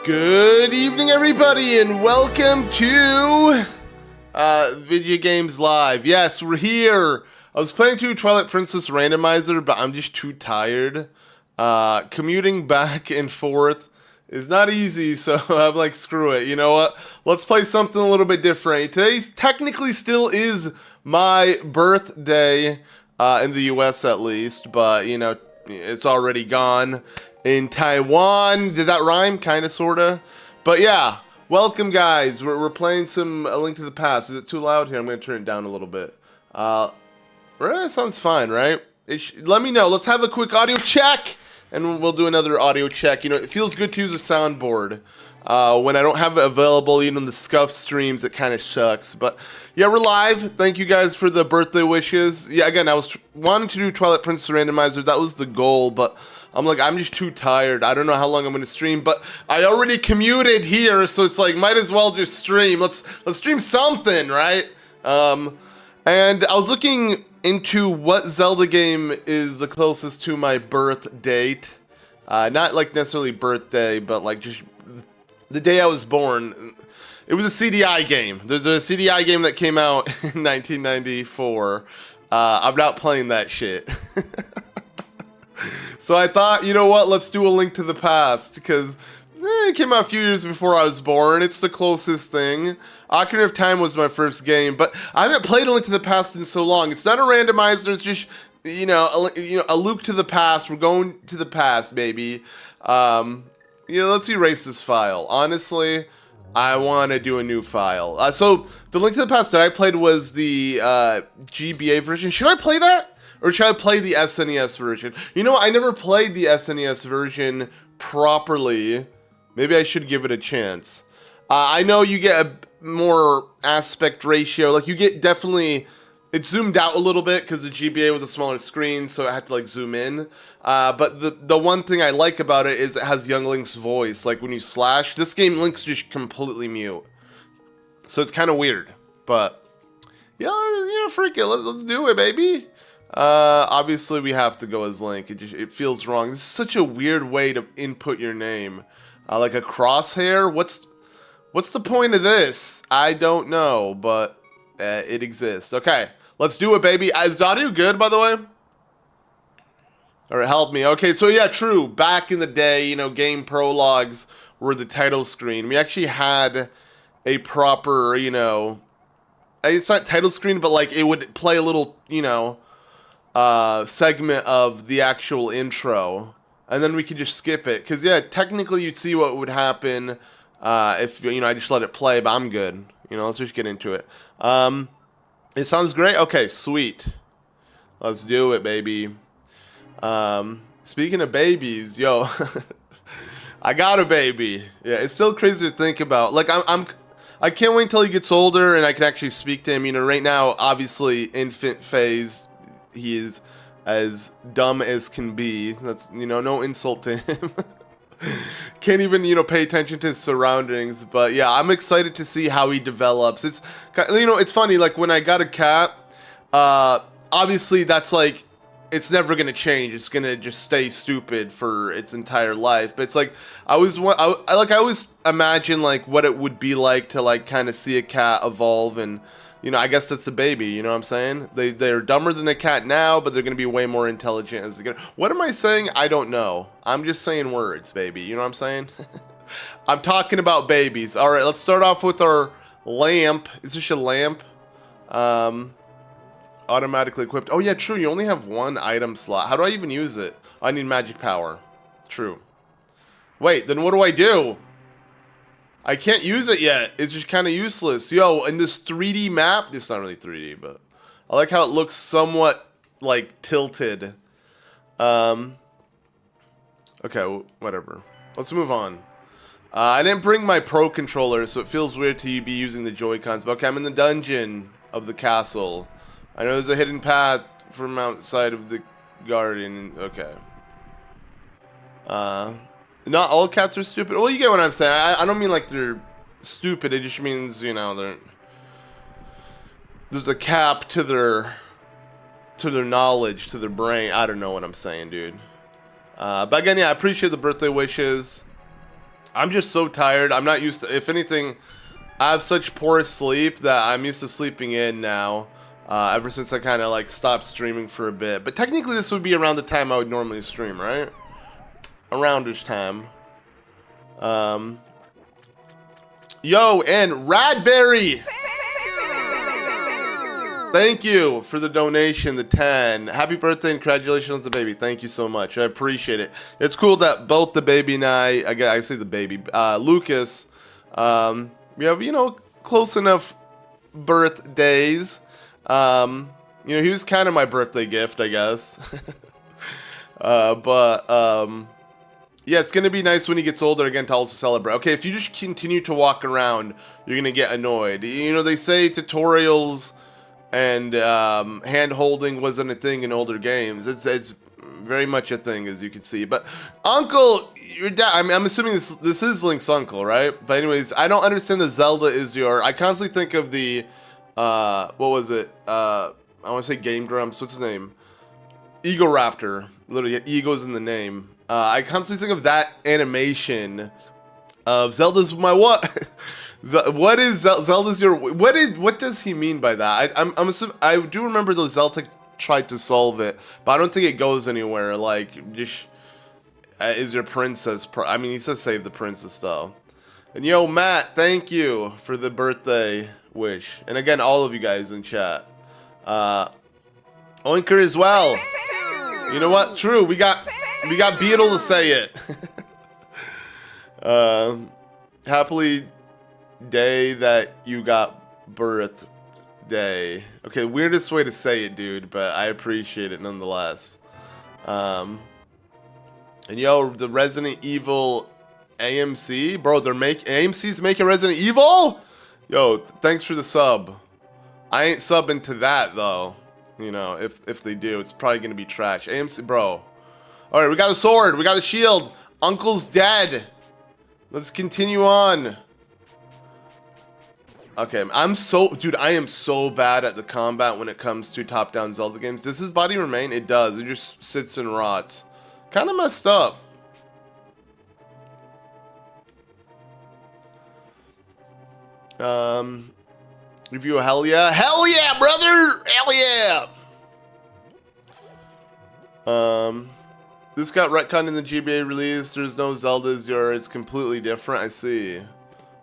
Good evening, everybody, and welcome to Video Games Live. Yes, we're here. I was playing through Twilight Princess Randomizer, but I'm just too tired. Commuting back and forth is not easy, so I'm like, screw it. You know what? Let's play something a little bit different. Today's technically still is my birthday, in the US at least, but, you know, it's already gone in Taiwan. Did that rhyme? Kinda, sorta. But yeah, welcome guys. We're playing some A Link to the Past. Is it too loud here? I'm gonna turn it down a little bit. That sounds fine, right? Let me know. Let's have a quick audio check, and we'll do another audio check. You know, it feels good to use a soundboard. When I don't have it available, you know, in the scuff streams, it kind of sucks. But yeah, we're live. Thank you guys for the birthday wishes. Yeah, again, I was wanting to do Twilight Princess Randomizer. That was the goal, but I'm like, I'm just too tired. I don't know how long I'm going to stream, but I already commuted here, so it's like, might as well just stream. Let's stream something, right? And I was looking into what Zelda game is the closest to my birth date. Not like necessarily birthday, but like just the day I was born. It was a CDI game. There's a CDI game that came out in 1994. I'm not playing that shit. So I thought, you know what, let's do A Link to the Past, because it came out a few years before I was born. It's the closest thing. Ocarina of Time was my first game, but I haven't played A Link to the Past in so long. It's not a randomizer, it's just, you know, a look to the past. We're going to the past, baby. You know, let's erase this file. Honestly, I want to do a new file. So, the Link to the Past that I played was the GBA version. Should I play that? Or should I play the SNES version? You know, I never played the SNES version properly. Maybe I should give it a chance. I know you get a more aspect ratio. Like, you get definitely... It zoomed out a little bit because the GBA was a smaller screen, so I had to, like, zoom in. But the one thing I like about it is it has young Link's voice. Like, when you slash, this game, Link's just completely mute. So it's kind of weird. But, yeah, you know, freak it. Let's do it, baby. Obviously we have to go as Link. It feels wrong. This is such a weird way to input your name. Like a crosshair? What's the point of this? I don't know, but it exists. Okay, let's do it, baby. Is audio good, by the way? Alright, help me. Okay, so yeah, true. Back in the day, you know, game prologues were the title screen. We actually had a proper, you know... It's not title screen, but like it would play a little, you know... segment of the actual intro, and then we could just skip it, because yeah, technically you'd see what would happen if, you know, I just let it play, but I'm good. You know, let's just get into it. It sounds great. Okay, sweet, let's do it, baby. Speaking of babies, yo, I got a baby. Yeah, it's still crazy to think about. Like, I can't wait until he gets older and I can actually speak to him. You know, right now, obviously infant phase, he is as dumb as can be. That's, you know, no insult to him. Can't even, you know, pay attention to his surroundings. But yeah, I'm excited to see how he develops. It's, you know, it's funny, like when I got a cat, obviously that's like, it's never gonna change. It's gonna just stay stupid for its entire life. But it's like, I always imagine like what it would be like to like kind of see a cat evolve, and you know, I guess that's the baby, you know what I'm saying? They're dumber than a cat now, but they're going to be way more intelligent as they get... What am I saying? I don't know. I'm just saying words, baby. You know what I'm saying? I'm talking about babies. All right, let's start off with our lamp. Is this a lamp? Automatically equipped. Oh, yeah, true. You only have one item slot. How do I even use it? I need magic power. True. Wait, then what do I do? I can't use it yet. It's just kind of useless. Yo, in this 3D map, it's not really 3D, but I like how it looks somewhat like tilted. Okay, whatever. Let's move on. I didn't bring my Pro controller, so it feels weird to be using the Joy-Cons. But okay, I'm in the dungeon of the castle. I know there's a hidden path from outside of the garden. Okay. Not all cats are stupid. Well, you get what I'm saying. I don't mean like they're stupid. It just means, you know, there's a cap to their knowledge, to their brain. I don't know what I'm saying, dude. But again, yeah, I appreciate the birthday wishes. I'm just so tired. I'm not used to, if anything, I have such poor sleep that I'm used to sleeping in now. Ever since I kind of like stopped streaming for a bit. But technically this would be around the time I would normally stream, right? Around-ish time. Yo, and Radberry! Thank you for the donation, the 10. Happy birthday and congratulations on the baby. Thank you so much. I appreciate it. It's cool that both the baby and I say the baby, Lucas, we have, you know, close enough birthdays. You know, he was kind of my birthday gift, I guess. Yeah, it's going to be nice when he gets older again to also celebrate. Okay, if you just continue to walk around, you're going to get annoyed. You know, they say tutorials and hand-holding wasn't a thing in older games. It's very much a thing, as you can see. But, Uncle, your dad, I mean, I'm assuming this is Link's uncle, right? But anyways, I don't understand the Zelda is your... I constantly think of the... what was it? I want to say Game Grumps. What's his name? Ego Raptor. Literally, Ego's in the name. I constantly think of that animation of Zelda's my what? What is Zelda's your... What does he mean by that? I'm assuming... I do remember though Zelda tried to solve it, but I don't think it goes anywhere. Like, just... is your princess... I mean, he says save the princess though. And yo, Matt, thank you for the birthday wish. And again, all of you guys in chat. Oinker as well. You know what? True, we got Beetle to say it. Happily day that you got birthday. Okay, weirdest way to say it, dude, but I appreciate it nonetheless. And yo, the Resident Evil AMC, bro, AMC's making Resident Evil? Yo, thanks for the sub. I ain't subbing to that though. You know, if they do, it's probably gonna be trash. AMC, bro. All right, we got a sword, we got a shield. Uncle's dead. Let's continue on. Okay, I am so bad at the combat when it comes to top-down Zelda games. Does his body remain? It does. It just sits and rots. Kind of messed up. Review a hell yeah. Hell yeah, brother! Hell yeah! This got retconned in the GBA release. There's no Zelda's it's completely different. I see.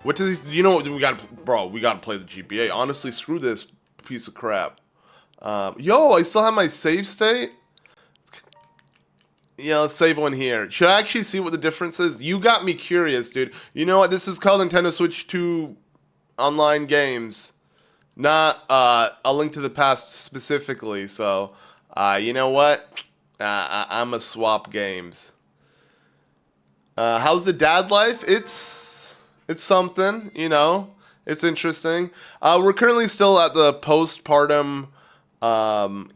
What does he... You know what? We gotta play the GBA. Honestly, screw this piece of crap. Yo, I still have my save state? Yeah, let's save one here. Should I actually see what the difference is? You got me curious, dude. You know what? This is called Nintendo Switch 2 Online Games. Not A Link to the Past specifically. So, you know what? I'm a swap games. How's the dad life? It's something, you know. It's interesting. We're currently still at the postpartum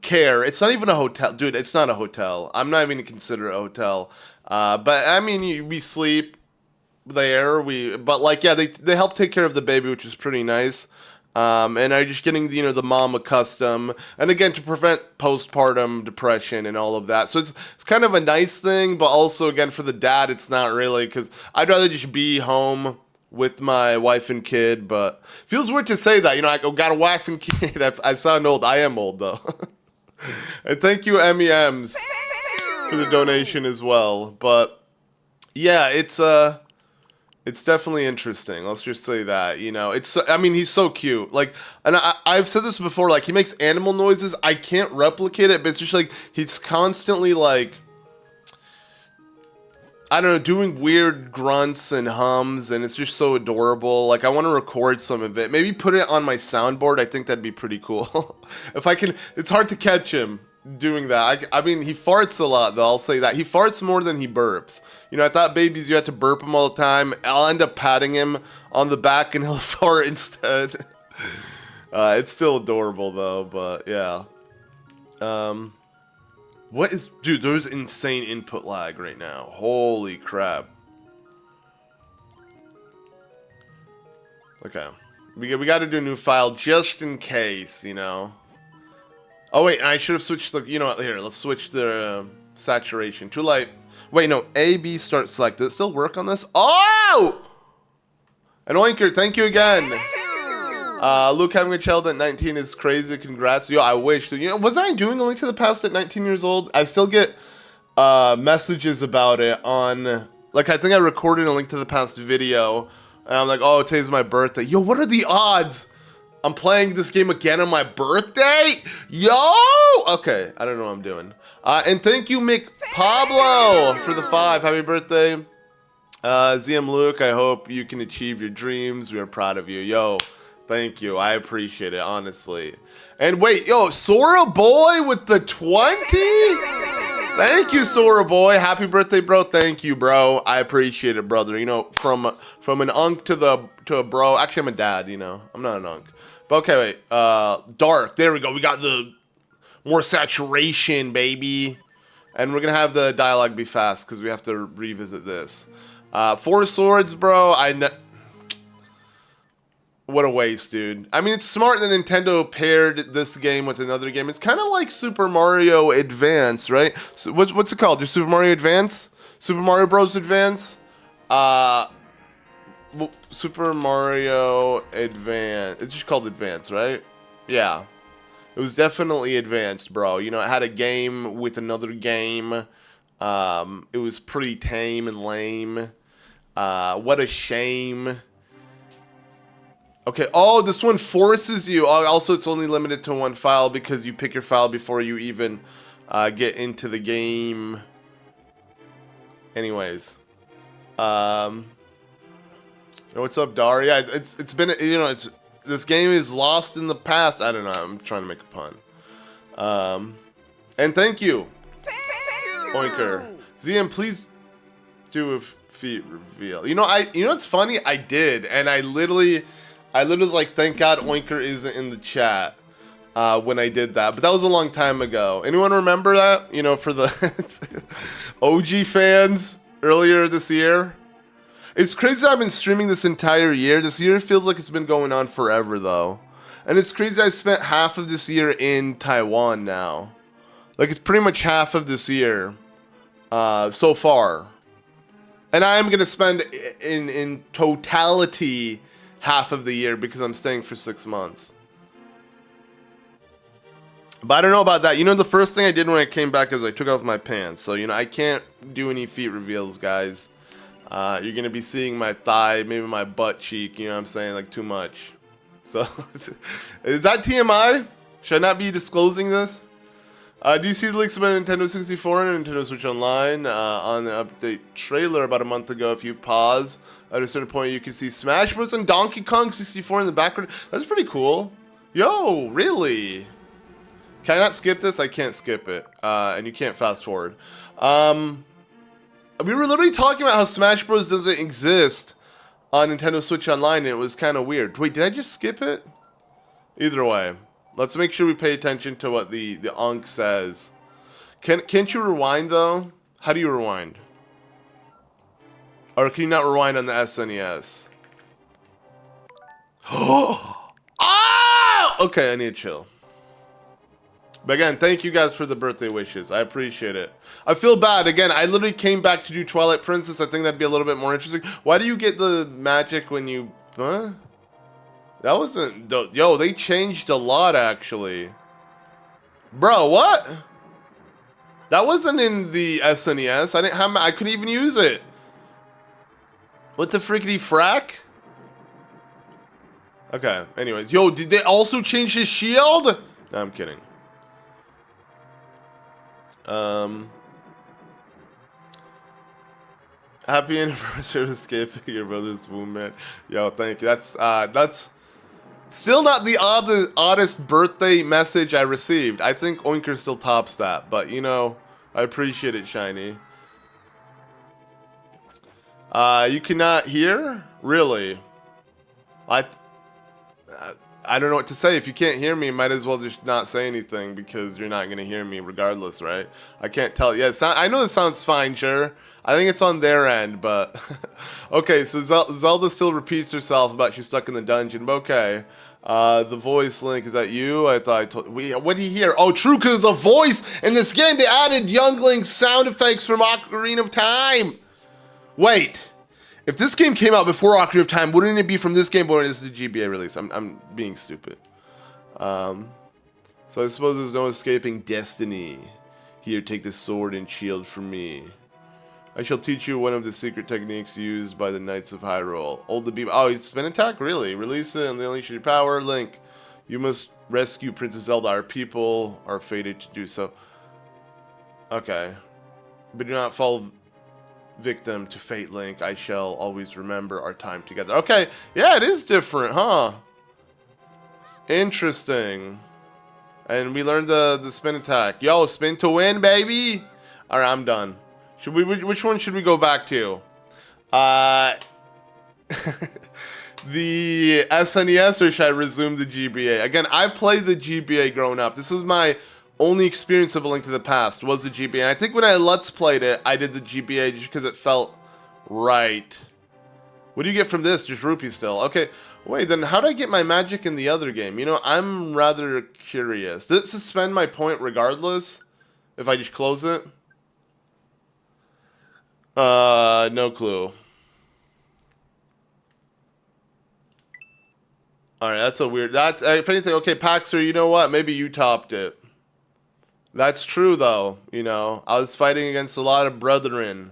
care. It's not even a hotel, dude. It's not a hotel. I'm not even gonna consider it a hotel. But I mean, we sleep there. But like, yeah, they help take care of the baby, which is pretty nice. And I'm just getting, you know, the mom accustomed, and again, to prevent postpartum depression and all of that. So it's kind of a nice thing, but also, again, for the dad, it's not really, because I'd rather just be home with my wife and kid, but it feels weird to say that, you know, I got a wife and kid. I sound old. I am old, though. And thank you, MEMs, for the donation as well. But, yeah, it's definitely interesting. Let's just say that, you know, I mean, he's so cute. Like, and I've said this before, like, he makes animal noises. I can't replicate it, but it's just like, he's constantly like, I don't know, doing weird grunts and hums, and it's just so adorable. Like, I want to record some of it. Maybe put it on my soundboard. I think that'd be pretty cool. If I can, it's hard to catch him doing that. I mean, he farts a lot, though. I'll say that. He farts more than he burps. You know, I thought babies, you had to burp him all the time. I'll end up patting him on the back and he'll fart instead. It's still adorable, though, but yeah. What is... Dude, there's insane input lag right now. Holy crap. Okay. We got to do a new file just in case, you know. Oh, wait, I should have switched the... You know what? Here, let's switch the saturation. Too light. Wait, no. A, B, start, select. Does it still work on this? Oh, Yo! And Oinker, thank you again. Luke having a child at 19 is crazy. Congrats. Yo, I wish. You know, wasn't I doing A Link to the Past at 19 years old? I still get messages about it on... Like, I think I recorded A Link to the Past video. And I'm like, oh, today's my birthday. Yo, what are the odds I'm playing this game again on my birthday? Yo! Okay, I don't know what I'm doing. And thank you, Mick Pablo, for the 5. Happy birthday. ZM Luke, I hope you can achieve your dreams. We are proud of you. Yo, thank you. I appreciate it, honestly. And wait, yo, Sora Boy with the 20? Thank you, Sora Boy. Happy birthday, bro. Thank you, bro. I appreciate it, brother. You know, from an unk to a bro. Actually, I'm a dad, you know. I'm not an unk. But okay, wait. Dark. There we go. We got the more saturation, baby. And we're going to have the dialogue be fast because we have to revisit this. 4 swords, bro. What a waste, dude. I mean, it's smart that Nintendo paired this game with another game. It's kind of like Super Mario Advance, right? So what's it called? Just Super Mario Advance? Super Mario Bros. Advance? Super Mario Advance. It's just called Advance, right? Yeah. It was definitely advanced, bro. You know, it had a game with another game. It was pretty tame and lame. What a shame. Okay, oh, this one forces you. Also, it's only limited to 1 file because you pick your file before you even get into the game. Anyways. What's up, Daria? It's been, you know, this game is lost in the past. I don't know, I'm trying to make a pun. And thank you, Oinker. ZM, please do a feat reveal. You know, it's funny? I did, and I literally was like, thank God Oinker isn't in the chat when I did that. But that was a long time ago. Anyone remember that? You know, for the OG fans earlier this year? It's crazy that I've been streaming this entire year. This year feels like it's been going on forever, though. And it's crazy I spent half of this year in Taiwan now. Like, it's pretty much half of this year so far. And I am going to spend in totality half of the year because I'm staying for 6 months. But I don't know about that. You know, the first thing I did when I came back is I took off my pants. So, you know, I can't do any feet reveals, guys. You're going to be seeing my thigh, maybe my butt cheek, you know what I'm saying? Like, too much. So, is that TMI? Should I not be disclosing this? Do you see the leaks about Nintendo 64 and Nintendo Switch Online on the update trailer about a month ago? If you pause at a certain point, you can see Smash Bros. And Donkey Kong 64 in the background. That's pretty cool. Yo, really? Can I not skip this? I can't skip it. And you can't fast forward. We were literally talking about how Smash Bros. Doesn't exist on Nintendo Switch Online, and it was kind of weird. Wait, did I just skip it? Either way, let's make sure we pay attention to what the Unk says. Can't you rewind, though? How do you rewind? Or can you not rewind on the SNES? Oh! Okay, I need to chill. But again, thank you guys for the birthday wishes. I appreciate it. I feel bad. Again, I literally came back to do Twilight Princess. I think that'd be a little bit more interesting. Why do you get the magic when you... Huh? That wasn't... Yo, they changed a lot, actually. Bro, what? That wasn't in the SNES. I didn't have... I couldn't even use it. What the frickety frack? Okay, anyways. Yo, did they also change his shield? No, I'm kidding. Happy anniversary of escaping your brother's womb, man. Yo, thank you. That's still not the oddest birthday message I received. I think Oinker still tops that, but you know, I appreciate it, Shiny. You cannot hear? Really? I don't know what to say. If you can't hear me, might as well just not say anything because you're not going to hear me regardless, right? I can't tell. Yeah, I know this sounds fine, sure. I think it's on their end, but... Okay, so Zelda still repeats herself about she's stuck in the dungeon, but okay. The voice link, is that you? I thought I told... What did he hear? Oh, true, because the voice in this game, they added Youngling's sound effects from Ocarina of Time. Wait. If this game came out before Ocarina of Time, wouldn't it be from this game when it's the GBA release? I'm being stupid. So I suppose there's no escaping destiny. Here, take this sword and shield from me. I shall teach you one of the secret techniques used by the Knights of Hyrule. Hold the beam. Oh, he's spin attack? Really? Release it and unleash your power. Link, you must rescue Princess Zelda. Our people are fated to do so. Okay. But do not fall victim to fate, Link. I shall always remember our time together. Okay. Yeah, it is different, huh? Interesting. And we learned the spin attack. Yo, spin to win, baby! Alright, I'm done. Should we? Which one should we go back to? The SNES, or should I resume the GBA? Again, I played the GBA growing up. This was my only experience of A Link to the Past, was the GBA. And I think when I Let's Played it, I did the GBA just because it felt right. What do you get from this? Just rupees still. Okay, wait, then how do I get my magic in the other game? You know, I'm rather curious. Does it suspend my point regardless if I just close it? No clue. Alright, that's a weird... That's, if anything, okay, Paxer, you know what? Maybe you topped it. That's true, though. You know, I was fighting against a lot of brethren.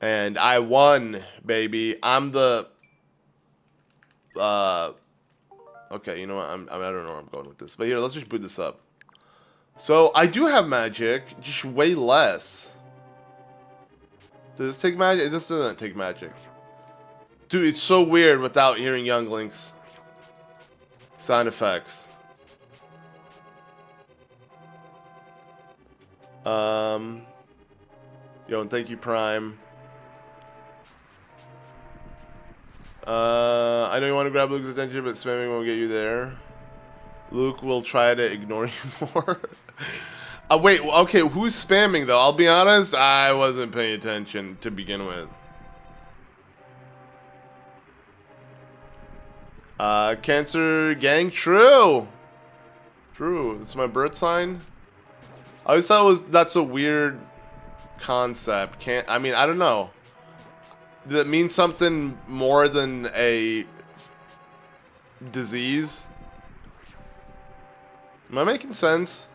And I won, baby. I'm the... Okay, you know what? I don't know where I'm going with this. But here, let's just boot this up. So, I do have magic, just way less. Does this take magic? This doesn't take magic. Dude, it's so weird without hearing Young Link's sound effects. Yo, and thank you, Prime. I know you want to grab Luke's attention, but spamming won't get you there. Luke will try to ignore you more. Wait, okay, who's spamming, though? I'll be honest, I wasn't paying attention to begin with. Cancer gang, true! True, it's my birth sign. I always thought that's a weird concept. I mean, I don't know. Does it mean something more than a disease? Am I making sense?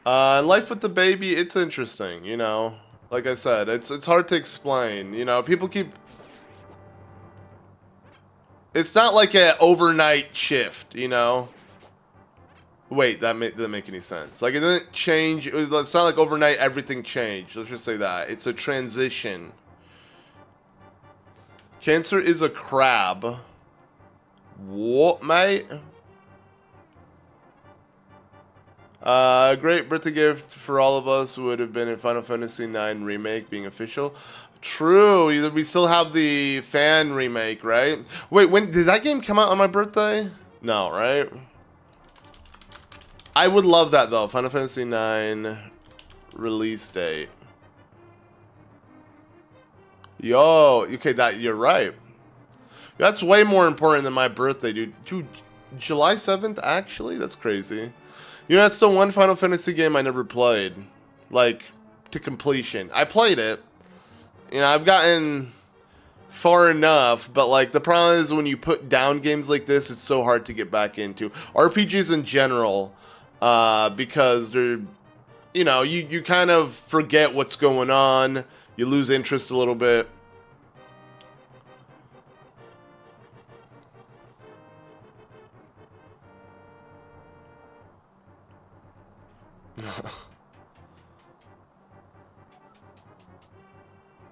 Life with the baby, it's interesting, you know. Like I said, it's hard to explain. You know, people keep... It's not like an overnight shift, you know. Wait, that doesn't make any sense. Like, it doesn't change. It's not like overnight everything changed. Let's just say that. It's a transition. Cancer is a crab. What, mate? A great birthday gift for all of us would have been a Final Fantasy IX remake being official. True, we still have the fan remake, right? Wait, when did that game come out on my birthday? No, right? I would love that though. Final Fantasy IX release date. Yo, okay, you're right. That's way more important than my birthday, dude. Dude, July 7th, actually? That's crazy. You know, that's the one Final Fantasy game I never played. Like, to completion. I played it. You know, I've gotten far enough, but, like, the problem is when you put down games like this, it's so hard to get back into. RPGs in general, because they're, you know, you kind of forget what's going on. You lose interest a little bit.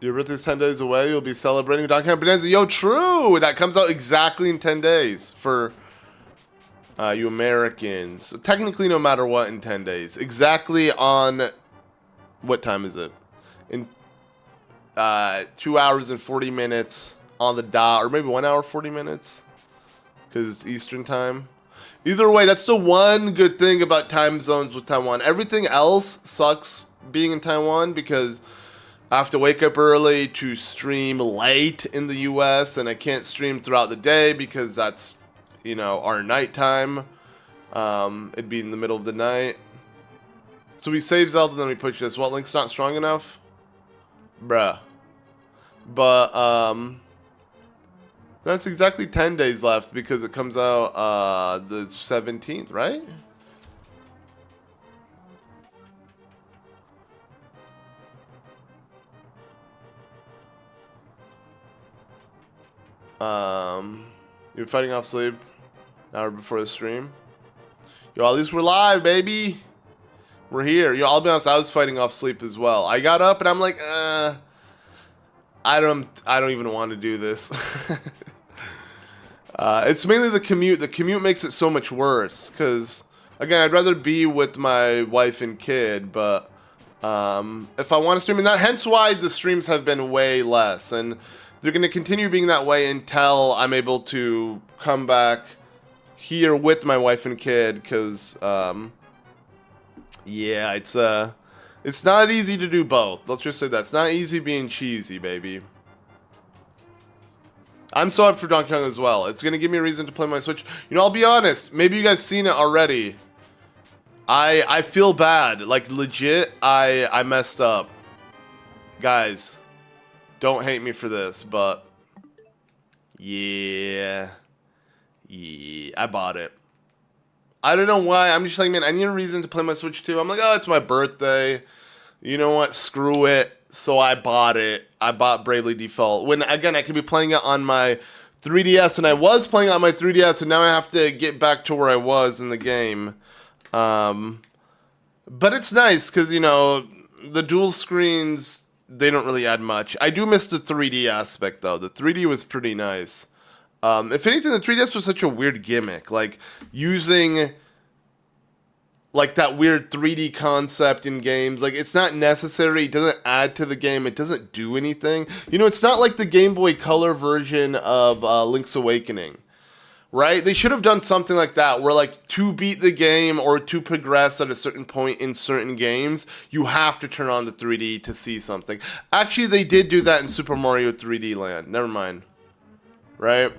Your birthday's 10 days away. You'll be celebrating Donkey Kong Bonanza. Yo, true! That comes out exactly in 10 days for you Americans. So technically, no matter what, in 10 days. Exactly on... What time is it? In 2 hours and 40 minutes on the dot. Or maybe 1 hour, 40 minutes. Because it's Eastern time. Either way, that's the one good thing about time zones with Taiwan. Everything else sucks being in Taiwan because I have to wake up early to stream late in the US, and I can't stream throughout the day because that's, you know, our nighttime. It'd be in the middle of the night. So we save Zelda, then we push this. What, Link's not strong enough? Bruh. But, that's exactly 10 days left because it comes out, the 17th, right? You're fighting off sleep an hour before the stream. Yo, at least we're live, baby. We're here. Yo, I'll be honest, I was fighting off sleep as well. I got up and I'm like, I don't even want to do this. It's mainly the commute. The commute makes it so much worse. Because, again, I'd rather be with my wife and kid. But if I want to stream, and that, hence why the streams have been way less. And they're going to continue being that way until I'm able to come back here with my wife and kid. Because, yeah, it's not easy to do both. Let's just say that. It's not easy being cheesy, baby. I'm so up for Donkey Kong as well. It's going to give me a reason to play my Switch. You know, I'll be honest. Maybe you guys seen it already. I feel bad. Like, legit, I messed up. Guys, don't hate me for this, but yeah, I bought it. I don't know why. I'm just like, man, I need a reason to play my Switch 2. I'm like, oh, it's my birthday. You know what? Screw it. So I bought it. I bought Bravely Default. When, again, I could be playing it on my 3DS, and I was playing it on my 3DS, and now I have to get back to where I was in the game. But it's nice, because, you know, the dual screens, they don't really add much. I do miss the 3D aspect, though. The 3D was pretty nice. If anything, the 3DS was such a weird gimmick. Like, using, like, that weird 3D concept in games. Like, it's not necessary. It doesn't add to the game. It doesn't do anything. You know, it's not like the Game Boy Color version of Link's Awakening. Right? They should have done something like that, where, like, to beat the game or to progress at a certain point in certain games, you have to turn on the 3D to see something. Actually, they did do that in Super Mario 3D Land. Never mind. Right?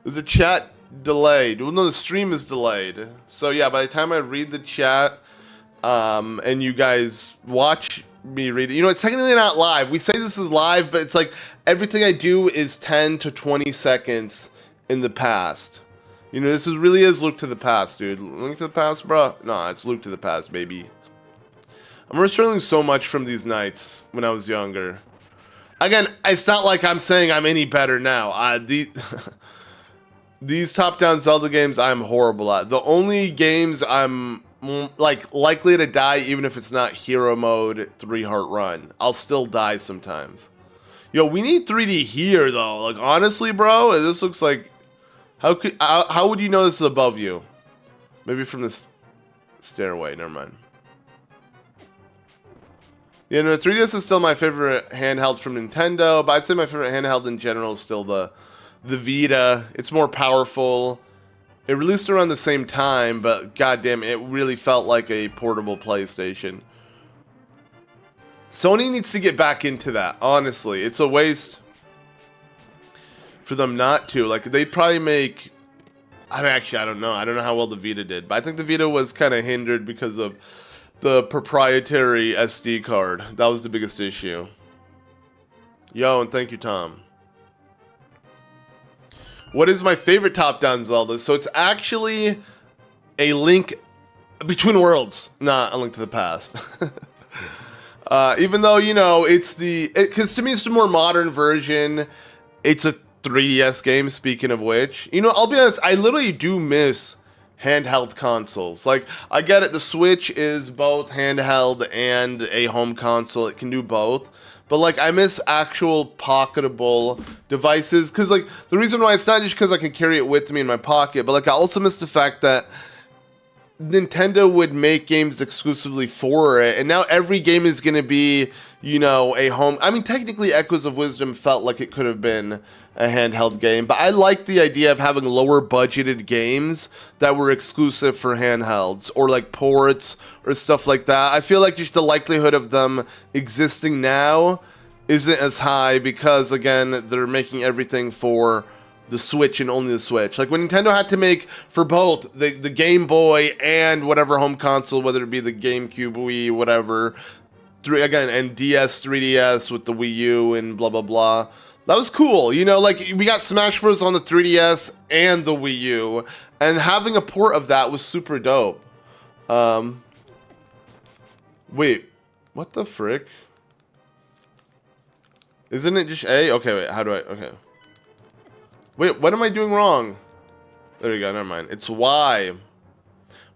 Is the chat delayed? Well, no, the stream is delayed. So, yeah, by the time I read the chat, and you guys watch me read it, you know, it's technically not live. We say this is live, but it's like everything I do is 10 to 20 seconds in the past. You know, this really is Look to the Past, dude. Link to the Past, bro? No, it's Look to the Past, baby. I'm returning so much from these nights when I was younger. Again, it's not like I'm saying I'm any better now. These top-down Zelda games, I'm horrible at. The only games I'm, like, likely to die, even if it's not Hero Mode 3-Heart Run. I'll still die sometimes. Yo, we need 3D here, though. Like, honestly, bro, this looks like... How would you know this is above you? Maybe from this stairway. Never mind. Yeah, no, 3DS is still my favorite handheld from Nintendo, but I'd say my favorite handheld in general is still the Vita. It's more powerful. It released around the same time, but goddamn, it really felt like a portable PlayStation. Sony needs to get back into that, honestly. It's a waste for them not to. Like, they'd probably make... I don't know. I don't know how well the Vita did, but I think the Vita was kind of hindered because of the proprietary SD card. That was the biggest issue. Yo, and thank you, Tom. What is my favorite top-down Zelda? So it's actually a Link Between Worlds, not a Link to the Past. Even though, you know, it's because to me it's the more modern version. It's a 3DS game, speaking of which. You know, I'll be honest, I literally do miss handheld consoles. Like, I get it, the Switch is both handheld and a home console. It can do both. But, like, I miss actual pocketable devices. Because, like, the reason why it's not just because I can carry it with me in my pocket. But, like, I also miss the fact that Nintendo would make games exclusively for it. And now every game is going to be, you know, a home... I mean, technically, Echoes of Wisdom felt like it could have been a handheld game. But I like the idea of having lower budgeted games that were exclusive for handhelds. Or, like, ports or stuff like that. I feel like just the likelihood of them existing now isn't as high because, again, they're making everything for the Switch and only the Switch. Like when Nintendo had to make for both the Game Boy and whatever home console, whether it be the GameCube, Wii, whatever, and DS, 3DS with the Wii U and blah blah blah. That was cool, you know. Like we got Smash Bros on the 3DS and the Wii U, and having a port of that was super dope. Wait, what the frick? Isn't it just A? Okay, wait, how do I? Okay. Wait, what am I doing wrong? There you go, never mind. It's Y.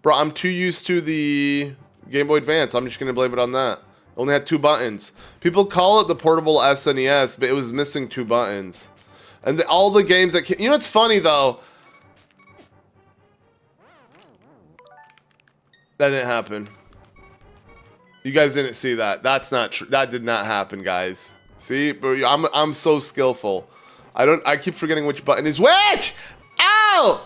Bro, I'm too used to the Game Boy Advance. I'm just gonna blame it on that. Only had 2 buttons. People call it the portable SNES, but it was missing 2 buttons. And all the games that came... You know what's funny, though? That didn't happen. You guys didn't see that. That's not true. That did not happen, guys. See? I'm so skillful. I keep forgetting which button is which! Ow!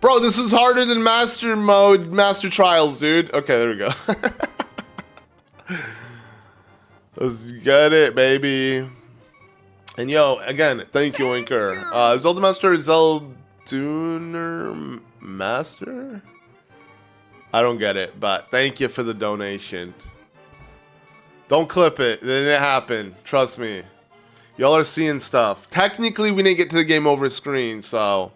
Bro, this is harder than Master Mode, Master Trials, dude. Okay, there we go. Let's get it, baby. And yo, again, thank you, Winker. Zelda Master, Zelduner Master? I don't get it, but thank you for the donation. Don't clip it. It didn't happen. Trust me. Y'all are seeing stuff. Technically, we didn't get to the game over screen, so...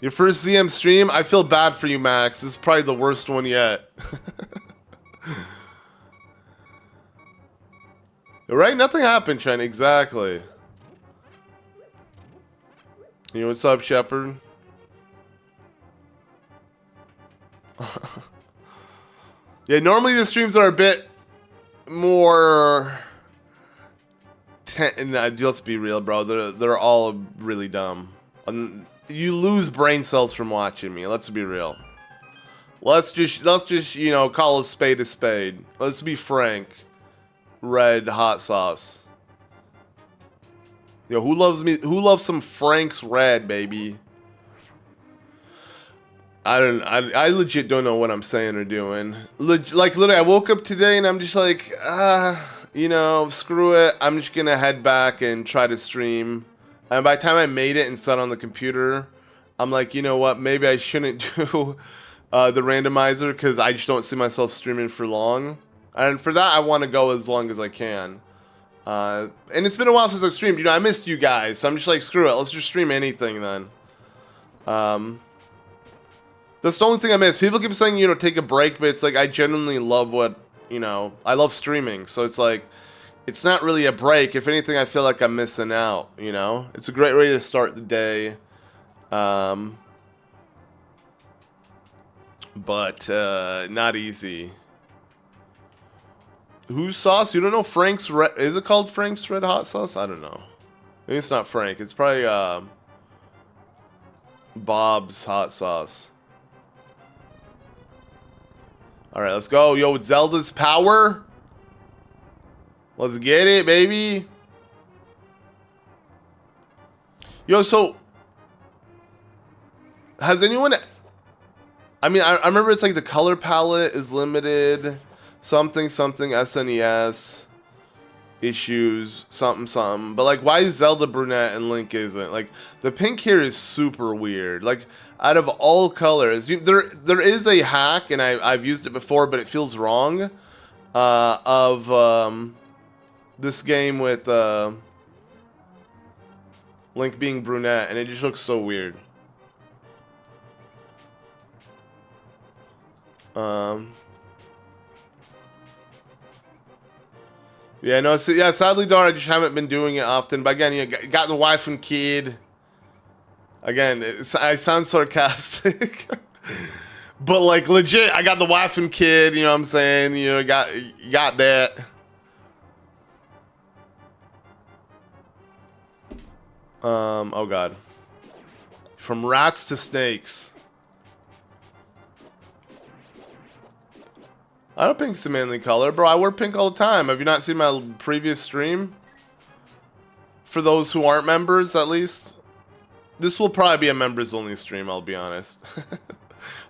Your first ZM stream? I feel bad for you, Max. This is probably the worst one yet. Right? Nothing happened, Chen. Exactly. You know what's up, Shepard? Yeah, normally the streams are a bit more... let's be real, bro. They're all really dumb. You lose brain cells from watching me. Let's be real. Let's just you know, call a spade a spade. Let's be frank. Red hot sauce. Yo, who loves me? Who loves some Frank's Red, baby? I legit don't know what I'm saying or doing. Like literally, I woke up today and I'm just like, you know, screw it. I'm just gonna head back and try to stream. And by the time I made it and set on the computer, I'm like, you know what? Maybe I shouldn't do the randomizer because I just don't see myself streaming for long. And for that, I want to go as long as I can. And it's been a while since I've streamed. You know, I missed you guys, so I'm just like, screw it. Let's just stream anything then. That's the only thing I miss. People keep saying, you know, take a break, but it's like I genuinely love what, you know, I love streaming. So it's like, it's not really a break. If anything, I feel like I'm missing out, you know? It's a great way to start the day. But not easy. Whose sauce? You don't know Frank's Red... Is it called Frank's Red Hot Sauce? I don't know. Maybe it's not Frank. It's probably Bob's Hot Sauce. Alright, let's go. Yo, with Zelda's power. Let's get it, baby. Yo, so... Has anyone... I mean, I remember it's like the color palette is limited... Something SNES issues something. But like, why is Zelda brunette and Link isn't? Like, the pink here is super weird. Like, out of all colors, there is a hack, and I've used it before, but it feels wrong. Of this game with Link being brunette, and it just looks so weird. Yeah, no, yeah, sadly, Dar, I just haven't been doing it often. But again, you got the wife and kid. Again, I sound sarcastic. But, like, legit, I got the wife and kid, you know what I'm saying? You know, got that. Oh, God. From rats to snakes. I don't pink's a manly color, bro. I wear pink all the time. Have you not seen my previous stream? For those who aren't members, at least. This will probably be a members-only stream, I'll be honest.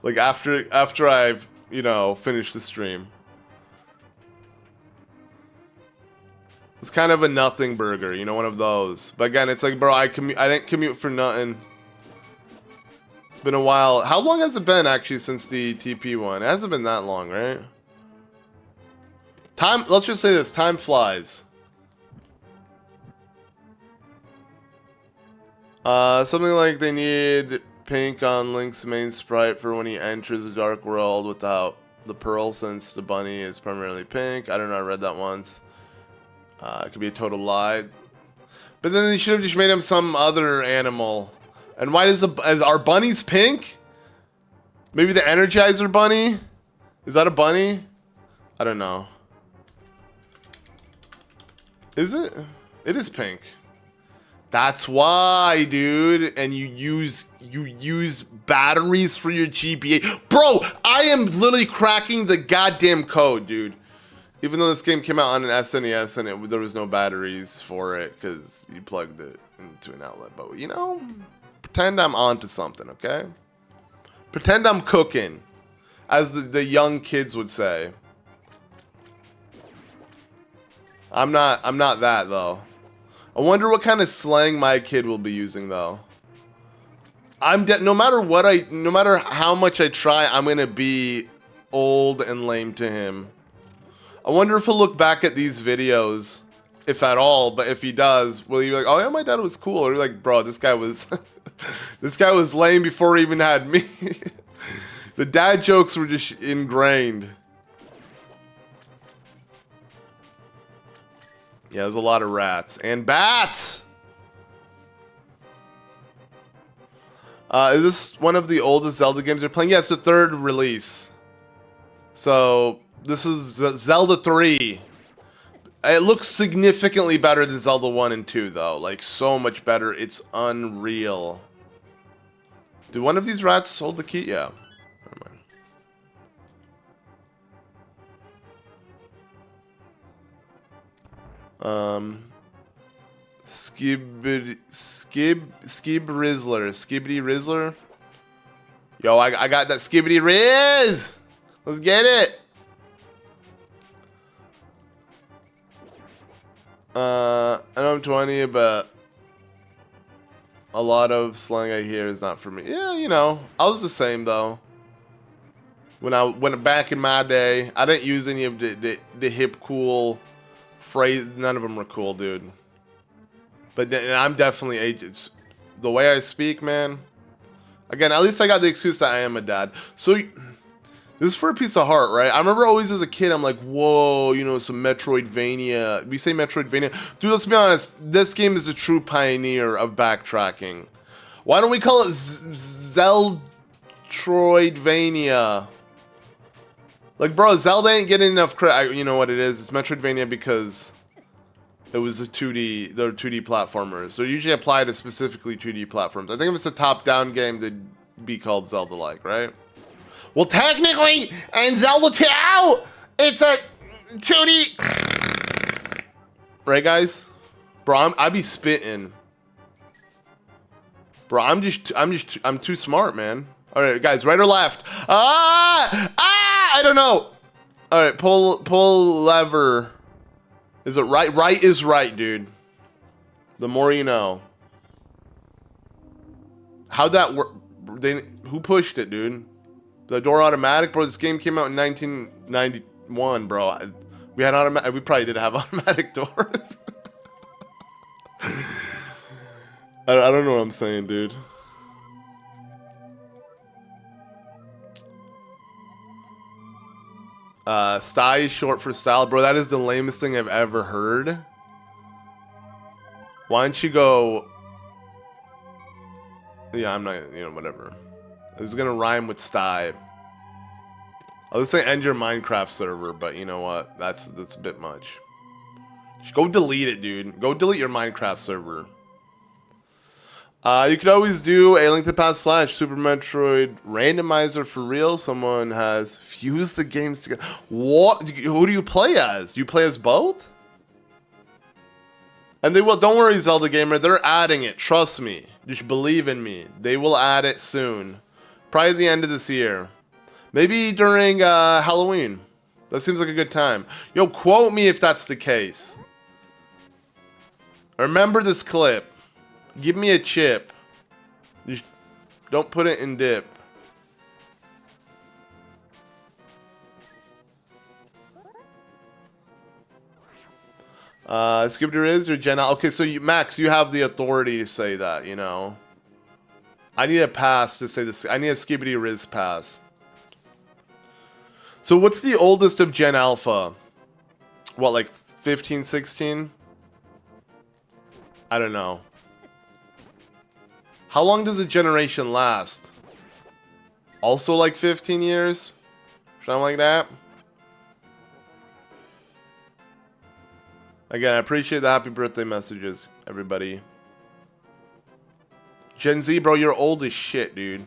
Like, after I've, you know, finished the stream. It's kind of a nothing burger, you know, one of those. But again, it's like, bro, I didn't commute for nothing. It's been a while. How long has it been, actually, since the TP one? It hasn't been that long, right? Time, let's just say this, time flies. Something like they need pink on Link's main sprite for when he enters the dark world without the pearl, since the bunny is primarily pink. I don't know, I read that once. It could be a total lie. But then they should have just made him some other animal. And why does our bunnies pink? Maybe the Energizer bunny? Is that a bunny? I don't know. Is it? It is pink. That's why, dude. And you use batteries for your GBA. Bro, I am literally cracking the goddamn code, dude. Even though this game came out on an SNES and there was no batteries for it because you plugged it into an outlet. But, you know, pretend I'm onto something, okay? Pretend I'm cooking, as the young kids would say. I'm not that, though. I wonder what kind of slang my kid will be using, though. No matter how much I try, I'm gonna be old and lame to him. I wonder if he'll look back at these videos, if at all. But if he does, will he be like, "Oh yeah, my dad was cool," or be like, "Bro, this guy was, this guy was lame before he even had me." The dad jokes were just ingrained. Yeah, there's a lot of rats and bats. Is this one of the oldest Zelda games you're playing? Yeah, it's the 3rd release. So this is Zelda 3. It looks significantly better than Zelda 1 and 2, though. Like, so much better. It's unreal. Did one of these rats hold the key? Yeah. Never mind. Skibidi Rizzler. Yo, I got that Skibidi Riz. Let's get it. I know I'm 20, but a lot of slang I hear is not for me. Yeah, you know, I was the same though. When back in my day, I didn't use any of the hip cool phrase. None of them were cool, dude. But I'm definitely ages. The way I speak, man. Again, at least I got the excuse that I am a dad. So this is for a piece of heart, right? I remember always as a kid, I'm like, whoa, you know, some Metroidvania. We say Metroidvania. Dude, let's be honest. This game is the true pioneer of backtracking. Why don't we call it Zeltroidvania? Like, bro, Zelda ain't getting enough credit. You know what it is? It's Metroidvania because it was a 2D. They're 2D platformers. They're usually applied to specifically 2D platforms. I think if it's a top-down game, they'd be called Zelda-like, right? Well, technically, in Zelda 2, it's a 2D. Right, guys? Bro, I be spitting. Bro, I'm too smart, man. All right, guys, right or left? I don't know. All right, pull lever. Is it right? Right is right, dude. The more you know. How'd that work? Who pushed it, dude? The door automatic, bro. This game came out in 1991, bro. We had automatic. We probably did have automatic doors. I don't know what I'm saying, dude. Sty is short for style, bro. That is the lamest thing I've ever heard. Why don't you go? Yeah, I'm not. You know, whatever. I was gonna rhyme with sty. I was saying end your Minecraft server, but you know what? That's a bit much. Just go delete it, dude. Go delete your Minecraft server. You could always do a Link to the Past / Super Metroid randomizer for real. Someone has fused the games together. What? Who do you play as? You play as both? And they will. Don't worry, Zelda Gamer. They're adding it. Trust me. Just believe in me. They will add it soon. Probably the end of this year. Maybe during Halloween. That seems like a good time. Yo, quote me if that's the case. Remember this clip. Give me a chip. Just don't put it in dip. Skibbity Riz or Gen... Okay, so you, Max, you have the authority to say that, you know. I need a pass to say this. I need a Skibbity Riz pass. So what's the oldest of Gen Alpha? What, like 15, 16? I don't know. How long does a generation last? Also like 15 years? Something like that? Again, I appreciate the happy birthday messages, everybody. Gen Z, bro, you're old as shit, dude.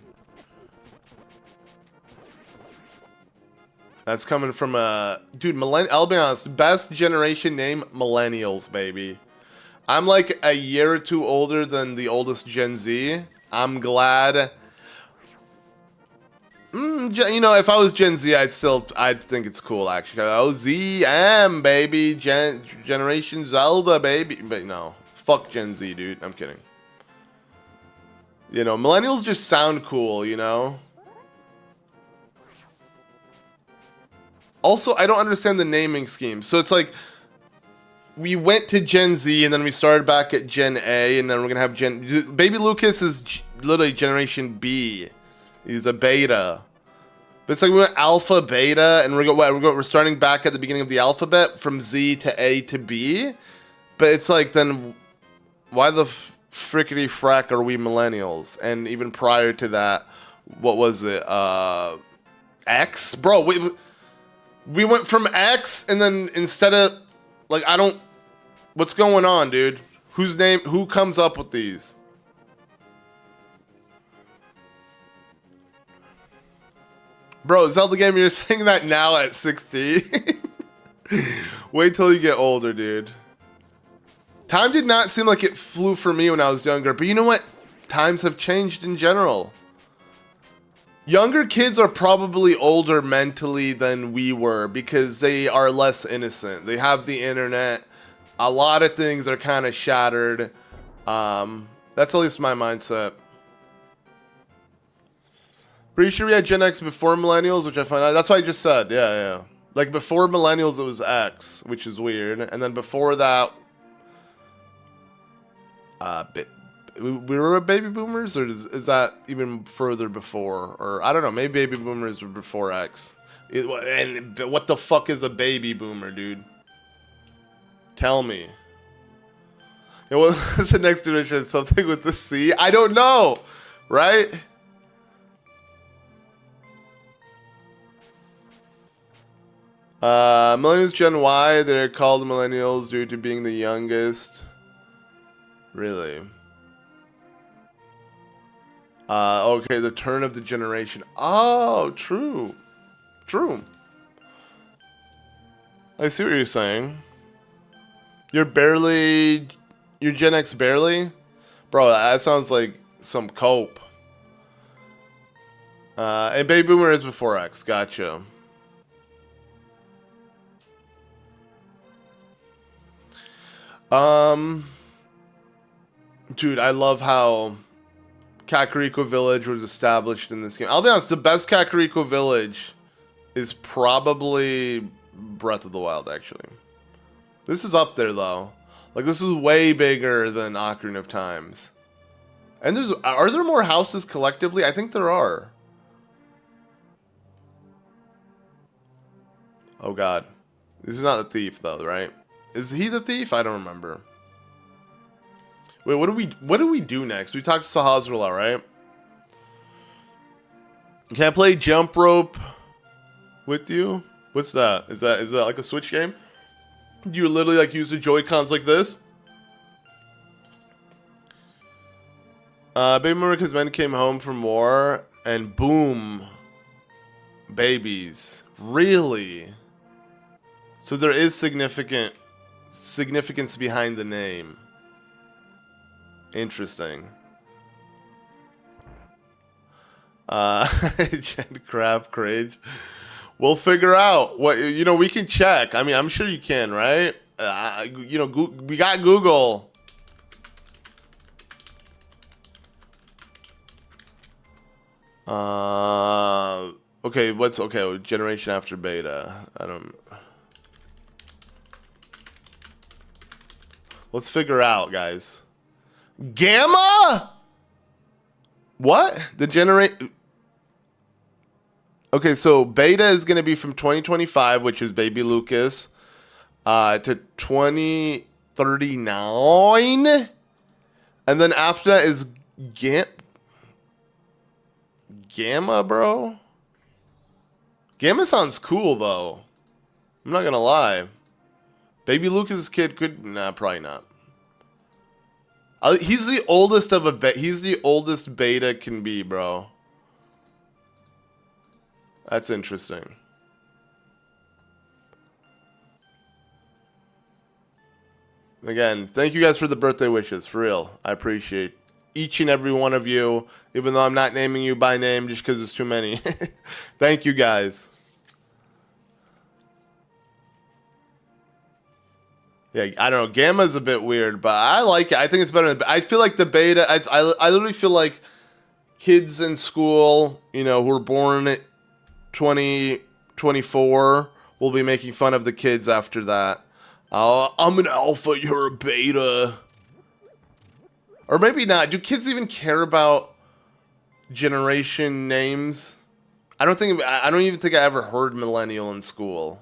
That's coming from a... Dude, I'll be honest. Best generation name, Millennials, baby. I'm like a year or two older than the oldest Gen Z. I'm glad. You know, if I was Gen Z, I'd think it's cool, actually. Oh, ZM, baby. Generation Zelda, baby. But no. Fuck Gen Z, dude. I'm kidding. You know, millennials just sound cool, you know? Also, I don't understand the naming scheme. So it's like... We went to Gen Z, and then we started back at Gen A, and then we're gonna have Baby Lucas is literally Generation B. He's a beta. But it's like we went Alpha, Beta, and we're starting back at the beginning of the alphabet from Z to A to B. But it's like, then why the frickety frack are we millennials? And even prior to that, what was it? X? Bro, we went from X, and then instead of, like, I don't... What's going on, dude? Who comes up with these? Bro, Zelda Gamer, you're saying that now at 60? Wait till you get older, dude. Time did not seem like it flew for me when I was younger, but you know what? Times have changed in general. Younger kids are probably older mentally than we were because they are less innocent. They have the internet. A lot of things are kind of shattered. That's at least my mindset. Pretty sure we had Gen X before Millennials, which I find out. That's what I just said. Yeah. Like before Millennials, it was X, which is weird. And then before that, we were baby boomers, or is that even further before? Or I don't know. Maybe baby boomers were before X. And what the fuck is a baby boomer, dude? Tell me. Yeah, what's the next generation? Something with the C? I don't know, right? Millennials Gen Y, they're called millennials due to being the youngest. Really? Okay, the turn of the generation. Oh, true. True. I see what you're saying. You're Gen X barely? Bro, that sounds like some cope. And Baby Boomer is before X. Gotcha. Dude, I love how Kakariko Village was established in this game. I'll be honest, the best Kakariko Village is probably Breath of the Wild, actually. This is up there, though. Like, this is way bigger than Ocarina of Times. And are there more houses collectively? I think there are. Oh, God. This is not the thief, though, right? Is he the thief? I don't remember. Wait, what do we do next? We talked to Sahazrula, right? Can I play jump rope with you? What's that? Is that like a Switch game? Do you literally like use the Joy-Cons like this? Baby America's men came home from war and boom, babies. Really? So there is significance behind the name. Interesting. Jen Crab Crage. We'll figure out what, you know, we can check. I mean, I'm sure you can, right? You know, we got Google. Okay, what's okay? Generation after beta. I don't. Let's figure out, guys. Gamma? What? The generate. Okay, so beta is going to be from 2025, which is Baby Lucas, to 2039, and then after that is Gamma, bro. Gamma sounds cool though. I'm not gonna lie. Baby Lucas' kid could probably not. He's the oldest of he's the oldest beta can be, bro. That's interesting. Again, thank you guys for the birthday wishes, for real. I appreciate each and every one of you, even though I'm not naming you by name just because there's too many. Thank you guys. Yeah, I don't know. Gamma's a bit weird, but I like it. I think it's better than... I feel like the beta... I literally feel like kids in school, you know, who were born at 2024 will be making fun of the kids after that. I'm an alpha, you're a beta. Or maybe not. Do kids even care about generation names? I don't even think I ever heard millennial in school.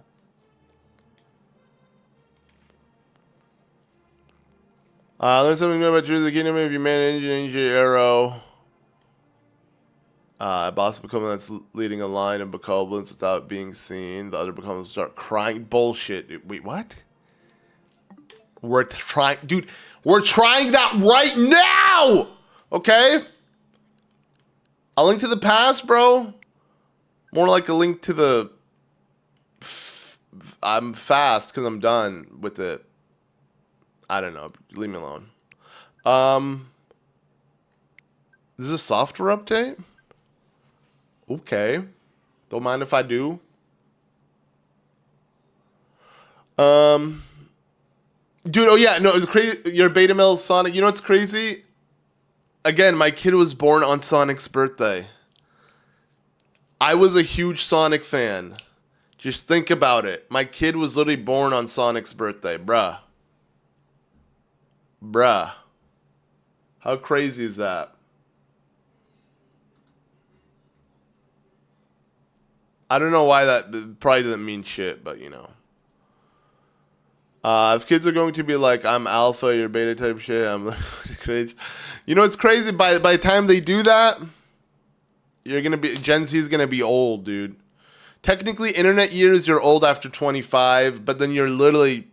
Learn something new about Tears of the Kingdom if you manage NJ Arrow. Boss Become that's leading a line of Bokoblins without being seen. The other Bokoblins start crying. Bullshit. Wait, what? We're trying... Dude, we're trying that right now! Okay? A link to the past, bro? More like a link to the... I'm fast because I'm done with it. I don't know. Leave me alone. This is a software update? Okay. Don't mind if I do. Dude, oh yeah, no, it was crazy. Your beta mail Sonic. You know what's crazy? Again, my kid was born on Sonic's birthday. I was a huge Sonic fan. Just think about it. My kid was literally born on Sonic's birthday, bruh. Bruh. How crazy is that? I don't know why that probably doesn't mean shit, but you know. If kids are going to be like, I'm alpha, you're beta type shit, I'm crazy. You know, it's crazy. By the time they do that, you're gonna be Gen Z is gonna be old, dude. Technically, internet years, you're old after 25, but then you're literally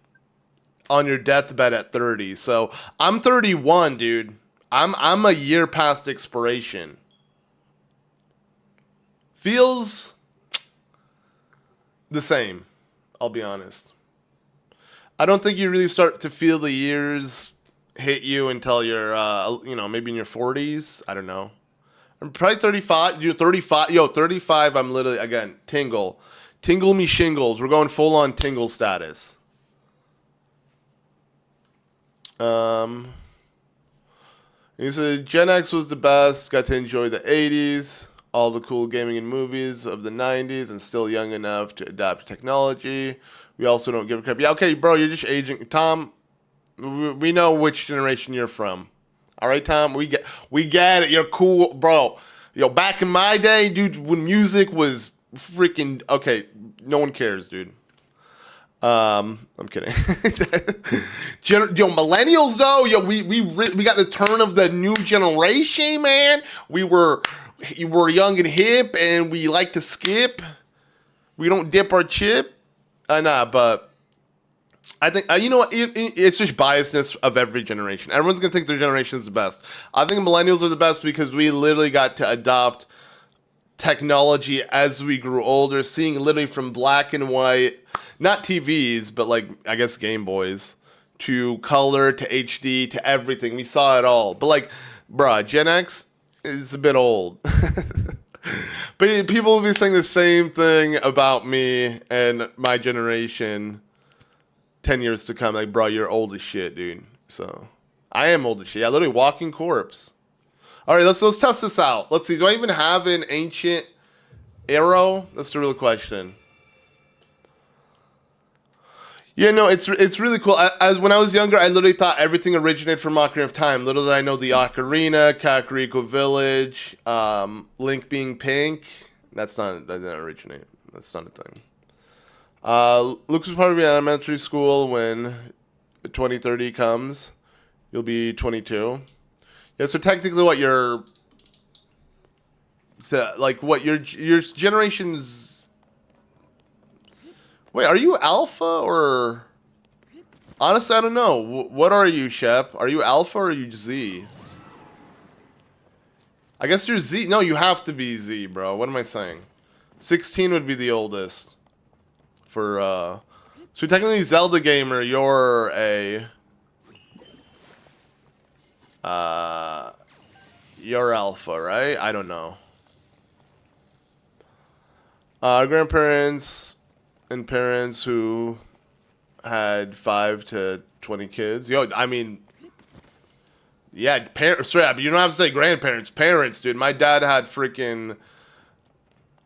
on your deathbed at 30. So I'm 31, dude. I'm a year past expiration. Feels the same. I'll be honest. I don't think you really start to feel the years hit you until you're, you know, maybe in your 40s. I don't know. I'm probably 35. You're 35. Yo, 35. I'm literally, again, tingle. Tingle me shingles. We're going full on tingle status. He said Gen X was the best. Got to enjoy the 80s. All the cool gaming and movies of the 90s and still young enough to adapt to technology. We also don't give a crap. Yeah, okay, bro, you're just aging. Tom, we know which generation you're from. All right, Tom? We get it. You're cool, bro. Yo, back in my day, dude, when music was freaking... Okay, no one cares, dude. I'm kidding. Yo, millennials, though, yo, we got the turn of the new generation, man. We were young and hip, and we like to skip. We don't dip our chip. Nah, but I think, you know what, it's just biasness of every generation. Everyone's going to think their generation is the best. I think millennials are the best because we literally got to adopt technology as we grew older, seeing literally from black and white, not TVs, but like, I guess Game Boys, to color, to HD, to everything. We saw it all. But like, bruh, Gen X is a bit old. But people will be saying the same thing about me and my generation 10 years to come. Like, bro, you're old as shit, dude. So, I am old as shit. Yeah, literally walking corpse. All right, let's test this out. Let's see. Do I even have an ancient arrow? That's the real question. Yeah, no, it's really cool. As when I was younger, I literally thought everything originated from Ocarina of Time. Little did I know the Ocarina, Kakariko Village, Link being pink. That didn't originate. That's not a thing. Luke was probably in elementary school when 2030 comes. You'll be 22. Yeah, so technically, what your generation's. Wait, are you alpha or? Honestly, I don't know. What are you, Shep? Are you alpha or are you Z? I guess you're Z. No, you have to be Z, bro. What am I saying? 16 would be the oldest. So technically Zelda gamer, you're a you're alpha, right? I don't know. Grandparents and parents who had 5 to 20 kids. Yo, I mean, yeah, straight up. You don't have to say grandparents, parents, dude. My dad had freaking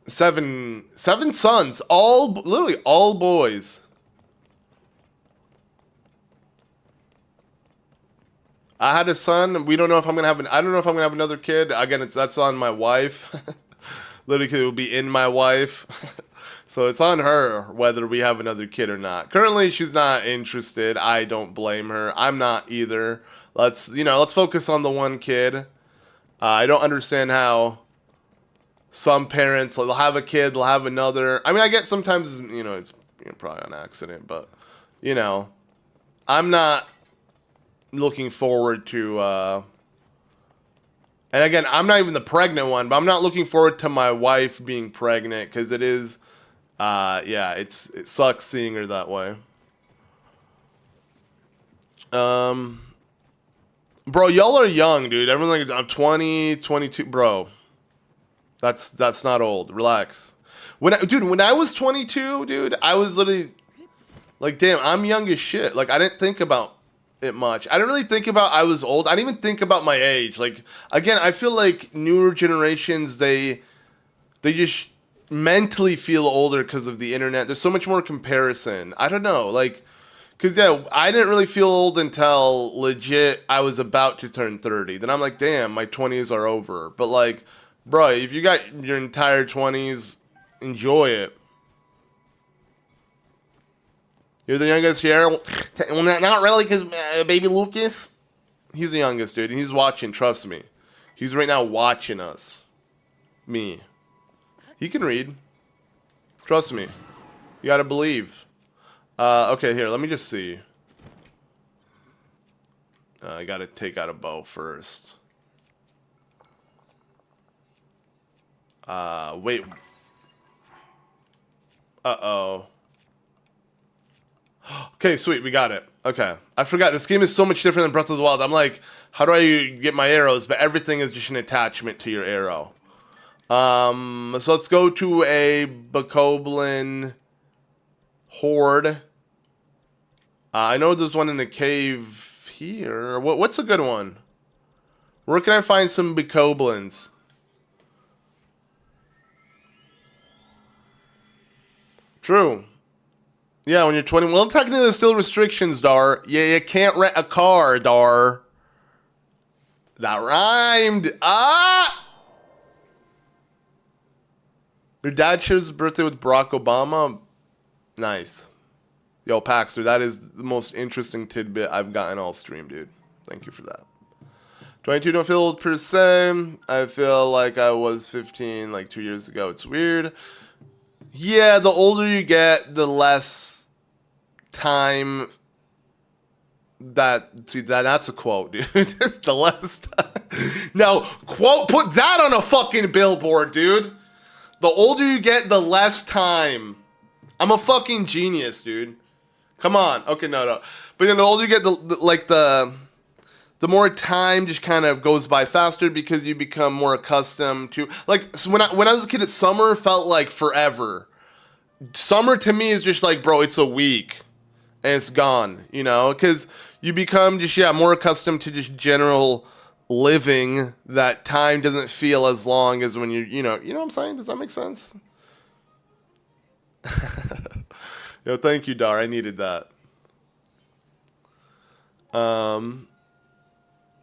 seven sons, literally all boys. I had a son. We don't know if I'm gonna have I don't know if I'm gonna have another kid. Again, that's on my wife. Literally, it will be in my wife. So it's on her whether we have another kid or not. Currently, she's not interested. I don't blame her. I'm not either. Let's focus on the one kid. I don't understand how some parents, they'll have a kid, they'll have another. I mean, I get sometimes, it's probably on accident, but, I'm not looking forward to, and again, I'm not even the pregnant one, but I'm not looking forward to my wife being pregnant, because it is, it sucks seeing her that way. Bro, y'all are young, dude. Everyone's like, I'm 20, 22, bro. That's not old. Relax. When I was 22, dude, I was literally like, damn, I'm young as shit. Like, I didn't think about it much. I didn't really think about I was old. I didn't even think about my age. Like, again, I feel like newer generations, they just mentally feel older because of the internet. There's so much more comparison. I don't know, like, because, yeah, I didn't really feel old until legit I was about to turn 30. Then I'm like, damn, my 20s are over. But, like, bro, if you got your entire 20s, enjoy it. You're the youngest here? Well, not really, because baby Lucas, he's the youngest, dude. He's watching, trust me. He's right now watching us. Me. He can read. Trust me. You gotta believe. Okay, here, let me just see. I gotta take out a bow first. Wait. Uh-oh. Okay, sweet, we got it. Okay. I forgot, this game is so much different than Breath of the Wild. I'm like, how do I get my arrows? But everything is just an attachment to your arrow. So let's go to a Bokoblin horde. I know there's one in the cave here. What's a good one? Where can I find some Bokoblins? True. Yeah, when you're 20. Well, technically there's still restrictions, Dar. Yeah, you can't rent a car, Dar. That rhymed. Ah! Your dad shares his birthday with Barack Obama? Nice. Yo, Paxter, that is the most interesting tidbit I've gotten all stream, dude. Thank you for that. 22 don't feel old per se. I feel like I was 15 like 2 years ago. It's weird. Yeah, the older you get, the less time that's a quote, dude. The less time. Now, put that on a fucking billboard, dude. The older you get, the less time. I'm a fucking genius, dude. Come on. Okay, no. But then the older you get, the more time just kind of goes by faster because you become more accustomed to, like, so when I was a kid, summer felt like forever. Summer to me is just like, bro, it's a week and it's gone, because you become just, more accustomed to just general living that time doesn't feel as long as when you know what I'm saying? Does that make sense? Yo, thank you, Dar. I needed that.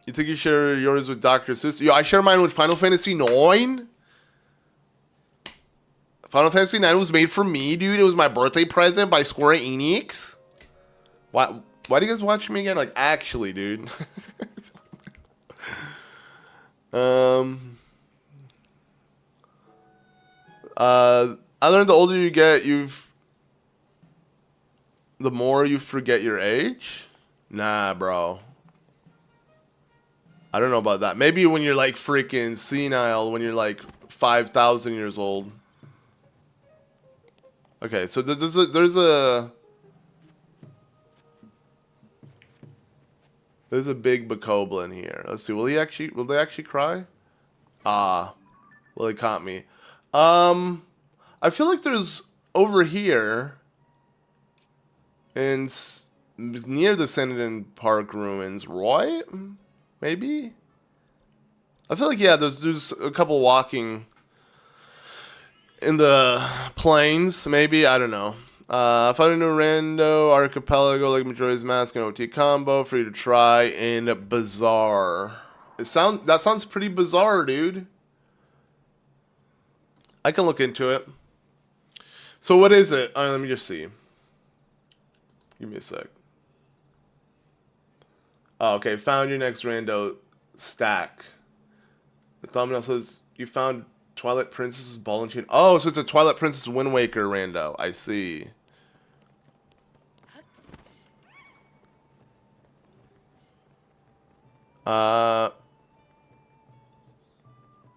You think you share yours with Dr. Seuss? Yo, I share mine with Final Fantasy IX. Final Fantasy IX was made for me, dude. It was my birthday present by Square Enix. Why do you guys watch me again? Like, actually, dude. I learned the older you get, the more you forget your age. Nah, bro. I don't know about that. Maybe when you're like freaking senile, when you're like 5,000 years old. Okay, so there's a big Bakoblin here. Let's see. Will they actually cry? Ah, well, they caught me. I feel like there's over here in near the Sandton Park ruins, Roy? Maybe? I feel like, yeah, there's a couple walking in the plains, maybe. I don't know. Found a new rando archipelago like Majora's Mask and OT combo for you to try in Bizarre. That sounds pretty bizarre, dude. I can look into it. So what is it? Let me just see. Give me a sec. Oh, okay. Found your next rando stack. The thumbnail says you found Twilight Princess's ball and chain. Oh, so it's a Twilight Princess Wind Waker rando. I see.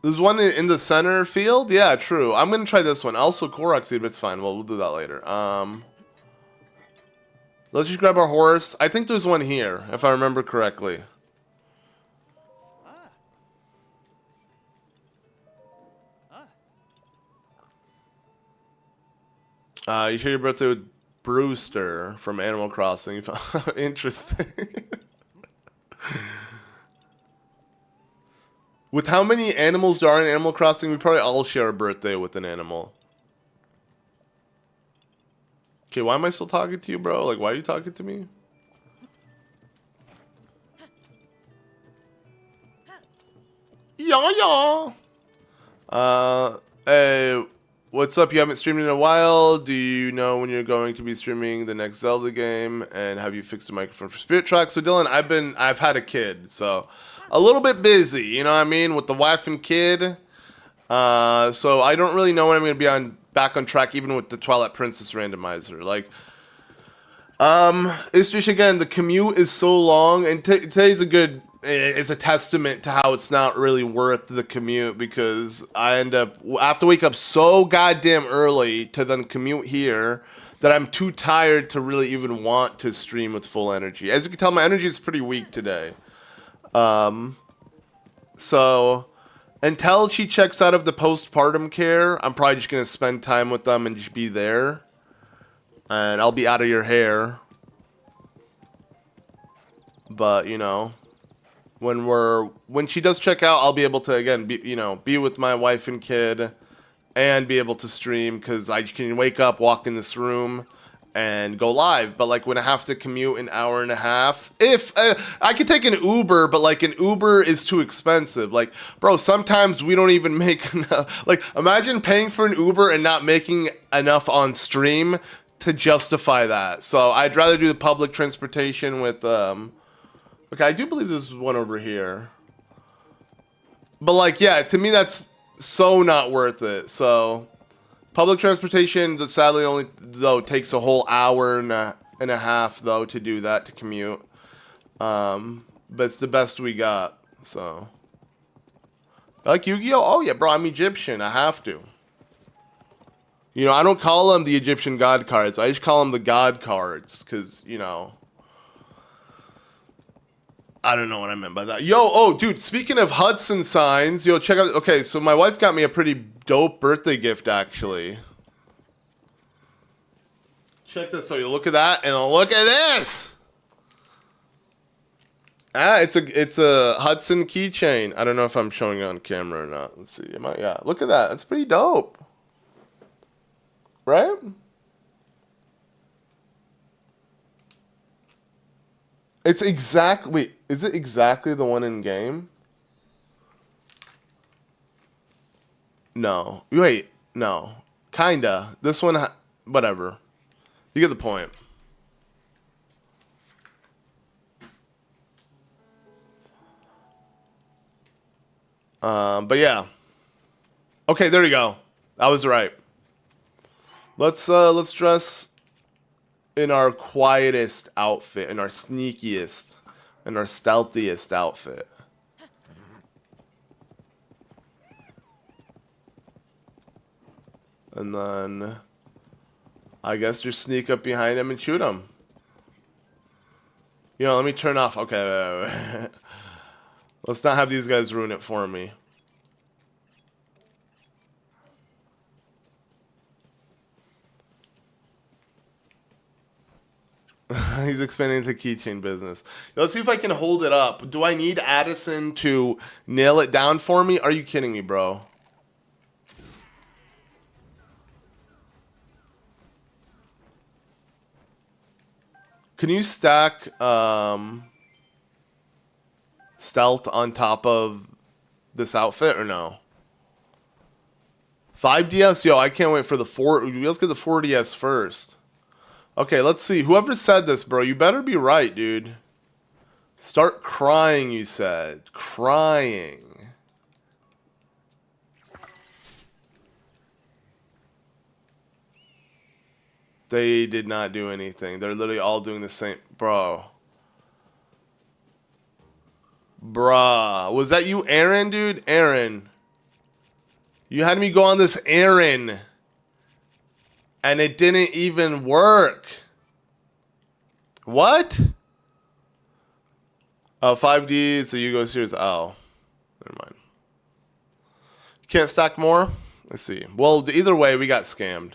There's one in the center field? Yeah, true. I'm gonna try this one. Also Korok seed, but it's fine. We'll do that later. Let's just grab our horse. I think there's one here, if I remember correctly. You share your birthday with Brewster from Animal Crossing. Interesting. With how many animals there are in Animal Crossing, we probably all share a birthday with an animal. Okay, why am I still talking to you, bro? Like, why are you talking to me? Yeah. Hey, what's up? You haven't streamed in a while. Do you know when you're going to be streaming the next Zelda game? And have you fixed the microphone for Spirit Track? So, Dylan, I've had a kid, so a little bit busy, you know what I mean, with the wife and kid. So I don't really know when I'm going to be back on track, even with the Twilight Princess randomizer. Like, it's just, again, the commute is so long, and today's it's a testament to how it's not really worth the commute, because I have to wake up so goddamn early to then commute here that I'm too tired to really even want to stream with full energy. As you can tell, my energy is pretty weak today. So until she checks out of the postpartum care, I'm probably just going to spend time with them and just be there. And I'll be out of your hair. But, you know, when she does check out, I'll be able to, again, be with my wife and kid and be able to stream, because I can wake up, walk in this room, and go live. But like when I have to commute an hour and a half, if I could take an Uber, but like an Uber is too expensive. Like, bro, sometimes we don't even make enough. Like, imagine paying for an Uber and not making enough on stream to justify that. So I'd rather do the public transportation with okay, I do believe there's one over here, but like, yeah, to me that's so not worth it. So public transportation, sadly, only though takes a whole hour and a half though to do that, to commute. But it's the best we got. So, like Yu-Gi-Oh? Oh yeah, bro, I'm Egyptian. I have to. You know, I don't call them the Egyptian god cards. I just call them the god cards, because, you know, I don't know what I meant by that. Yo, oh, dude, speaking of Hudson signs, yo, check out. Okay, so my wife got me a pretty dope birthday gift, actually. Check this. So you look at that, and look at this. Ah, it's a Hudson keychain. I don't know if I'm showing it on camera or not. Let's see. Am I? Yeah. Look at that. That's pretty dope. Right? It's exactly. Wait, is it exactly the one in game? No. Wait. No. Kinda. This one. Whatever. You get the point. But yeah. Okay, there you go. I was right. Let's dress in our quietest outfit, in our sneakiest, in our stealthiest outfit. And then I guess just sneak up behind him and shoot him. You know, let me turn off. Okay, wait, wait. Let's not have these guys ruin it for me. He's expanding the keychain business. Let's see if I can hold it up. Do I need Addison to nail it down for me? Are you kidding me, bro? Can you stack stealth on top of this outfit or no? 5DS? Yo, I can't wait for the 4. Let's get the 4DS first. Okay, let's see. Whoever said this, bro, you better be right, dude. Start crying, you said. Crying. They did not do anything. They're literally all doing the same. Bro. Bruh. Was that you, Aaron, dude? Aaron. You had me go on this errand. And it didn't even work. What? Oh, 5D, so you go serious. Oh. Never mind. Can't stack more? Let's see. Well, either way, we got scammed.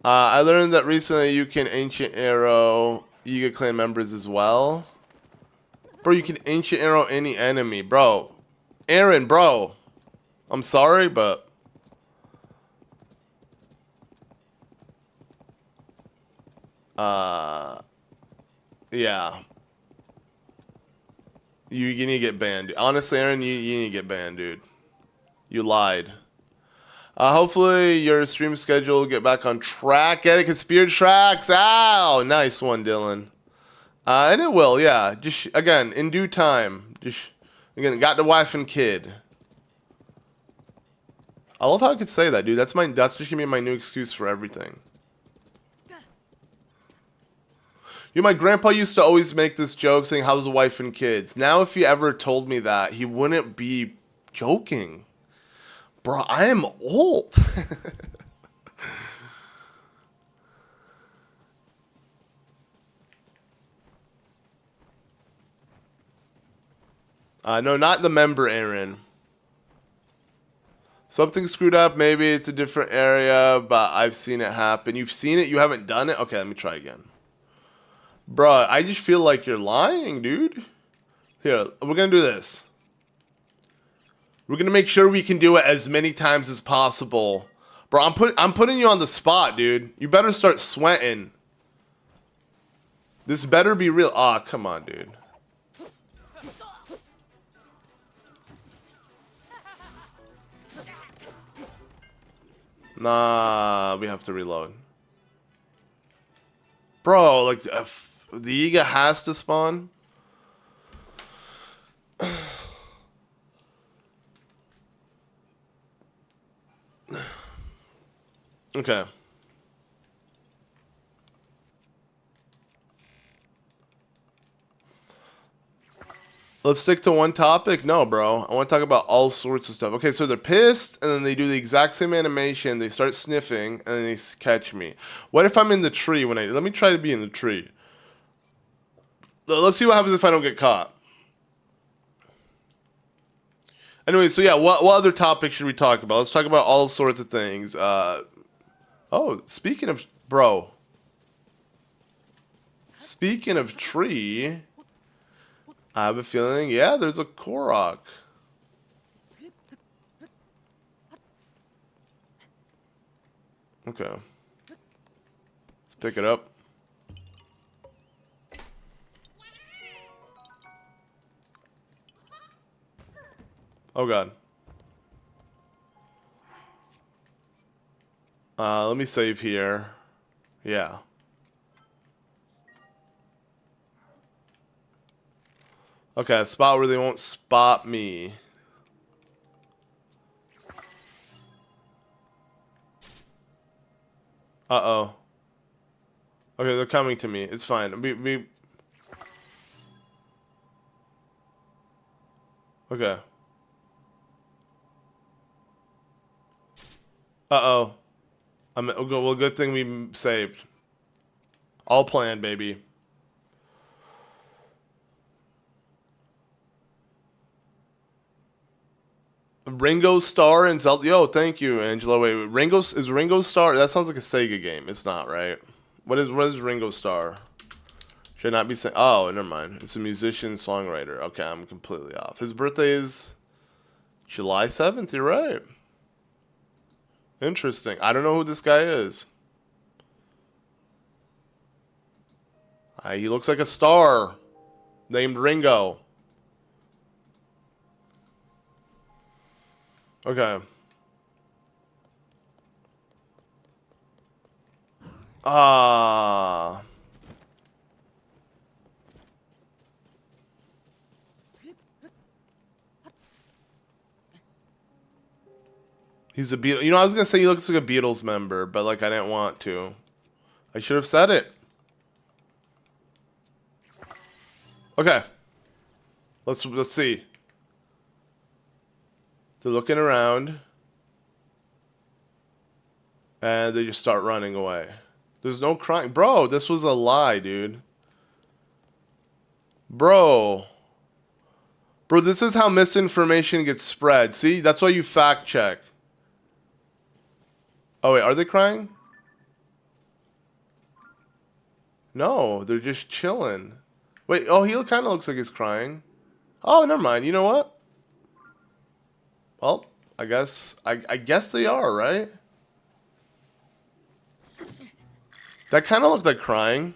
I learned that recently you can Ancient Arrow Yiga Clan members as well. Bro, you can Ancient Arrow any enemy. Bro. Aaron, bro. I'm sorry, but... yeah. You need to get banned. Honestly, Aaron, you need to get banned, dude. You lied. Hopefully your stream schedule will get back on track. Get it, conspiracy tracks. Ow! Nice one, Dylan. And it will, yeah. Just, again, in due time. Just, again, got the wife and kid. I love how I could say that, dude. That's just gonna be my new excuse for everything. You know, my grandpa used to always make this joke saying, how's the wife and kids? Now, if he ever told me that, he wouldn't be joking. Bro, I am old. No, not the member, Aaron. Something screwed up. Maybe it's a different area, but I've seen it happen. You've seen it? You haven't done it? Okay, let me try again. Bro, I just feel like you're lying, dude. Here, we're going to do this. We're going to make sure we can do it as many times as possible. Bro, I'm putting you on the spot, dude. You better start sweating. This better be real. Aw, come on, dude. Nah, we have to reload. Bro, like, the Yiga has to spawn? Okay. Let's stick to one topic? No, bro. I want to talk about all sorts of stuff. Okay, so they're pissed, and then they do the exact same animation. They start sniffing, and then they catch me. What if I'm in the tree when let me try to be in the tree. Let's see what happens if I don't get caught. Anyway, so yeah, what other topics should we talk about? Let's talk about all sorts of things. Oh, speaking of... Bro. Speaking of tree, I have a feeling, yeah, there's a Korok. Okay. Let's pick it up. Oh god. Let me save here. Yeah. Okay, a spot where they won't spot me. Uh-oh. Okay, they're coming to me. It's fine. Okay. Uh-oh. Well, good thing we saved. All planned, baby. Ringo Starr and Zelda. Yo, thank you, Angela. Wait, is Ringo Starr? That sounds like a Sega game. It's not, right? What is Ringo Starr? Should not be saying. Oh, never mind. It's a musician, songwriter. Okay, I'm completely off. His birthday is July 7th. You're right. Interesting. I don't know who this guy is. He looks like a star named Ringo. Okay. He's a Beatles. You know, I was gonna say he looks like a Beatles member, but like I didn't want to. I should have said it. Okay. Let's see. They're looking around. And they just start running away. There's no crying. Bro, this was a lie, dude. Bro, this is how misinformation gets spread. See? That's why you fact check. Oh, wait. Are they crying? No, they're just chilling. Wait. Oh, he kind of looks like he's crying. Oh, never mind. You know what? Well, I guess they are, right? That kind of looked like crying.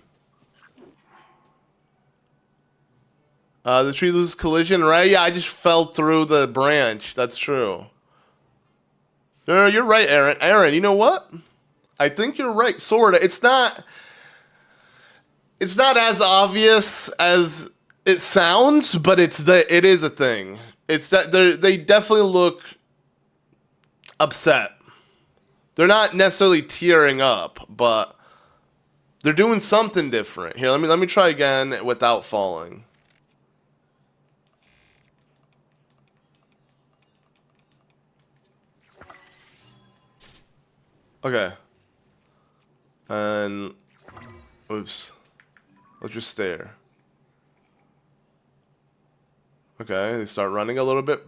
The tree loses collision, right? Yeah, I just fell through the branch. That's true. No, you're right, Aaron. Aaron, you know what? I think you're right. Sorta. It's not as obvious as it sounds, but it is a thing. It's that they definitely look upset. They're not necessarily tearing up, but they're doing something different. Here, let me try again without falling. Okay. And oops. Let's just stare. Okay, they start running a little bit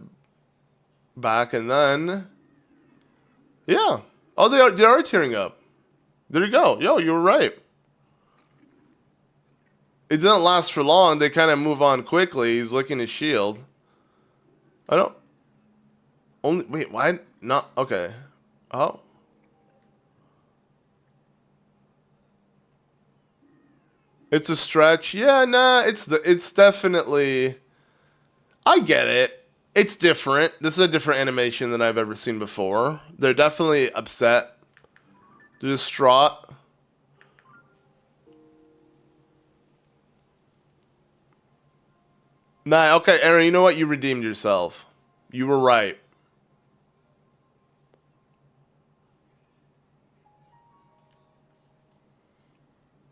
back, and then yeah. Oh, they are tearing up. There you go. Yo, you were right. It didn't last for long. They kind of move on quickly. He's licking his shield. I don't. Wait. Why not? Okay. Oh. It's a stretch. Yeah, nah. It's definitely. I get it. It's different. This is a different animation than I've ever seen before. They're definitely upset. They're distraught. Nah, okay, Aaron, you know what? You redeemed yourself. You were right.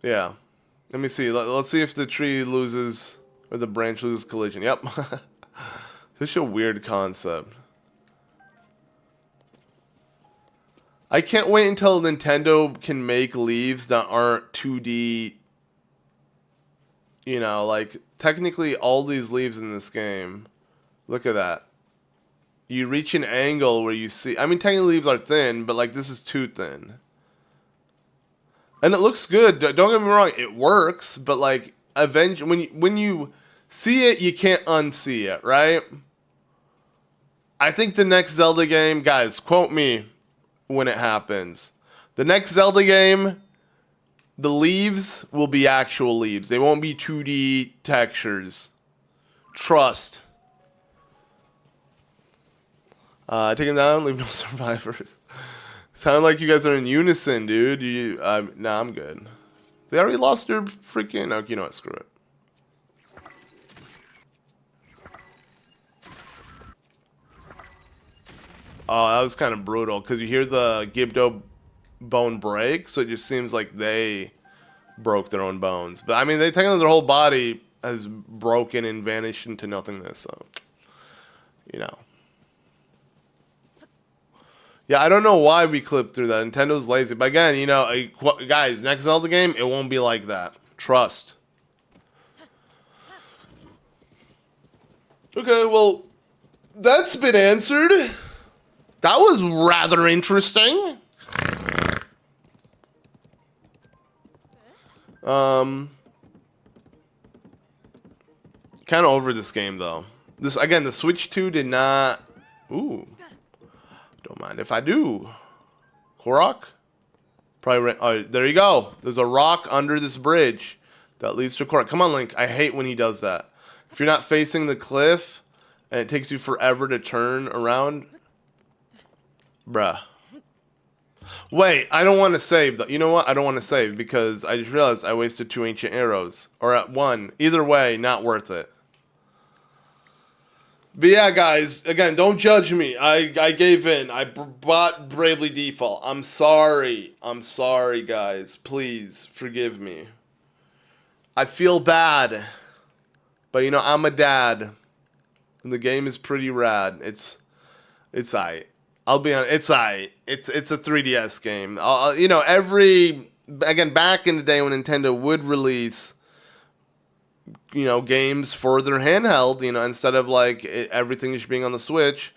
Yeah. Let me see. Let's see if the tree loses or the branch loses collision. Yep. Such a weird concept. I can't wait until Nintendo can make leaves that aren't 2D. You know, like, technically all these leaves in this game. Look at that. You reach an angle where you see... I mean, technically leaves are thin, but, like, this is too thin. And it looks good. Don't get me wrong, it works, but like eventually when you see it, you can't unsee it, right? I think the next Zelda game, guys, quote me when it happens. The next Zelda game, the leaves will be actual leaves. They won't be 2D textures. Trust. Take him down, leave no survivors. Sound like you guys are in unison, dude. Nah, I'm good. They already lost their freaking... Okay, you know what? Screw it. Oh, that was kind of brutal, because you hear the Gibdo bone break, so it just seems like they broke their own bones. But, I mean, they technically their whole body has broken and vanished into nothingness, so... You know. Yeah, I don't know why we clipped through that. Nintendo's lazy. But again, you know, guys, next Zelda game, it won't be like that. Trust. Okay, well, that's been answered. That was rather interesting. Kind of over this game, though. This, again, the Switch 2 did not... Ooh. Don't mind if I do. Korok? Probably. Oh, there you go. There's a rock under this bridge that leads to Korok. Come on, Link. I hate when he does that. If you're not facing the cliff and it takes you forever to turn around. Bruh. Wait, I don't want to save. You know what? I don't want to save because I just realized I wasted 2 ancient arrows. Or at 1. Either way, not worth it. But yeah, guys, again, don't judge me. I gave in. I bought Bravely Default. I'm sorry. I'm sorry, guys. Please, forgive me. I feel bad. But, you know, I'm a dad. And the game is pretty rad. It's aight. I'll be honest. It's aight. It's a 3DS game. You know, again, back in the day when Nintendo would release... you know, games for their handheld, you know, instead of like everything just being on the Switch.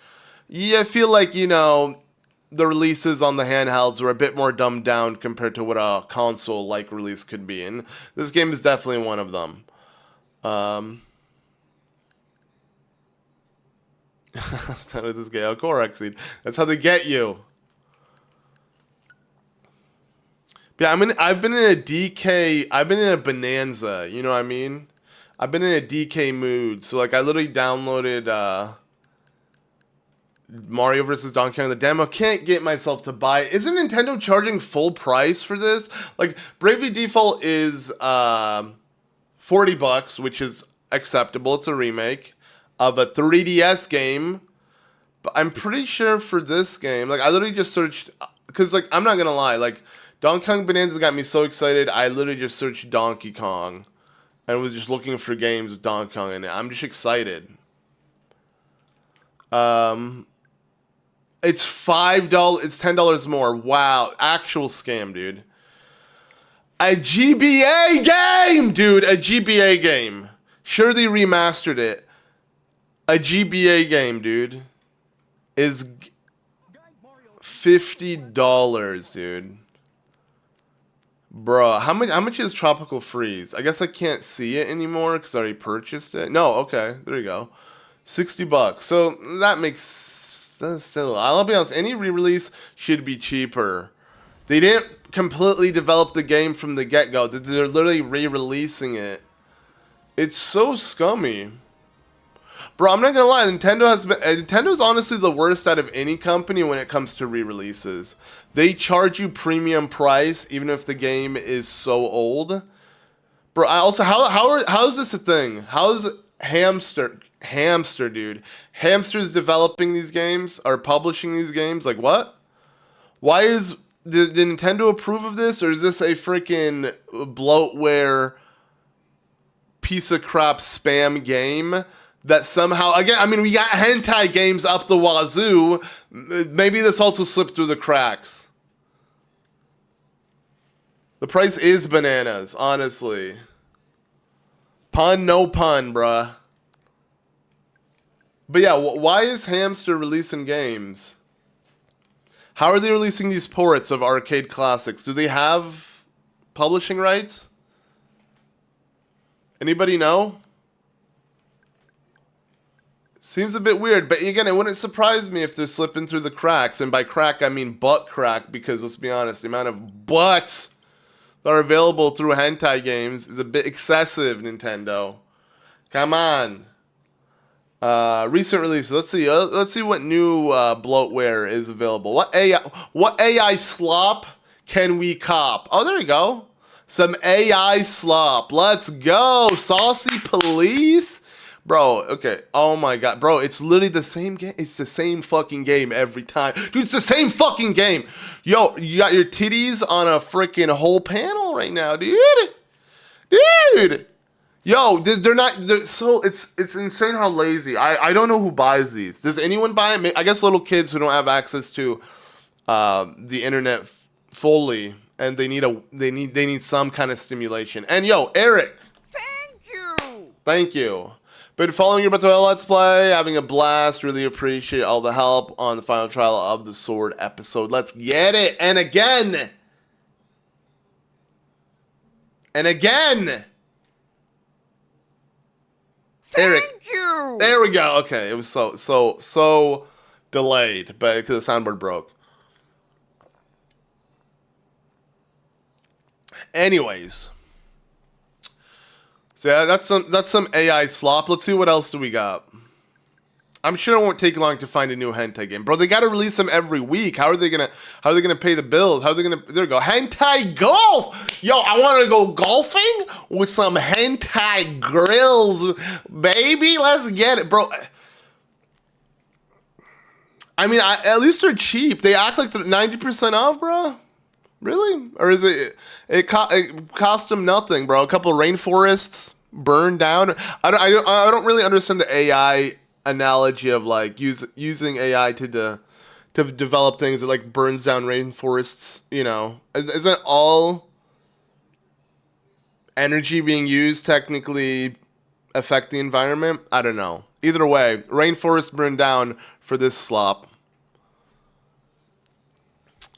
Yeah, I feel like, you know, the releases on the handhelds were a bit more dumbed down compared to what a console-like release could be. And this game is definitely one of them. I'm with this guy, Korok seed. That's how they get you. Yeah, I've been in a DK, I've been in a bonanza, you know what I mean? I've been in a DK mood, so like I literally downloaded Mario vs. Donkey Kong, the demo. Can't get myself to buy it. Isn't Nintendo charging full price for this? Like Bravely Default is $40, which is acceptable. It's a remake of a 3DS game, but I'm pretty sure for this game, like I literally just searched because like I'm not gonna lie, like Donkey Kong Bonanza got me so excited. I literally just searched Donkey Kong. And was just looking for games with Donkey Kong in it. I'm just excited. It's $5. It's $10 more. Wow. Actual scam, dude. A GBA game, dude. A GBA game. Sure, they remastered it. A GBA game, dude. Is $50, dude. Bro, how much is Tropical Freeze? I guess I can't see it anymore because I already purchased it. No, okay, there you go. $60. So that makes that's still. I'll be honest. Any re-release should be cheaper. They didn't completely develop the game from the get-go. They're literally re-releasing it. It's so scummy. Bro, I'm not gonna lie, Nintendo's honestly the worst out of any company when it comes to re-releases. They charge you premium price even if the game is so old. Bro, I also how is this a thing? How is Hamster, dude? Hamster's developing these games or publishing these games? Like what? Why did Nintendo approve of this, or is this a freaking bloatware piece of crap spam game? That somehow, again, I mean, we got hentai games up the wazoo. Maybe this also slipped through the cracks. The price is bananas, honestly. Pun, no pun, bruh. But yeah, why is Hamster releasing games? How are they releasing these ports of arcade classics? Do they have publishing rights? Anybody know? Seems a bit weird, but again, it wouldn't surprise me if they're slipping through the cracks. And by crack, I mean butt crack, because let's be honest, the amount of butts that are available through hentai games is a bit excessive, Nintendo. Come on. Recent releases. Let's see what new bloatware is available. What AI slop can we cop? Oh, there you go. Some AI slop. Let's go. Saucy police. Bro, okay. Oh my god. Bro, it's literally the same game. It's the same fucking game every time. Dude, it's the same fucking game. Yo, you got your titties on a freaking whole panel right now, dude. Dude. Yo, they're so, it's insane how lazy. I don't know who buys these. Does anyone buy them? I guess little kids who don't have access to the internet fully, and they need some kind of stimulation. And yo, Eric. Thank you. Been following your Battle Let's Play, having a blast. Really appreciate all the help on the final trial of the sword episode. Let's get it. And again. And again. Eric. Thank you. There we go. Okay, it was so delayed, but because the soundboard broke. Anyways. So yeah, that's some AI slop. Let's see what else do we got. I'm sure it won't take long to find a new hentai game, bro. They got to release them every week. How are they gonna pay the bills? How are they gonna? There we go. Hentai golf. Yo, I want to go golfing with some hentai grills, baby. Let's get it, bro. I mean, at least they're cheap. They act like they're 90% off, bro. Really? Or is it cost them nothing, bro? A couple of rainforests burned down. I don't really understand the AI analogy of like using AI to develop things that like burns down rainforests. You know, isn't all energy being used technically affect the environment? I don't know. Either way, rainforest burned down for this slop.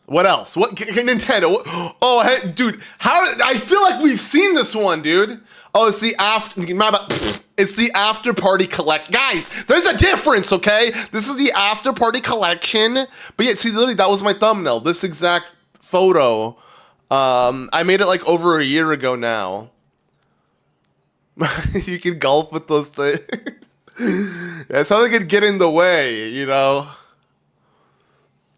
What else? What Nintendo? Oh, hey, dude, how? I feel like we've seen this one, dude. Oh, it's the it's the after party collect. Guys, there's a difference, okay? This is the after party collection. But yeah, see, literally, that was my thumbnail. This exact photo. I made it like over a year ago now. You can golf with those things. That's how they could get in the way, you know.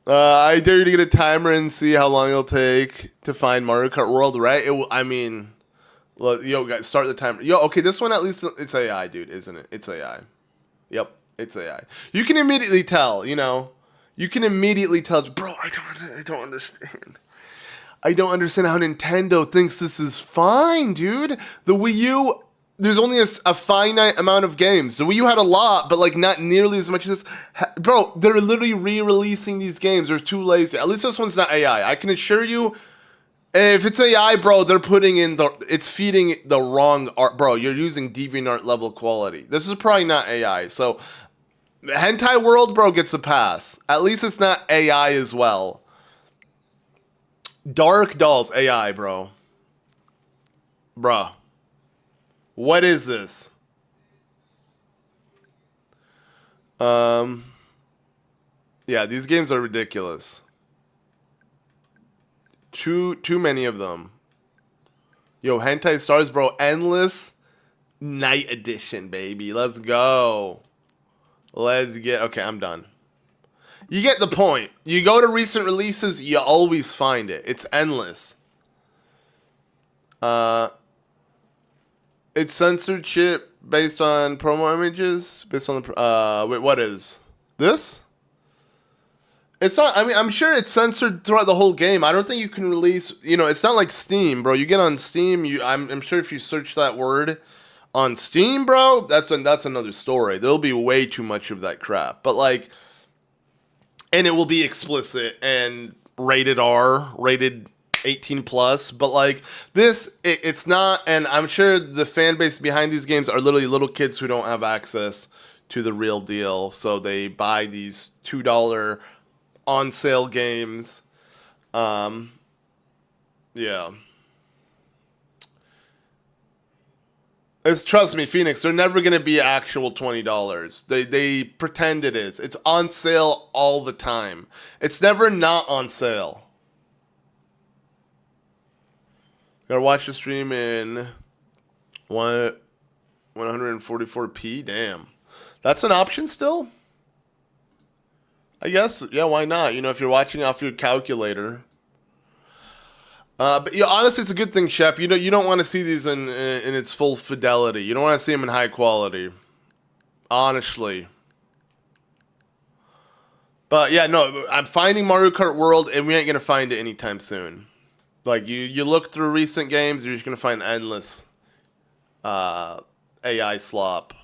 I dare you to get a timer and see how long it'll take to find Mario Kart World, right? I mean, look, yo, guys, start the timer. Yo, okay, this one at least, it's AI, dude, isn't it? It's AI. Yep, it's AI. You can immediately tell, you know. You can immediately tell, bro, I don't understand. I don't understand how Nintendo thinks this is fine, dude. The Wii U, there's only a finite amount of games. The Wii U had a lot, but like not nearly as much as this. Bro, they're literally re-releasing these games. They're too lazy. At least this one's not AI. I can assure you, if it's AI, bro, they're putting in it's feeding the wrong art. Bro, you're using DeviantArt level quality. This is probably not AI. So, Hentai World, bro, gets a pass. At least it's not AI as well. Dark Dolls, AI, bro. Bruh. What is this? Yeah, these games are ridiculous. Too many of them. Yo, Hentai Stars, bro. Endless Night Edition, baby. Let's go. Okay, I'm done. You get the point. You go to recent releases, you always find it. It's endless. It's censorship based on promo images. Based on the wait, what is this? It's not. I mean, I'm sure it's censored throughout the whole game. I don't think you can release. You know, it's not like Steam, bro. You get on Steam. I'm sure if you search that word on Steam, bro, that's another story. There'll be way too much of that crap. But like, and it will be explicit and rated R, rated 18 plus, but like this, it's not, and I'm sure the fan base behind these games are literally little kids who don't have access to the real deal, so they buy these $2 on sale games. Yeah. It's, trust me, Phoenix, they're never gonna be actual $20. They pretend it is. It's on sale all the time. It's never not on sale. Gotta watch the stream in 144p. Damn, that's an option still. I guess, yeah, why not? You know, if you're watching off your calculator. But yeah, honestly, it's a good thing, Shep. You know, you don't want to see these in its full fidelity. You don't want to see them in high quality. Honestly. But yeah, no, I'm finding Mario Kart World, and we ain't gonna find it anytime soon. Like you look through recent games, you're just gonna find endless AI slop.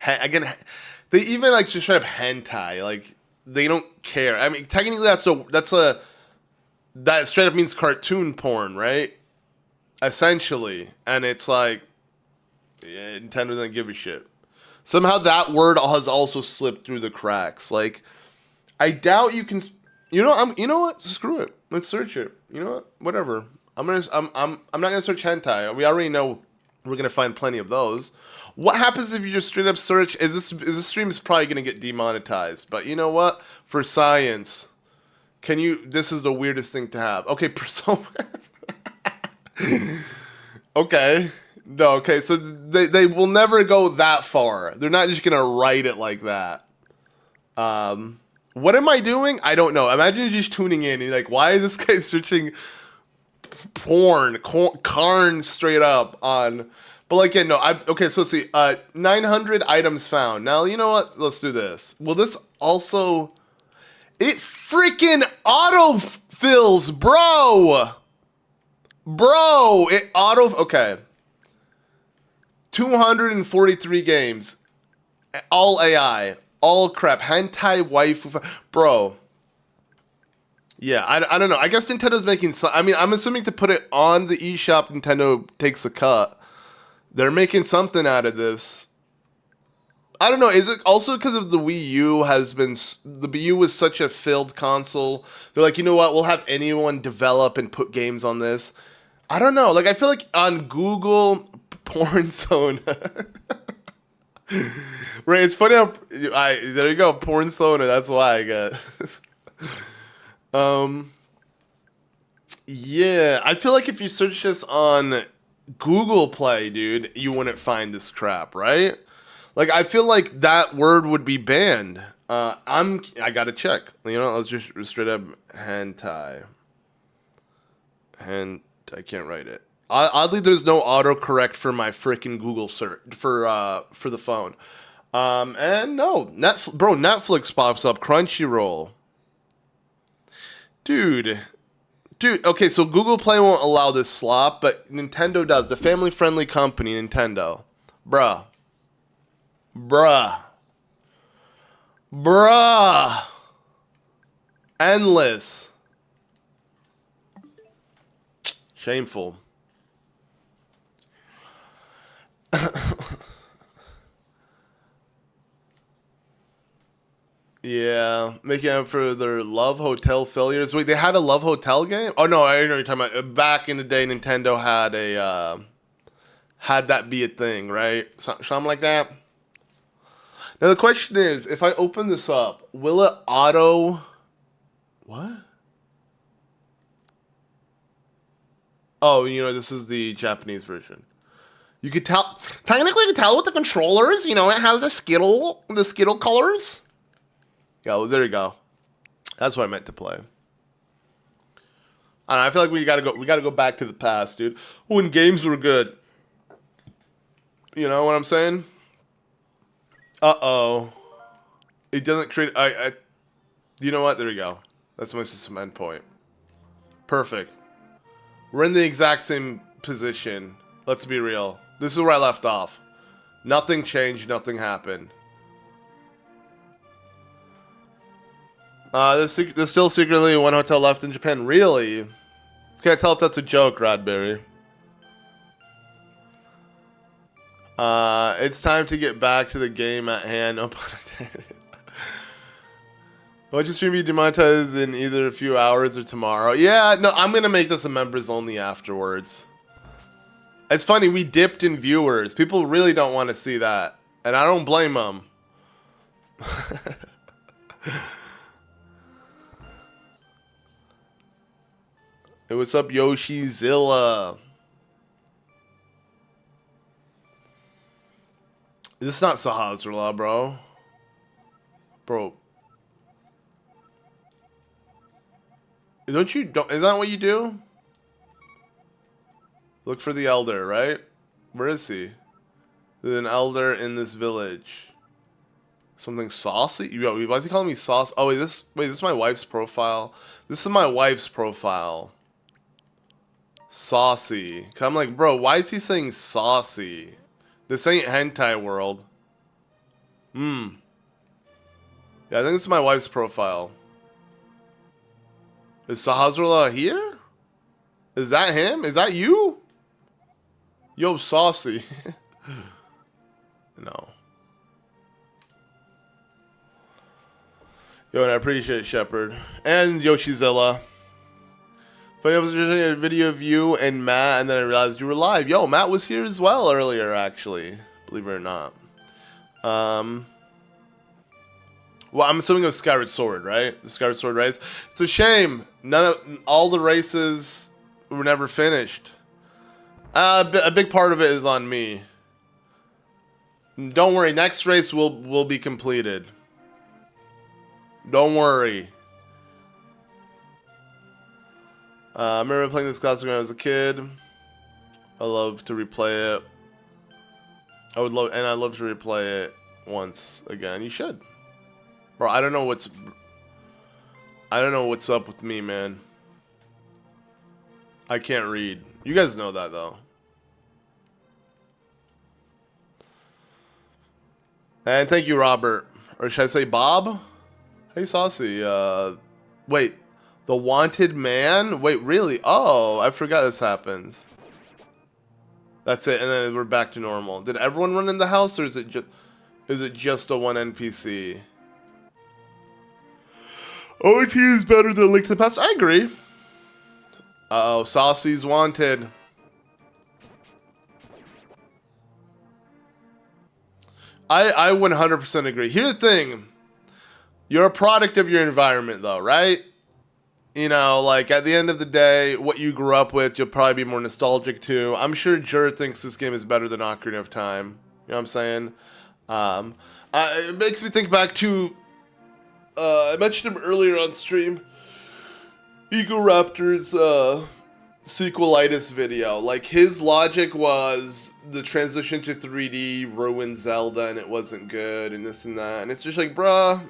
Again, they even like just straight up hentai. Like they don't care. I mean, technically, that straight up means cartoon porn, right? Essentially. And it's like, yeah, Nintendo doesn't give a shit. Somehow that word has also slipped through the cracks. Like, I doubt you can, you know what? Screw it. Let's search it. You know what? Whatever. I'm not gonna search hentai. We already know we're gonna find plenty of those. What happens if you just straight up search? This stream is probably gonna get demonetized. But you know what? For science. This is the weirdest thing to have. Okay, Persona. Okay. No, okay, so they will never go that far. They're not just gonna write it like that. What am I doing? I don't know. Imagine you're just tuning in and you're like, why is this guy searching porn, Karn straight up on... But like, yeah, no, okay, so let's see. 900 items found. Now, you know what? Let's do this. Will this also... It freaking auto-fills, bro! Bro, it auto... Okay. 243 games. All AI. All crap. Hentai waifu... Bro. Yeah, I don't know. I guess Nintendo's making some... I mean, I'm assuming to put it on the eShop, Nintendo takes a cut. They're making something out of this. I don't know. Is it also because of the Wii U has been... The Wii U was such a filled console. They're like, you know what? We'll have anyone develop and put games on this. I don't know. Like, I feel like on Google, Pornsona. Right, it's funny how... there you go, Pornsona. That's why I got... Yeah. I feel like if you search this on Google Play, dude, you wouldn't find this crap, right? Like, I feel like that word would be banned. I gotta check. You know, let's just straight up hentai. I can't write it. Oddly, there's no autocorrect for my freaking Google search for the phone. And no, Netflix pops up. Crunchyroll. Dude. Okay, so Google Play won't allow this slop, but Nintendo does. The family-friendly company, Nintendo. Bruh. Endless. Shameful. Yeah, making up for their Love Hotel failures. Wait, they had a Love Hotel game? Oh no, I know what you're talking about. Back in the day, Nintendo had that be a thing, right? Something like that. Now the question is, if I open this up, will it auto... What? Oh, you know, this is the Japanese version. You could tell... Technically, you can tell with the controllers. You know, it has the Skittle colors. Yeah, well, there you go. That's what I meant to play. I don't know, I feel like we gotta go back to the past, dude. When games were good. You know what I'm saying? Uh-oh. It doesn't create... You know what? There we go. That's my system endpoint. Perfect. We're in the exact same position. Let's be real. This is where I left off. Nothing changed. Nothing happened. There's still secretly one hotel left in Japan. Really? Can't tell if that's a joke, Rodberry. It's time to get back to the game at hand. No pun intended. Watch your stream be demonetized in either a few hours or tomorrow. Yeah, no, I'm gonna make this a members only afterwards. It's funny, we dipped in viewers. People really don't want to see that. And I don't blame them. Hey, what's up, Yoshizilla? This is not Sahasrarla, bro. Bro. Is that what you do? Look for the elder, right? Where is he? There's an elder in this village. Something saucy? Why is he calling me sauce? Oh, this is my wife's profile. This is my wife's profile. Saucy. 'Cause I'm like, bro, why is he saying saucy? This ain't hentai world. Yeah, I think this is my wife's profile. Is Sahasrarla here? Is that him? Is that you? Yo, saucy. No. Yo, and I appreciate Shepard. And Yoshizilla. But it was just a video of you and Matt, and then I realized you were live. Yo, Matt was here as well earlier, actually. Believe it or not. Well, I'm assuming it was Skyward Sword, right? The Skyward Sword race. It's a shame. All the races were never finished. A big part of it is on me. Don't worry, next race will be completed. Don't worry. I remember playing this classic when I was a kid. I love to replay it. I'd love to replay it once again. You should. Bro, I don't know what's up with me, man. I can't read. You guys know that, though. And thank you, Robert. Or should I say Bob? Hey, Saucy. Wait. The Wanted Man? Wait, really? Oh, I forgot this happens. That's it, and then we're back to normal. Did everyone run in the house, or is it just a one NPC? OT is better than Link to the Past. I agree. Uh-oh, Saucy's wanted. I 100% agree. Here's the thing. You're a product of your environment, though, right? You know, like, at the end of the day, what you grew up with, you'll probably be more nostalgic to. I'm sure Jur thinks this game is better than Ocarina of Time. You know what I'm saying? It makes me think back to... I mentioned him earlier on stream. Egoraptor's sequelitis video. Like, his logic was the transition to 3D ruined Zelda and it wasn't good and this and that. And it's just like, bruh,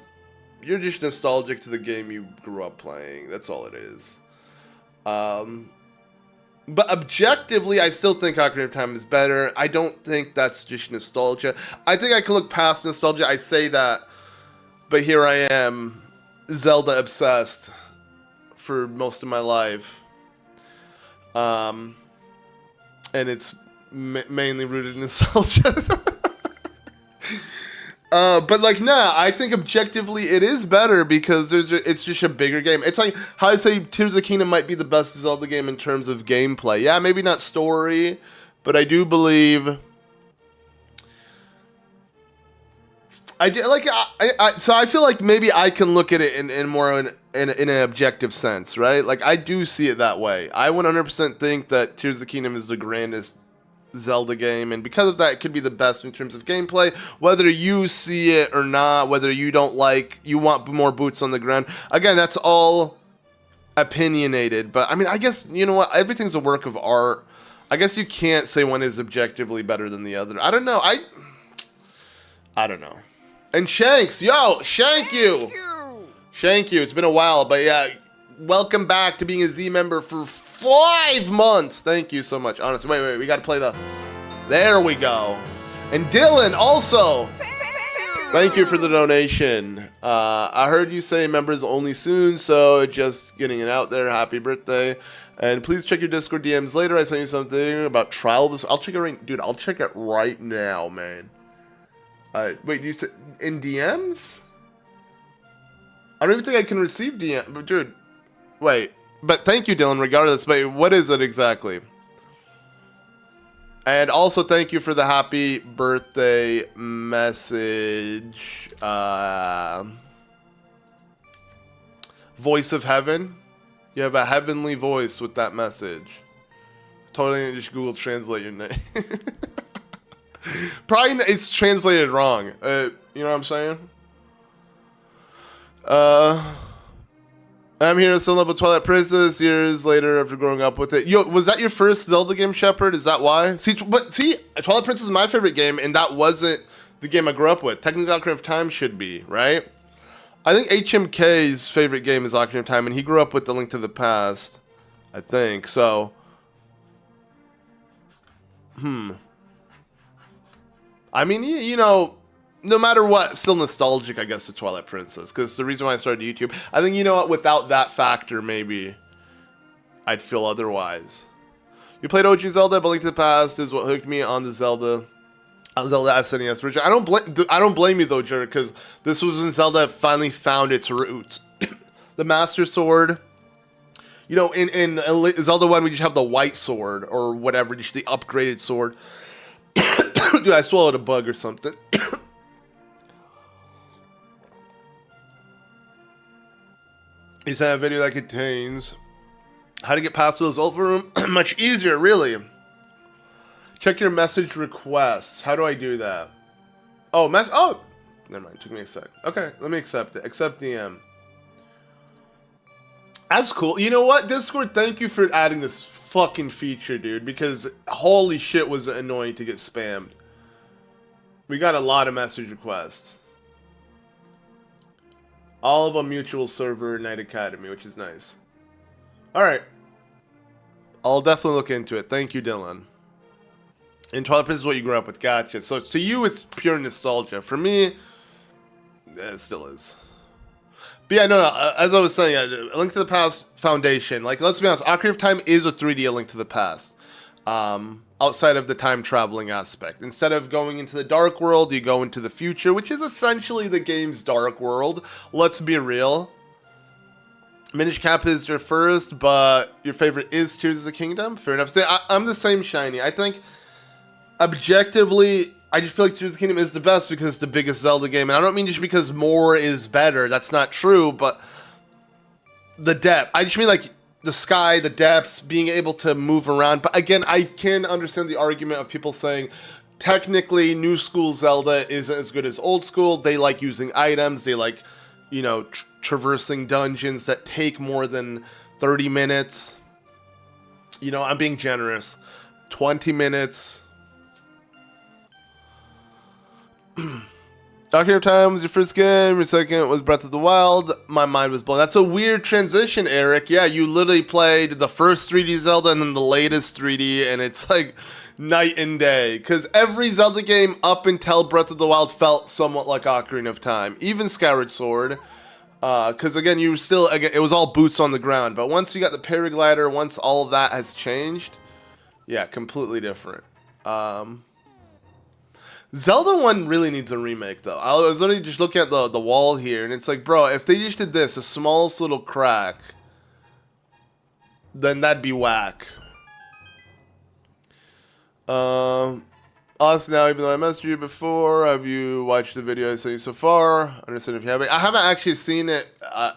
you're just nostalgic to the game you grew up playing. That's all it is. But objectively, I still think Ocarina of Time is better. I don't think that's just nostalgia. I think I can look past nostalgia. I say that, but here I am, Zelda obsessed for most of my life. And it's mainly rooted in nostalgia. But like, nah, I think objectively it is better because it's just a bigger game. It's like how I say Tears of the Kingdom might be the best Zelda game in terms of gameplay. Yeah, maybe not story, but I do believe. So I feel like maybe I can look at it in more in an objective sense, right? Like I do see it that way. I 100% think that Tears of the Kingdom is the grandest Zelda game, and because of that, it could be the best in terms of gameplay. Whether you see it or not, whether you want more boots on the ground. Again, that's all opinionated. But I mean, I guess you know what? Everything's a work of art. I guess you can't say one is objectively better than the other. I don't know. I don't know. And Shanks, yo, Shank you. It's been a while, but yeah, welcome back to being a Z member for 5 months. Thank you so much. Honestly, wait, we gotta play there we go. And Dylan, also, thank you for the donation. I heard you say members only soon, so just getting it out there. Happy birthday. And please check your Discord DMs later. I sent you something about trial this. I'll check it I'll check it right now, man. Wait, you said in DMs? I don't even think I can receive DM, but dude, wait. But thank you, Dylan, regardless. But what is it exactly? And also, thank you for the happy birthday message. Voice of heaven. You have a heavenly voice with that message. Totally just Google Translate your name. Probably it's translated wrong. You know what I'm saying? I'm here to still level Twilight Princess years later after growing up with it. Yo, was that your first Zelda game, Shepard? Is that why? See, Twilight Princess is my favorite game, and that wasn't the game I grew up with. Technically, Ocarina of Time should be, right? I think HMK's favorite game is Ocarina of Time, and he grew up with The Link to the Past. I think, so... I mean, you know... No matter what, still nostalgic, I guess, to Twilight Princess. Because the reason why I started YouTube, I think, you know what, without that factor, maybe I'd feel otherwise. You played OG Zelda, but Link to the Past is what hooked me on the Zelda SNES version. I don't blame you, though, Jared, because this was when Zelda finally found its roots. The Master Sword. You know, in Zelda 1, we just have the white sword, or whatever, just the upgraded sword. Dude, I swallowed a bug or something. You sent a video that contains how to get past those over room. Much easier, really. Check your message requests. How do I do that? Oh, oh, never mind. Took me a sec. Okay, let me accept it. Accept DM. That's cool. You know what, Discord? Thank you for adding this fucking feature, dude. Because holy shit, was it annoying to get spammed. We got a lot of message requests. All of a mutual server, Night Academy, which is nice. Alright. I'll definitely look into it. Thank you, Dylan. And Twilight Princess is what you grew up with. Gotcha. So to you, it's pure nostalgia. For me, it still is. But yeah, no, as I was saying, A Link to the Past Foundation. Like, let's be honest, Ocarina of Time is a 3D A Link to the Past. Outside of the time traveling aspect. Instead of going into the dark world, you go into the future, which is essentially the game's dark world. Let's be real. Minish Cap is your first, but your favorite is Tears of the Kingdom. Fair enough. I'm the same, Shiny. I think, objectively, I just feel like Tears of the Kingdom is the best because it's the biggest Zelda game. And I don't mean just because more is better. That's not true, but the depth. I just mean like the sky, the depths, being able to move around. But again, I can understand the argument of people saying, technically, new school Zelda isn't as good as old school. They like using items. They like, you know, traversing dungeons that take more than 30 minutes. You know, I'm being generous. 20 minutes. Ocarina of Time was your first game, your second was Breath of the Wild. My mind was blown. That's a weird transition, Eric. Yeah, you literally played the first 3D Zelda and then the latest 3D, and it's like night and day. Because every Zelda game up until Breath of the Wild felt somewhat like Ocarina of Time. Even Skyward Sword. Because again, it was all boots on the ground. But once you got the paraglider, once all of that has changed, yeah, completely different. Zelda 1 really needs a remake, though. I was literally just looking at the wall here, and it's like, bro, if they just did this, the smallest little crack, then that'd be whack. Us now, even though I messaged you before, have you watched the video I sent you so far? Understand if you haven't. I haven't actually seen it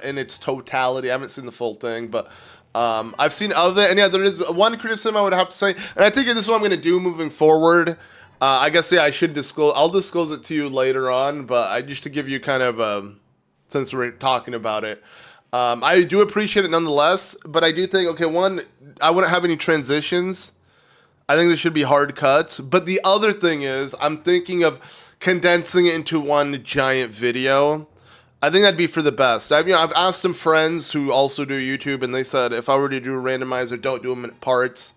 in its totality. I haven't seen the full thing, but I've seen of it. And yeah, there is one criticism I would have to say, and I think this is what I'm going to do moving forward. I guess, yeah, I should disclose. I'll disclose it to you later on, but just to give you kind of, since we're talking about it, I do appreciate it nonetheless, but I do think, okay, one, I wouldn't have any transitions. I think there should be hard cuts, but the other thing is, I'm thinking of condensing it into one giant video. I think that'd be for the best. I've asked some friends who also do YouTube, and they said if I were to do a randomizer, don't do them in parts.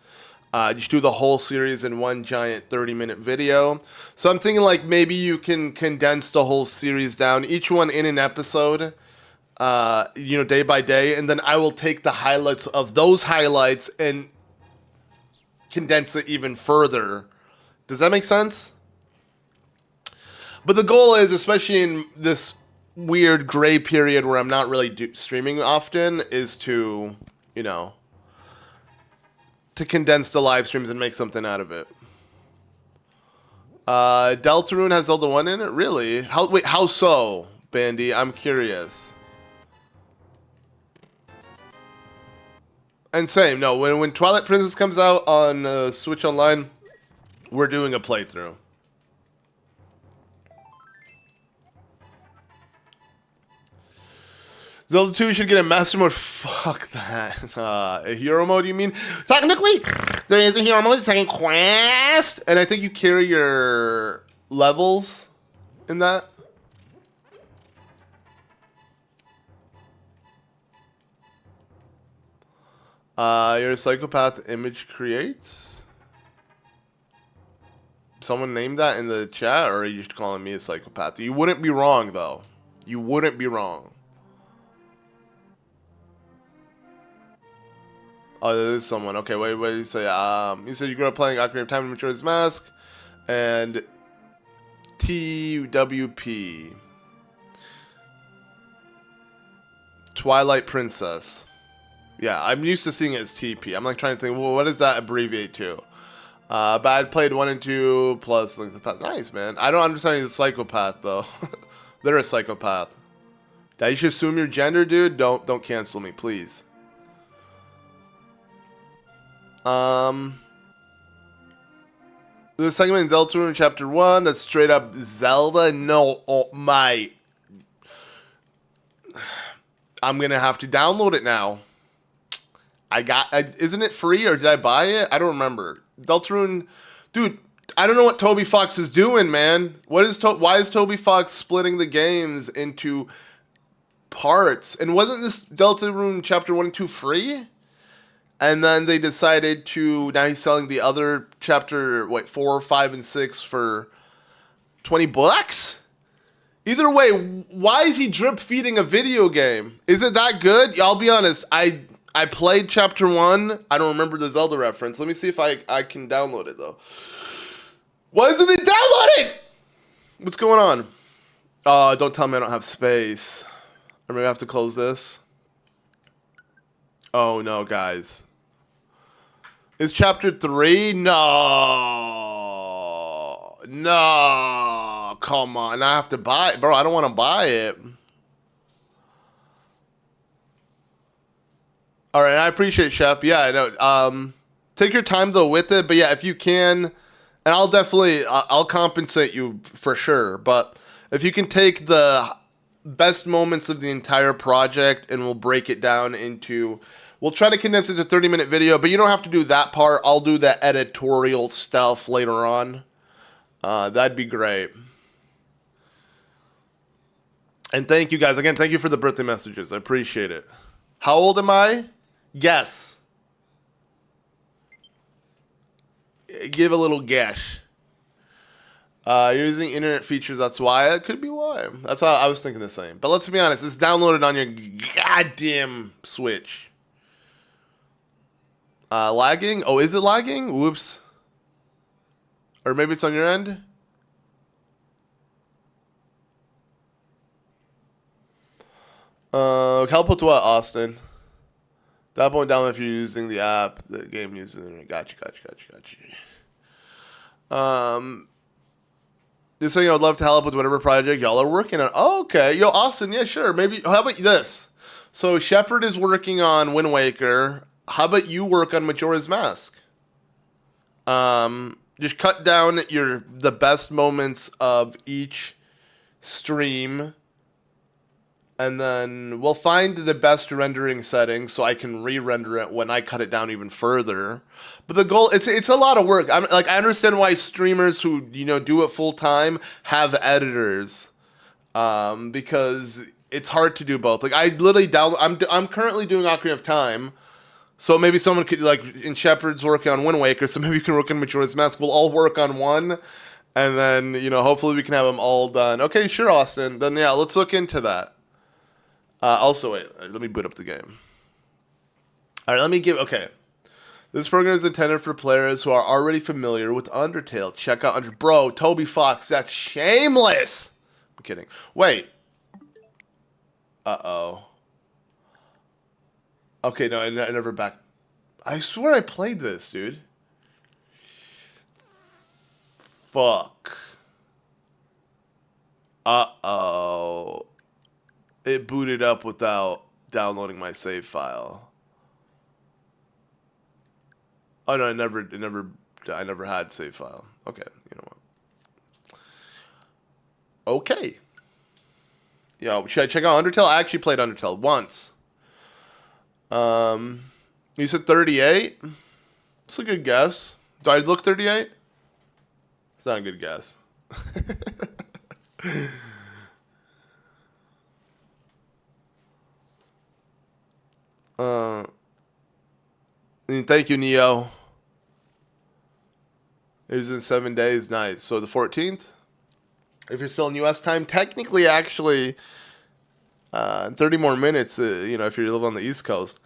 Just do the whole series in one giant 30-minute video. So I'm thinking like maybe you can condense the whole series down, each one in an episode, day by day, and then I will take the highlights of those highlights and condense it even further. Does that make sense? But the goal is, especially in this weird gray period where I'm not really streaming often, is to, to condense the live streams and make something out of it. Deltarune has Zelda 1 in it? Really? Wait, how so, Bandy? I'm curious. And same, no, when Twilight Princess comes out on Switch Online, we're doing a playthrough. Zelda 2 should get a Master Mode. Fuck that. A Hero Mode, you mean? Technically, there is a Hero Mode, second quest. And I think you carry your levels in that. You're a psychopath image creates? Someone named that in the chat, or are you calling me a psychopath? You wouldn't be wrong, though. You wouldn't be wrong. Oh, there is someone. Okay, wait, you say? You said you grew up playing Ocarina of Time and Majora's Mask, and TWP. Twilight Princess. Yeah, I'm used to seeing it as TP. I'm like trying to think, well, what does that abbreviate to? But I played 1 and 2 plus Link to the Past. Nice, man. I don't understand he's a psychopath, though. They're a psychopath. Did you should assume your gender, dude? Don't cancel me, please. There's a segment in Zelda Chapter 1 that's straight up Zelda. No, oh, mate. I'm gonna have to download it now. Isn't it free or did I buy it? I don't remember. Deltarune, dude, I don't know what Toby Fox is doing, man. Why is Toby Fox splitting the games into parts? And wasn't this Deltarune Chapter 1 and 2 free? And then they decided to, now he's selling the other chapter, 4, 5, and 6 for $20? Either way, why is he drip feeding a video game? Is it that good? I'll be honest, I played chapter 1. I don't remember the Zelda reference. Let me see if I can download it, though. Why isn't it downloading? What's going on? Don't tell me I don't have space. Or maybe I have to close this. Oh, no, guys. Is chapter 3? No. No. Come on. I have to buy it. Bro, I don't want to buy it. All right, I appreciate Shep. Yeah, I know. Take your time, though, with it. But, yeah, if you can, and I'll definitely, I'll compensate you for sure. But if you can take the best moments of the entire project and we'll break it down into... We'll try to condense it to a 30-minute video, but you don't have to do that part. I'll do the editorial stuff later on. That'd be great. And thank you guys. Again, thank you for the birthday messages. I appreciate it. How old am I? Guess. Give a little guess. Using internet features, that's why. That could be why. That's why I was thinking the same. But let's be honest. It's downloaded on your goddamn Switch. Lagging? Oh, is it lagging? Whoops. Or maybe it's on your end? Help with what, Austin? That won't download if you're using the app. The game uses it. Gotcha. This thing I would love to help with whatever project y'all are working on. Oh, okay. Yo, Austin, yeah, sure. Maybe, how about this? So, Shepard is working on Wind Waker. How about you work on Majora's Mask? Just cut down the best moments of each stream, and then we'll find the best rendering settings so I can re-render it when I cut it down even further. But the goal, it's a lot of work. I understand why streamers who do it full time have editors, because it's hard to do both. Like I literally I'm currently doing Ocarina of Time. So maybe someone could, in Shepard's working on Wind Waker, so maybe you can work on Majora's Mask. We'll all work on one, and then, hopefully we can have them all done. Okay, sure, Austin. Then, yeah, let's look into that. Also, wait, let me boot up the game. All right, okay. This program is intended for players who are already familiar with Undertale. Check out Bro, Toby Fox, that's shameless! I'm kidding. Wait. Uh-oh. Okay, no, I never back. I swear I played this, dude. Fuck. Uh-oh. It booted up without downloading my save file. Oh no, I never had save file. Okay, you know what? Okay. Yo, should I check out Undertale? I actually played Undertale once. You said 38? It's a good guess. Do I look 38? It's not a good guess. Thank you, Neo. It was in 7 days. Nice. So the 14th? If you're still in U.S. time, technically, actually, 30 more minutes, if you live on the East Coast,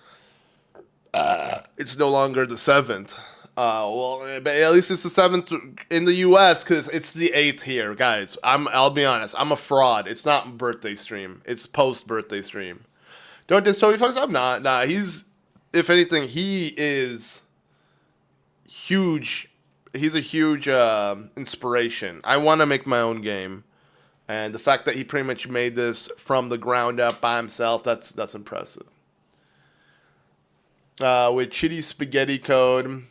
it's no longer the 7th. But at least it's the 7th in the U.S. because it's the 8th here, guys. I'll be honest. I'm a fraud. It's not birthday stream. It's post-birthday stream. Don't diss Toby Fox. I'm not. Nah, if anything, he is huge. He's a huge inspiration. I want to make my own game. And the fact that he pretty much made this from the ground up by himself, that's impressive. With shitty spaghetti code,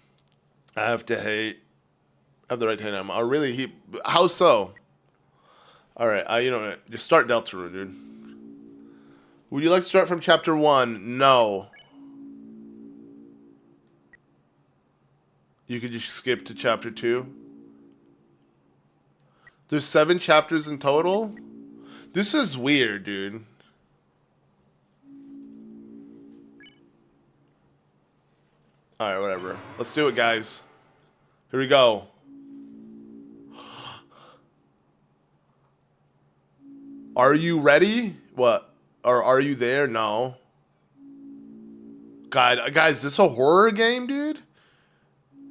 I have to hate. I have the right to hate him. Oh, really? How so? All right. Just start Deltarune, dude. Would you like to start from chapter 1? No. You could just skip to chapter 2. There's 7 chapters in total? This is weird, dude. Alright, whatever. Let's do it, guys. Here we go. Are you ready? What? Or are you there? No. God, guys, is this a horror game, dude?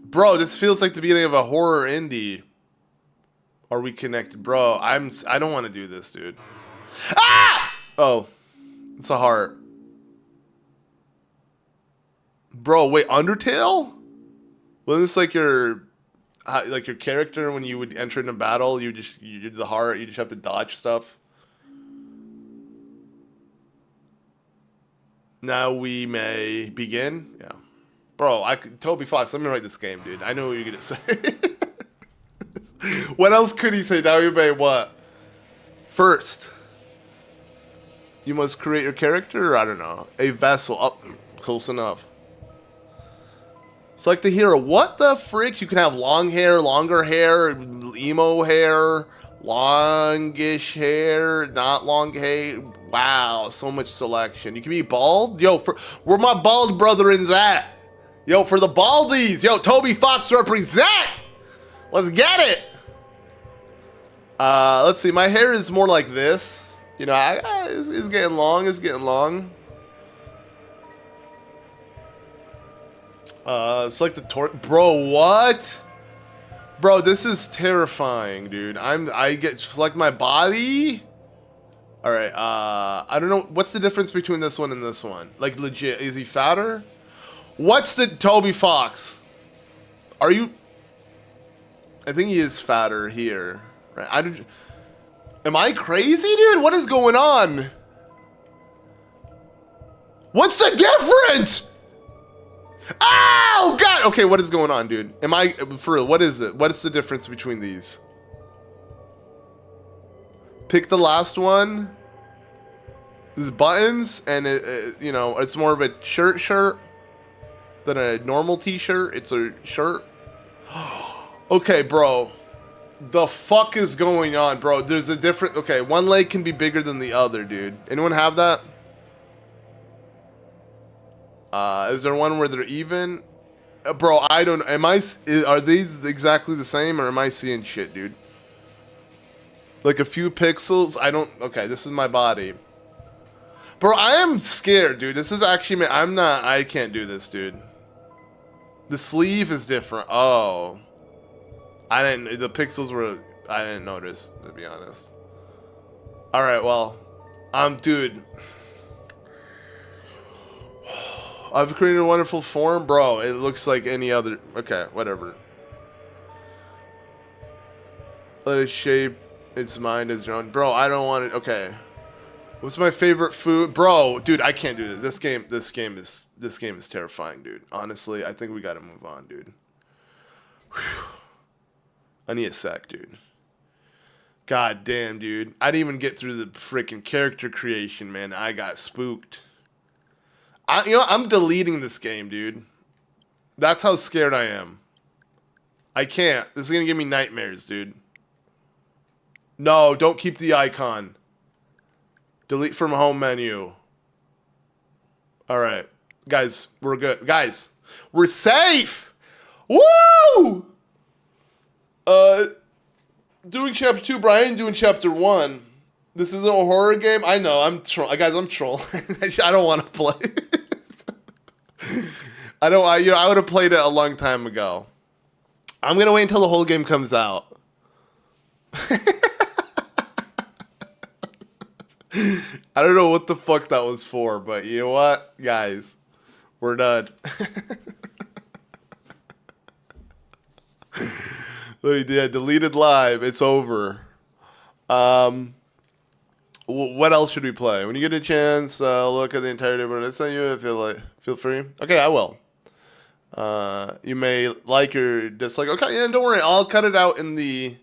Bro, this feels like the beginning of a horror indie. Are we connected? Bro, I don't want to do this, dude. Ah! Oh. It's a heart. Bro, wait, Undertale? Wasn't this like your character when you would enter into battle, you did the heart, you just have to dodge stuff? Now we may begin. Yeah. Bro, Toby Fox, let me write this game, dude. I know what you're going to say. What else could he say? Now you may what? First, you must create your character, or I don't know. A vessel. Oh, close enough. Select a hero. What the frick? You can have long hair, longer hair, emo hair, longish hair, not long hair. Wow, so much selection. You can be bald. Yo, where my bald brethrens at? Yo, for the baldies. Yo, Toby Fox represent. Let's get it. Let's see. My hair is more like this. You know, it's getting long. It's getting long. Select the bro, what? Bro, this is terrifying, dude. I get select my body. All right. I don't know what's the difference between this one and this one. Like legit, is he fatter? What's the Toby Fox? Are you? I think he is fatter here. Right? Am I crazy, dude? What is going on? What's the difference? Oh God! Okay, what is going on, dude? Am I for real? What is it? What is the difference between these? Pick the last one. There's buttons, and it's more of a shirt than a normal T-shirt. It's a shirt. Okay, bro. The fuck is going on, bro? There's a different. Okay, one leg can be bigger than the other, dude. Anyone have that? Is there one where they're even? Bro, I don't. Are these exactly the same, or am I seeing shit, dude? Like a few pixels. I don't. Okay, this is my body. Bro, I am scared, dude. This is actually. I'm not. I can't do this, dude. The sleeve is different. Oh. I didn't. The pixels were. I didn't notice, to be honest. All right, well, dude. I've created a wonderful form, bro. It looks like any other. Okay, whatever. Let it shape its mind as your own. Bro, I don't want it. Okay. What's my favorite food? Bro, dude, I can't do this. This game is terrifying, dude. Honestly, I think we gotta move on, dude. Whew. I need a sec, dude. God damn, dude. I didn't even get through the freaking character creation, man. I got spooked. I'm deleting this game, dude. That's how scared I am. I can't. This is gonna give me nightmares, dude. No, don't keep the icon. Delete from home menu. Alright. Guys, we're good. Guys, we're safe! Woo! Doing chapter 2, Brian doing chapter 1. This isn't a horror game? I know, guys, I'm trolling. I don't want to play. I would have played it a long time ago. I'm gonna wait until the whole game comes out. I don't know what the fuck that was for, but you know what? Guys, we're done. Literally, deleted live. It's over. What else should we play? When you get a chance, look at the entirety of what I sent you. If you feel free. Okay, I will. You may like or dislike. Okay, yeah, don't worry. I'll cut it out in the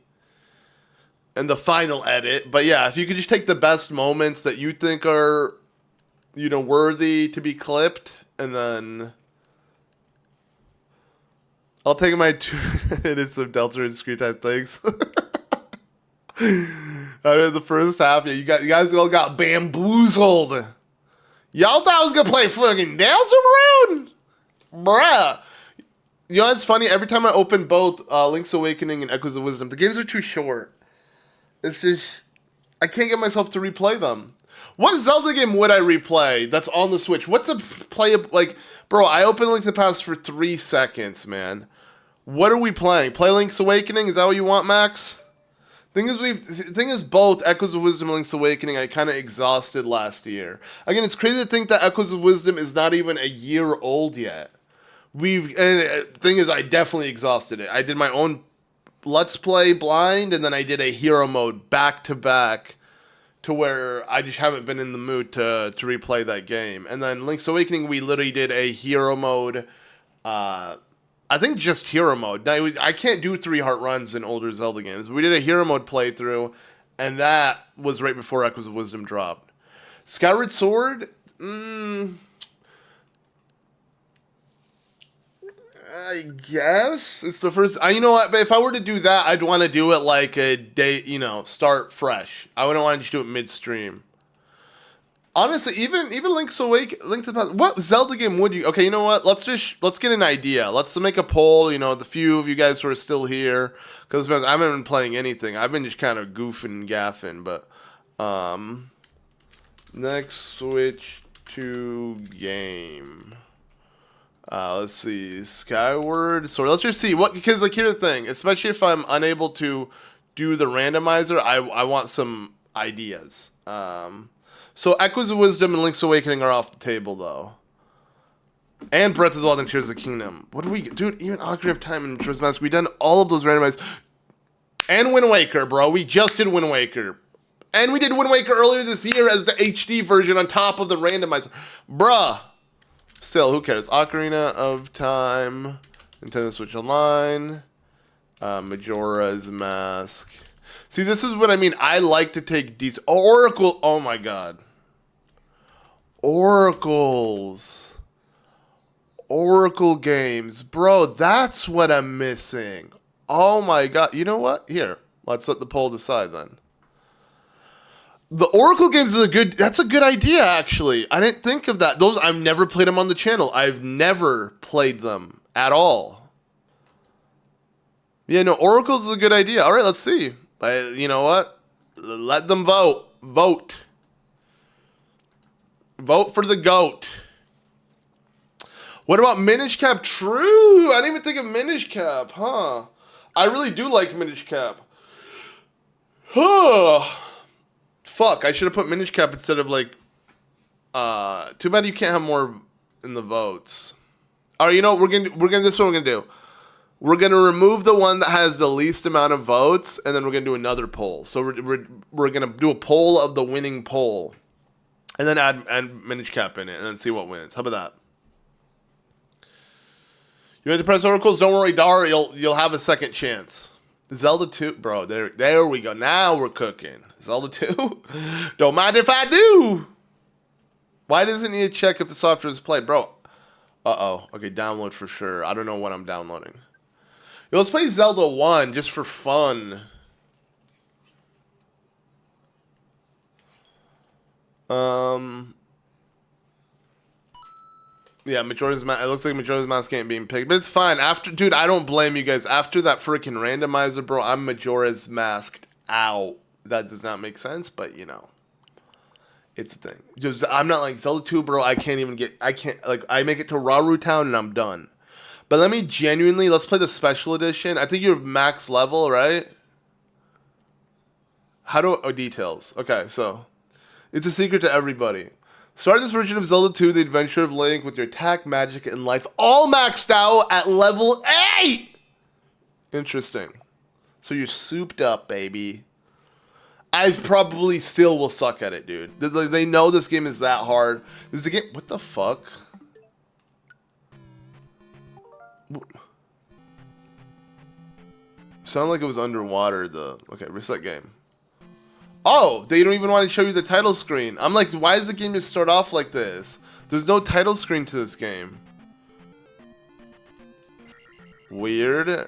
final edit. But yeah, if you could just take the best moments that you think are, worthy to be clipped, and then I'll take my 2 minutes of Delta and screen time. Thanks. The first half, yeah, you guys all got bamboozled. Y'all thought I was gonna play fucking Delta Rune? Bruh. You know, it's funny, every time I open both Link's Awakening and Echoes of Wisdom, the games are too short. It's just, I can't get myself to replay them. What Zelda game would I replay that's on the Switch? What's a bro, I opened Link to the Past for 3 seconds, man. What are we playing? Play Link's Awakening? Is that what you want, Max? Thing is, both Echoes of Wisdom and Link's Awakening I kind of exhausted last year. Again, it's crazy to think that Echoes of Wisdom is not even a year old yet. Thing is, I definitely exhausted it. I did my own Let's Play blind, and then I did a hero mode back to back, to where I just haven't been in the mood to replay that game. And then Link's Awakening, we literally did a hero mode. I think just hero mode. Now, I can't do 3 heart runs in older Zelda games. We did a hero mode playthrough, and that was right before Echoes of Wisdom dropped. Skyward Sword? I guess it's the first. You know what? But if I were to do that, I'd want to do it like a day. Start fresh. I wouldn't want to just do it midstream. Honestly, even Link to the Past. What Zelda game would you? Okay, you know what? Let's get an idea. Let's make a poll. The few of you guys who are still here, because I haven't been playing anything. I've been just kind of goofing and gaffing. But next Switch to game. Let's see, Skyward Sword. Let's just see because here's the thing. Especially if I'm unable to do the randomizer, I want some ideas. So Echoes of Wisdom and Link's Awakening are off the table though, and Breath of the Wild and Tears of the Kingdom. What do we get, dude? Even Ocarina of Time and Majora's Mask. We done all of those randomized, and Wind Waker, bro. We just did Wind Waker, and we did Wind Waker earlier this year as the HD version on top of the randomizer, bruh. Still, who cares? Ocarina of Time, Nintendo Switch Online, Majora's Mask. See, this is what I mean. I like to take these Oracle. Oh my god, Oracles, Oracle games, bro. That's what I'm missing. Oh my god. You know what? Here, let's let the poll decide then. The Oracle games is that's a good idea, actually. I didn't think of that. I've never played them on the channel. I've never played them at all. Yeah, no, Oracles is a good idea. All right, let's see. You know what? Let them vote. Vote. Vote for the GOAT. What about Minish Cap? True. I didn't even think of Minish Cap, huh? I really do like Minish Cap. Huh. Fuck, I should have put Minish Cap instead of too bad you can't have more in the votes. All right, you know what we're gonna this is what we're gonna do. We're going to remove the one that has the least amount of votes, and then we're going to do another poll. So we're going to do a poll of the winning poll, and then add minute cap in it, and then see what wins. How about that? You have to press oracles? Don't worry, Dar. You'll have a second chance. Zelda 2, bro. There we go. Now we're cooking. Zelda 2. Don't mind if I do. Why doesn't he check if the software is played, bro? Okay, download for sure. I don't know what I'm downloading. Yo, let's play Zelda 1 just for fun. Yeah, Majora's Mask. It looks like Majora's Mask ain't being picked, but it's fine. Dude, I don't blame you guys. After that freaking randomizer, bro, I'm Majora's Masked out. That does not make sense, but you know, it's a thing. Just, I'm not like Zelda 2, bro. I can't I make it to Raru Town and I'm done. But let me genuinely, let's play the special edition. I think you're max level, right? Details. Okay, so it's a secret to everybody. Start this version of Zelda 2, The Adventure of Link, with your attack, magic, and life all maxed out at level 8! Interesting. So you're souped up, baby. I probably still will suck at it, dude. They know this game is that hard. This is a game... What the fuck? Sounded like it was underwater, Okay, reset game. Oh, they don't even want to show you the title screen. I'm like, why does the game just start off like this? There's no title screen to this game. Weird.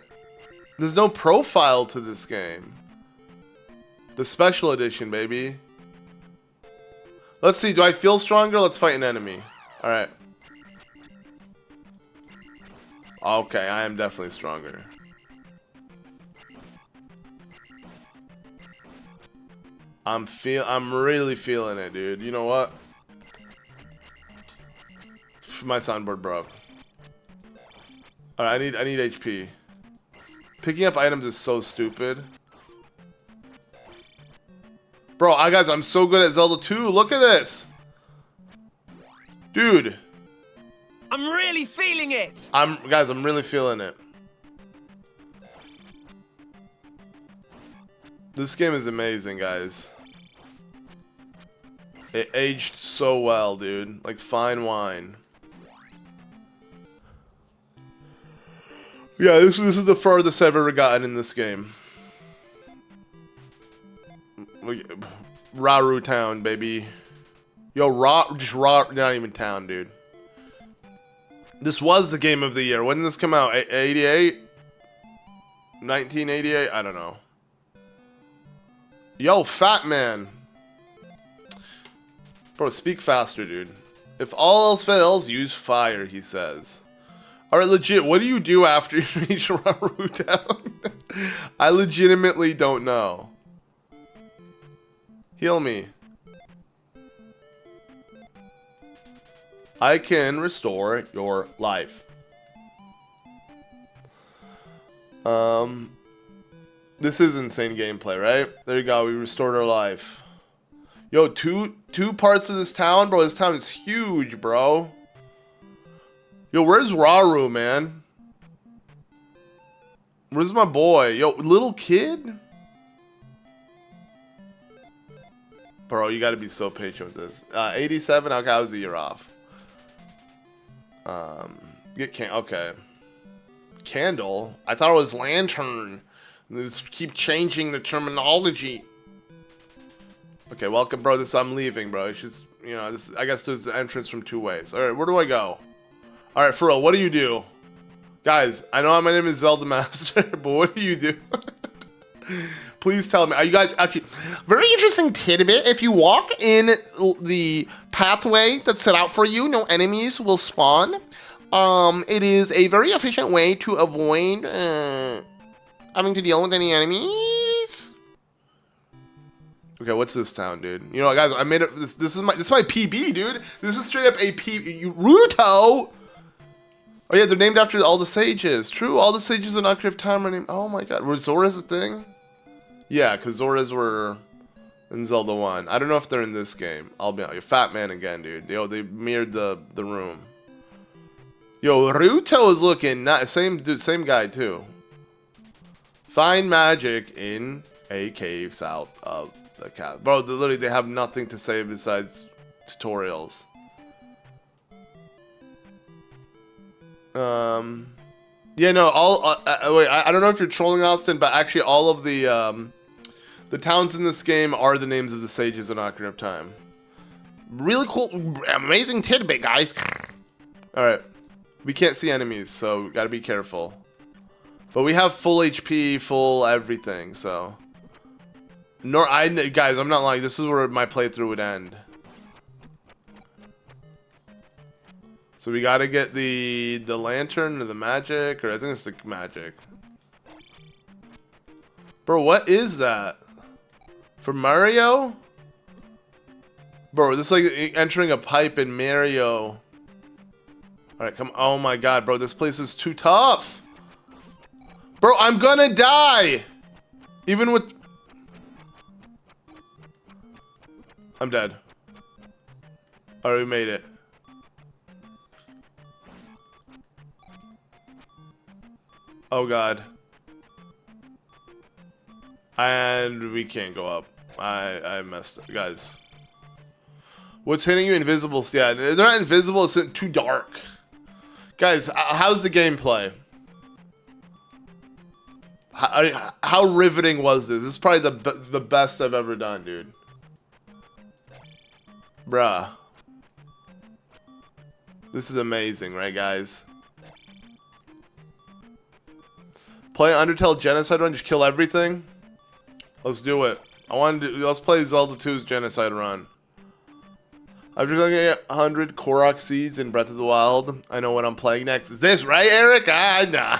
There's no profile to this game. The special edition, baby. Let's see, do I feel stronger? Let's fight an enemy. Alright. Okay, I am definitely stronger. I'm really feeling it, dude. You know what? My soundboard broke. Alright, I need HP. Picking up items is so stupid. Bro, guys, I'm so good at Zelda 2. Look at this. Dude. I'm really feeling it. Guys, I'm really feeling it. This game is amazing, guys. It aged so well, dude. Like fine wine. Yeah, this is the farthest I've ever gotten in this game. Raru Town, baby. Yo, not even town, dude. This was the game of the year. When did this come out? 88? 1988? I don't know. Yo, fat man. Bro, speak faster, dude. If all else fails, use fire, he says. Alright, legit, what do you do after you reach Raru Town? I legitimately don't know. Heal me. I can restore your life. This is insane gameplay, right? There you go, we restored our life. Yo, two parts of this town? Bro, this town is huge, bro. Yo, where's Raru, man? Where's my boy? Yo, little kid? Bro, you gotta be so patient with this. 87? Okay, I was a year off. Okay. Candle? I thought it was lantern. Let's keep changing the terminology. Okay, welcome, bro. I'm leaving, bro. It's just, you know, I guess there's an entrance from two ways. Alright, where do I go? Alright, for real, what do you do? Guys, I know my name is Zelda Master, but what do you do? Please tell me. Are you guys actually... Very interesting tidbit. If you walk in the pathway that's set out for you, no enemies will spawn. It is a very efficient way to avoid having to deal with any enemies. Okay, what's this town, dude? You know, guys, I made it. This is my PB, dude. This is straight up a PB. Ruto. Oh yeah, they're named after all the sages. True, all the sages in Ocarina of Time are named. Oh my god, were Zoras a thing? Yeah, because Zoras were in Zelda 1. I don't know if they're in this game. I'll be honest. Fat man again, dude. Yo, they mirrored the room. Yo, Ruto is looking not same guy too. Find magic in a cave south of the castle. Bro, literally they have nothing to say besides tutorials. Yeah, no, wait, I don't know if you're trolling Austin, but actually all of the towns in this game are the names of the sages in Ocarina of Time. Really cool, amazing tidbit, guys. Alright. We can't see enemies, so gotta be careful. But we have full HP, full everything, so. Guys, I'm not lying. This is where my playthrough would end. So we gotta get the lantern or the magic, or I think it's the magic. Bro, what is that? For Mario? Bro, this is like entering a pipe in Mario. Alright, come. Oh my god, bro, this place is too tough. Bro, I'm gonna die! Even with... I'm dead. Alright, we made it. Oh god. And we can't go up. I messed up. Guys. What's hitting you? Invisible? Yeah, they're not invisible, it's too dark. Guys, how's the gameplay? How riveting was this? This is probably the best I've ever done, dude. Bruh. This is amazing, right, guys? Play Undertale Genocide Run, just kill everything? Let's do it. Let's play Zelda 2's Genocide Run. After looking at 100 Korok seeds in Breath of the Wild, I know what I'm playing next. Is this right, Eric? Nah.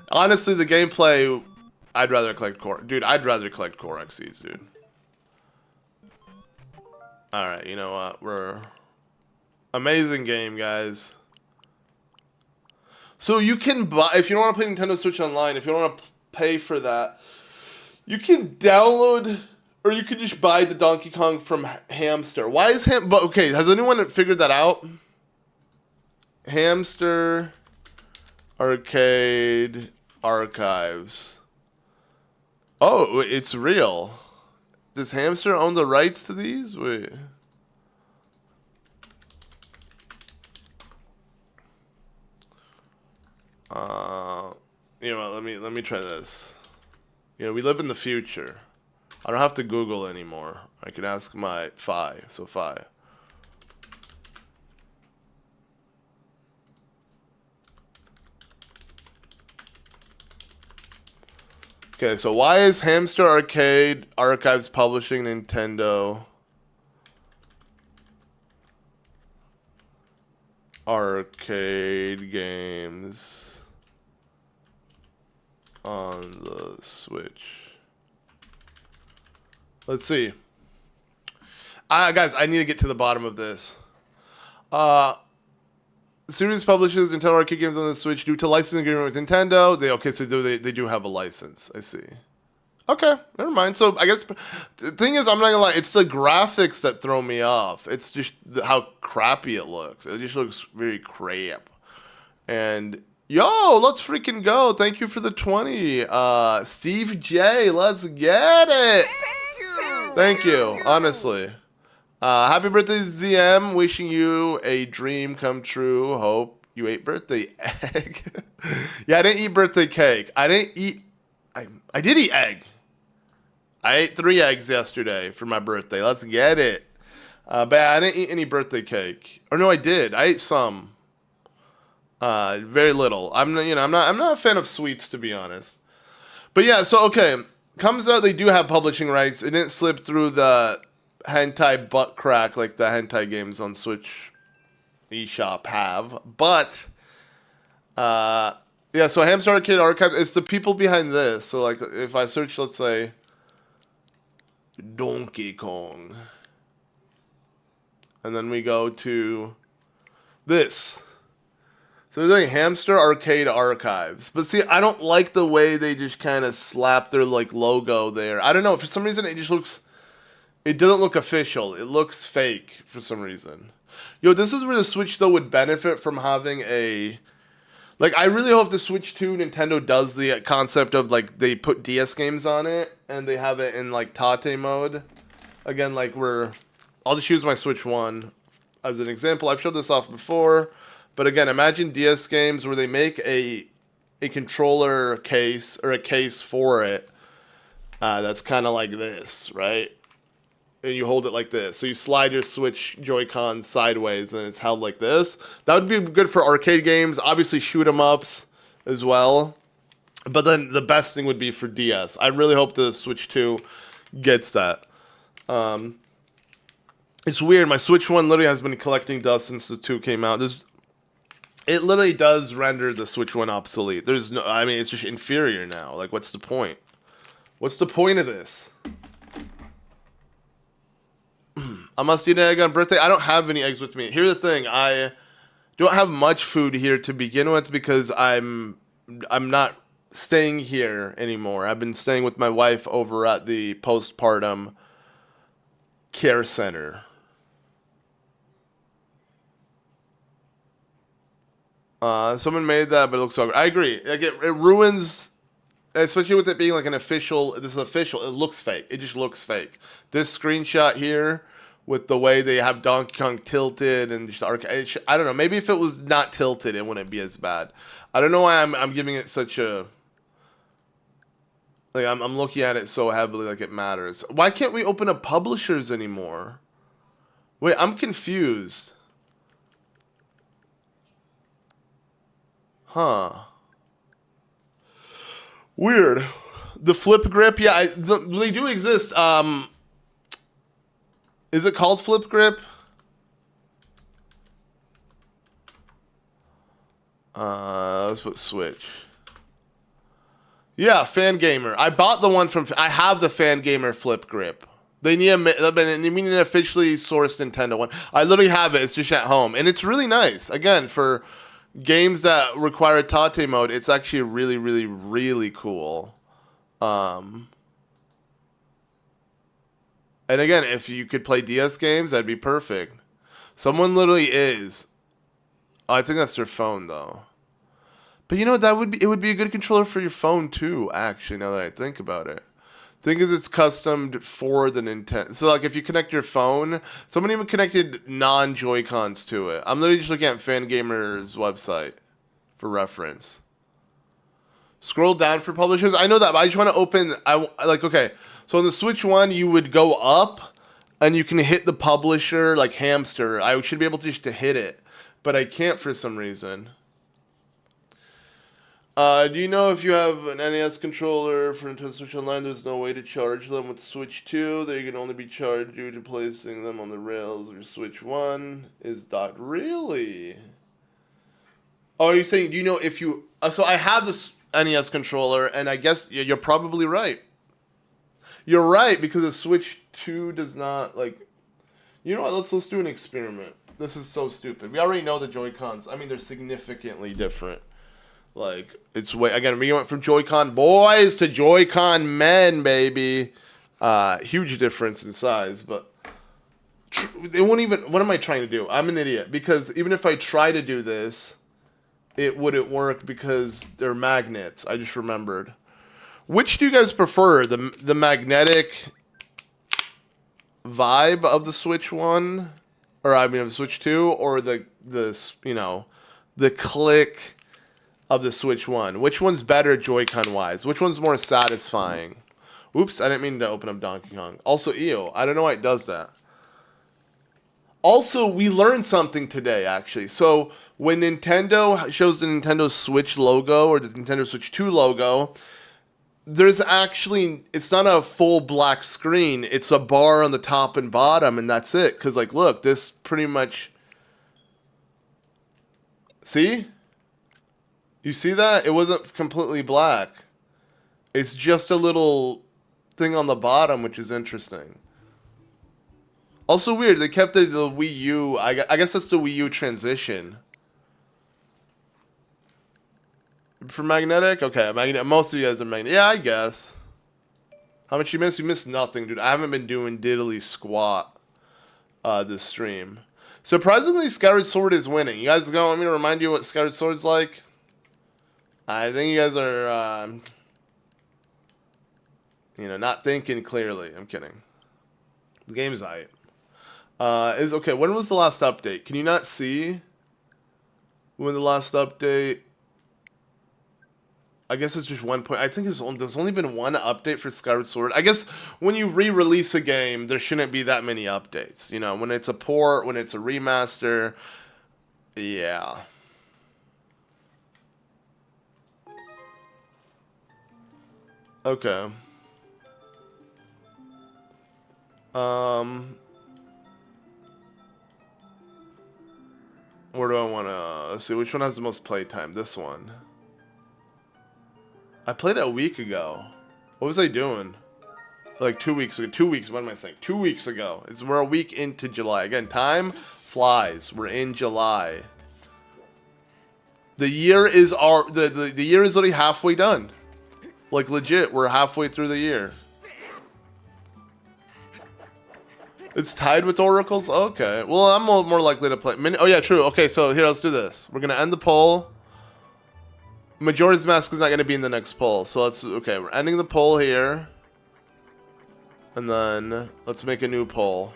Honestly, the gameplay, I'd rather collect Korok. Dude, I'd rather collect Korok seeds, dude. Alright, you know what? Amazing game, guys. So you can buy, if you don't want to play Nintendo Switch Online, if you don't want to pay for that, you can download, or you can just buy the Donkey Kong from Hamster. Why is but okay, has anyone figured that out? Hamster Arcade Archives. Oh, it's real. Does Hamster own the rights to these? Wait. You know what, let me try this. You know, we live in the future. I don't have to Google anymore. I can ask my Fi. So Fi. Okay, so why is Hamster Arcade Archives publishing Nintendo arcade games on the Switch? Let's see. Guys, I need to get to the bottom of this. Series publishes Nintendo arcade games on the Switch due to licensing agreement with Nintendo. They do have a license. I see. Okay, never mind. So I guess the thing is, I'm not gonna lie, it's the graphics that throw me off. It's just how crappy it looks. It just looks very crap. And yo, let's freaking go! Thank you for the 20, Steve J. Let's get it. Thank you. Honestly. Happy birthday, ZM. Wishing you a dream come true. Hope you ate birthday egg. Yeah, I didn't eat birthday cake. I did eat egg. I ate 3 eggs yesterday for my birthday. Let's get it. But I didn't eat any birthday cake. Or no, I did. I ate some. Very little. I'm not a fan of sweets, to be honest. But yeah, so okay. Comes out they do have publishing rights. It didn't slip through the hentai butt crack like the hentai games on Switch eShop have. But yeah, so Hamster Arcade Archive, it's the people behind this. So like if I search, let's say Donkey Kong, and then we go to this. So they're doing Hamster Arcade Archives. But see, I don't like the way they just kind of slap their like logo there. I don't know, for some reason it just looks It doesn't look official. It looks fake for some reason. Yo, this is where the Switch, though, would benefit from having a... Like, I really hope the Switch 2 Nintendo does the concept of, like, they put DS games on it, and they have it in, like, Tate mode. Again, like, I'll just use my Switch 1 as an example. I've showed this off before. But again, imagine DS games where they make a controller case, or a case for it, that's kind of like this, right? And you hold it like this. So you slide your Switch Joy-Con sideways and it's held like this. That would be good for arcade games. Obviously shoot 'em ups as well. But then the best thing would be for DS. I really hope the Switch 2 gets that. It's weird. My Switch 1 literally has been collecting dust since the 2 came out. It literally does render the Switch 1 obsolete. I mean, it's just inferior now. Like, what's the point? What's the point of this? I must eat an egg on birthday. I don't have any eggs with me. Here's the thing. I don't have much food here to begin with because I'm not staying here anymore. I've been staying with my wife over at the postpartum care center. Someone made that, but it looks so good. I agree. Like it ruins, especially with it being like an official. This is official. It looks fake. It just looks fake. This screenshot here, with the way they have Donkey Kong tilted and just arcade. I don't know. Maybe if it was not tilted, it wouldn't be as bad. I don't know why I'm giving it such a. Like I'm looking at it so heavily, like it matters. Why can't we open up publishers anymore? Wait, I'm confused. Huh. Weird. The flip grip, yeah, they do exist. Is it called flip grip? Let's put Switch. Yeah, Fan Gamer. I bought the one from. I have the Fan Gamer flip grip. They need an officially sourced Nintendo one. I literally have it. It's just at home, and it's really nice. Again, for games that require Tate mode, it's actually really, really, really cool. And again, if you could play DS games, that'd be perfect. Someone literally is. Oh, I think that's their phone though. But you know it would be a good controller for your phone too, actually, now that I think about it. Thing is, it's customed for the Nintendo. So like if you connect your phone, someone even connected non-Joy-Cons to it. I'm literally just looking at Fangamer's website for reference. Scroll down for publishers. I know that, but I just want to open. Okay. So on the Switch 1, you would go up, and you can hit the publisher like hamster. I should be able to just hit it, but I can't for some reason. Do you know if you have an NES controller for Nintendo Switch Online, there's no way to charge them with Switch 2? They can only be charged due to placing them on the rails of your Switch 1. Is that really? Oh, are you saying, do you know if you... so I have this NES controller, and I guess you're probably right. You're right, because the Switch 2 does not, like... You know what, let's do an experiment. This is so stupid. We already know the Joy-Cons. I mean, they're significantly different. Like, it's way... Again, we went from Joy-Con boys to Joy-Con men, baby. Huge difference in size, but... It won't even... What am I trying to do? I'm an idiot, because even if I try to do this, it wouldn't work because they're magnets. I just remembered. Which do you guys prefer? The magnetic vibe of the Switch 1? Or, I mean, of the Switch 2? Or the click of the Switch 1? Which one's better Joy-Con-wise? Which one's more satisfying? Oops, I didn't mean to open up Donkey Kong. Also, EO. I don't know why it does that. Also, we learned something today, actually. So, when Nintendo shows the Nintendo Switch logo, or the Nintendo Switch 2 logo... There's actually, it's not a full black screen. It's a bar on the top and bottom, and that's it. Because, like, look, this pretty much... See? You see that? It wasn't completely black. It's just a little thing on the bottom, which is interesting. Also weird, they kept the Wii U. I guess that's the Wii U transition. For magnetic? Okay, most of you guys are magnetic. Yeah, I guess. How much you missed? You missed nothing, dude. I haven't been doing diddly squat this stream. Surprisingly, Skyward Sword is winning. You guys want me to remind you what Skyward Sword's like? I think you guys are, you know, not thinking clearly. I'm kidding. The game's aight. Okay, when was the last update? Can you not see when the last update? I guess it's just 1 point. I think there's only been one update for Skyward Sword. I guess when you re-release a game, there shouldn't be that many updates. You know, when it's a port, when it's a remaster, yeah. Okay. Where do I want to... Let's see, which one has the most playtime? This one. I played it a week ago. What was I doing? Like 2 weeks ago. 2 weeks, what am I saying? 2 weeks ago. We're a week into July. Again, time flies. We're in July. The year is the year is already halfway done. Like legit, we're halfway through the year. It's tied with Oracles? Okay. Well, I'm more likely to play. Oh, yeah, true. Okay, so here, let's do this. We're going to end the poll. Majora's Mask is not going to be in the next poll. So let's... Okay, we're ending the poll here. And then let's make a new poll.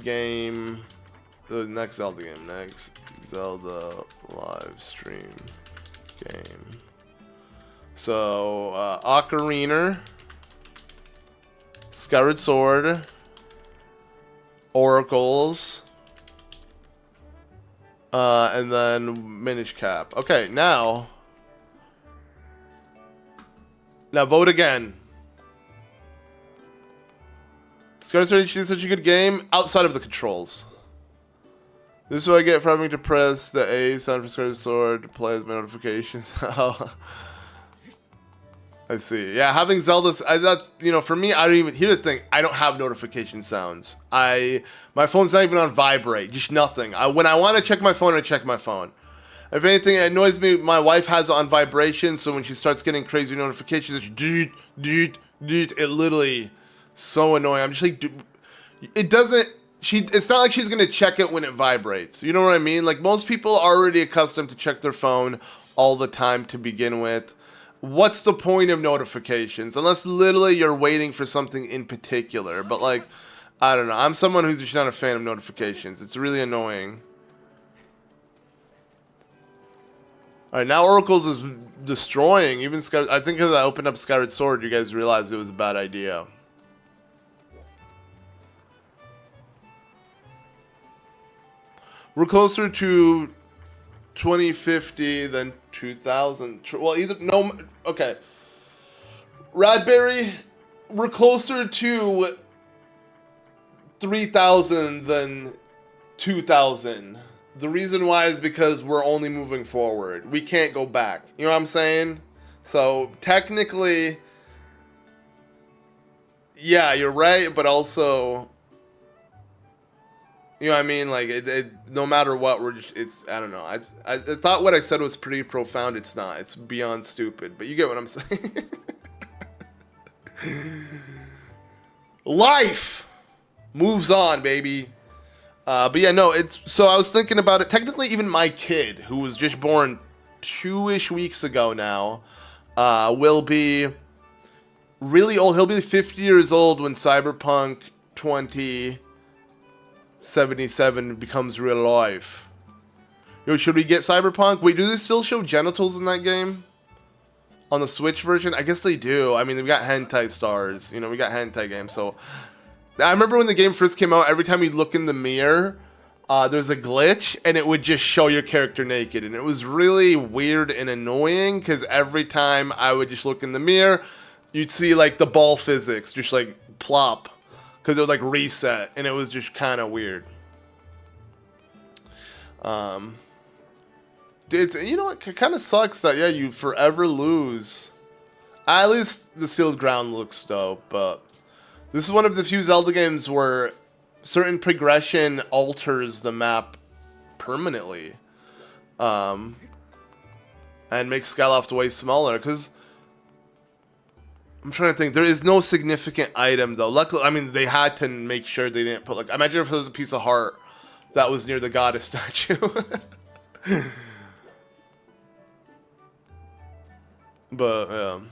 Game... The next Zelda game. Next Zelda live stream game. So, Ocarina, Skyward Sword, Oracles, and then Minish Cap. Okay, now vote again. Skyward Sword HD is such a good game outside of the controls. This is what I get for having to press the A sound for Skyward Sword to play as my notifications. I see. Yeah, having Zelda, you know, for me, I don't even, here's the thing, I don't have notification sounds. My phone's not even on vibrate, just nothing. When I want to check my phone, I check my phone. If anything, it annoys me, my wife has it on vibration, so when she starts getting crazy notifications, it's it literally, so annoying. I'm just like, dude, it's not like she's going to check it when it vibrates. You know what I mean? Like, most people are already accustomed to check their phone all the time to begin with. What's the point of notifications? Unless literally you're waiting for something in particular. But like, I don't know. I'm someone who's just not a fan of notifications. It's really annoying. Alright, now Oracles is destroying. Even Skyward... I think because I opened up Skyward Sword, you guys realized it was a bad idea. We're closer to 2050 than 2000. Well, either no. Okay. Radberry, we're closer to 3000 than 2000. The reason why is because we're only moving forward. We can't go back. You know what I'm saying? So technically, yeah, you're right, but also, you know what I mean? Like, no matter what, we're just, it's, I don't know. I thought what I said was pretty profound. It's not. It's beyond stupid. But you get what I'm saying. Life moves on, baby. But yeah, no, so I was thinking about it. Technically, even my kid, who was just born 2-ish weeks ago now, will be really old. He'll be 50 years old when Cyberpunk 2077 becomes real life. Yo, should we get Cyberpunk? Wait, do they still show genitals in that game? On the Switch version? I guess they do. I mean, we got hentai stars. You know, we got hentai games. So, I remember when the game first came out, every time you look in the mirror, there's a glitch, and it would just show your character naked. And it was really weird and annoying, because every time I would just look in the mirror, you'd see, like, the ball physics just, like, plop. Because it would, like, reset, and it was just kind of weird. You know what? It kind of sucks that, yeah, you forever lose. At least the Sealed Ground looks dope, but this is one of the few Zelda games where certain progression alters the map permanently. and make Skyloft way smaller. Because I'm trying to think. There is no significant item though. Luckily, I mean, they had to make sure they didn't put like. Imagine if there was a piece of heart that was near the goddess statue. But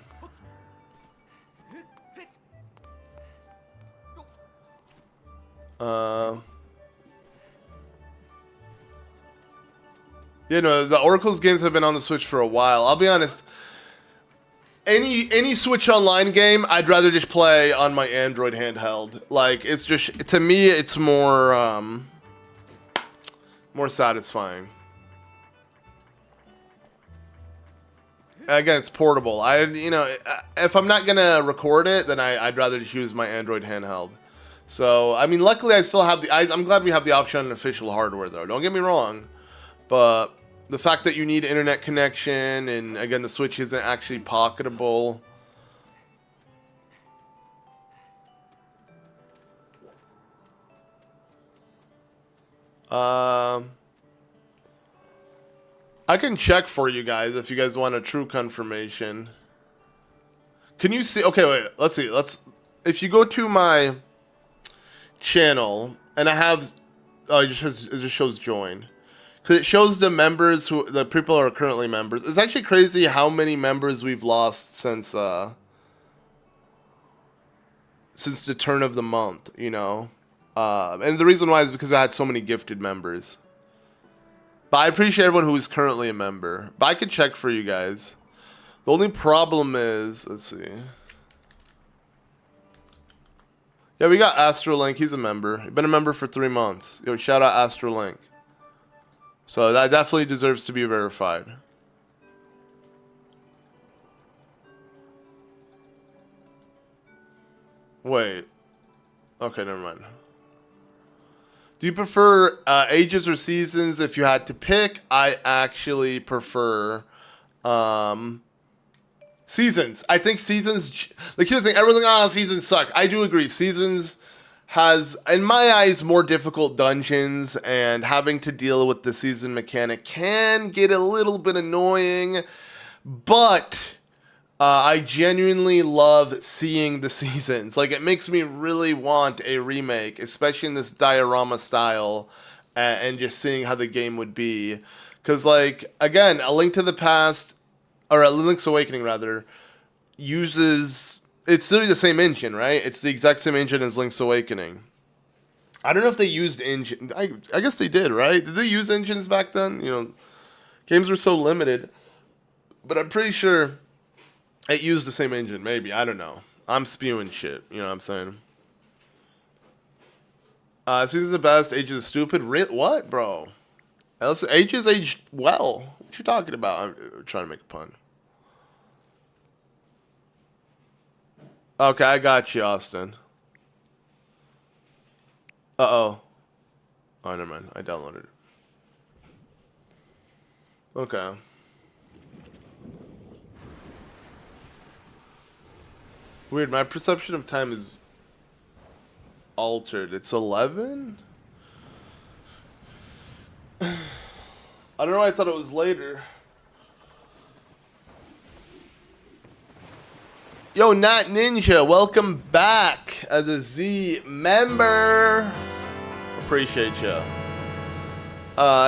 yeah, no, the Oracle's games have been on the Switch for a while. I'll be honest. Any Switch Online game, I'd rather just play on my Android handheld. Like, it's just, to me, it's more more satisfying. Again, it's portable. You know, if I'm not gonna record it, then I'd rather just use my Android handheld. So, I mean, luckily I still have I'm glad we have the option on official hardware, though. Don't get me wrong, but the fact that you need internet connection, and again, the Switch isn't actually pocketable. I can check for you guys if you guys want a true confirmation. Can you see? Okay, wait. Let's see. If you go to my channel, and I have, oh, it just shows join, because it shows the members the people who are currently members. It's actually crazy how many members we've lost since the turn of the month. You know, and the reason why is because I had so many gifted members. But I appreciate everyone who is currently a member. But I could check for you guys. The only problem is, let's see. Yeah, we got Astrolink. He's a member. He's been a member for 3 months. Yo, shout out Astrolink. So that definitely deserves to be verified. Wait. Okay, never mind. Do you prefer ages or seasons? If you had to pick, I actually prefer seasons. I think seasons, like, here's the thing, everyone's like, oh, seasons suck. I do agree. Seasons has, in my eyes, more difficult dungeons, and having to deal with the season mechanic can get a little bit annoying, but I genuinely love seeing the seasons. Like, it makes me really want a remake, especially in this diorama style, and just seeing how the game would be. Because, like, again, A Link to the Past, or A Link's Awakening, rather, uses, it's literally the same engine, right? It's the exact same engine as Link's Awakening. I don't know if they used engine. I guess they did, right? Did they use engines back then? You know, games were so limited. But I'm pretty sure it used the same engine, maybe. I don't know. I'm spewing shit. You know what I'm saying? Season's the best. Age is stupid. What, bro? Age is aged well. What you talking about? I'm trying to make a pun. Okay, I got you, Austin. Uh-oh. Oh, never mind. I downloaded it. Okay. Weird, my perception of time is altered. It's 11? I don't know why I thought it was later. Yo, Nat Ninja, welcome back as a Z member. Appreciate you.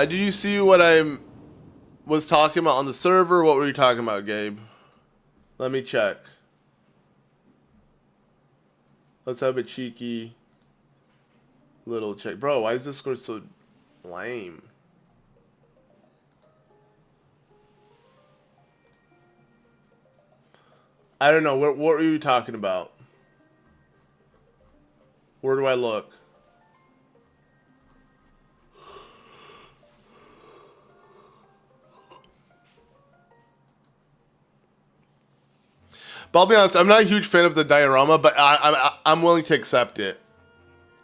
Did you see what I was talking about on the server? What were you talking about, Gabe? Let me check. Let's have a cheeky little check. Bro, why is this score so lame? I don't know. What were you talking about? Where do I look? But I'll be honest, I'm not a huge fan of the diorama, but I'm willing to accept it.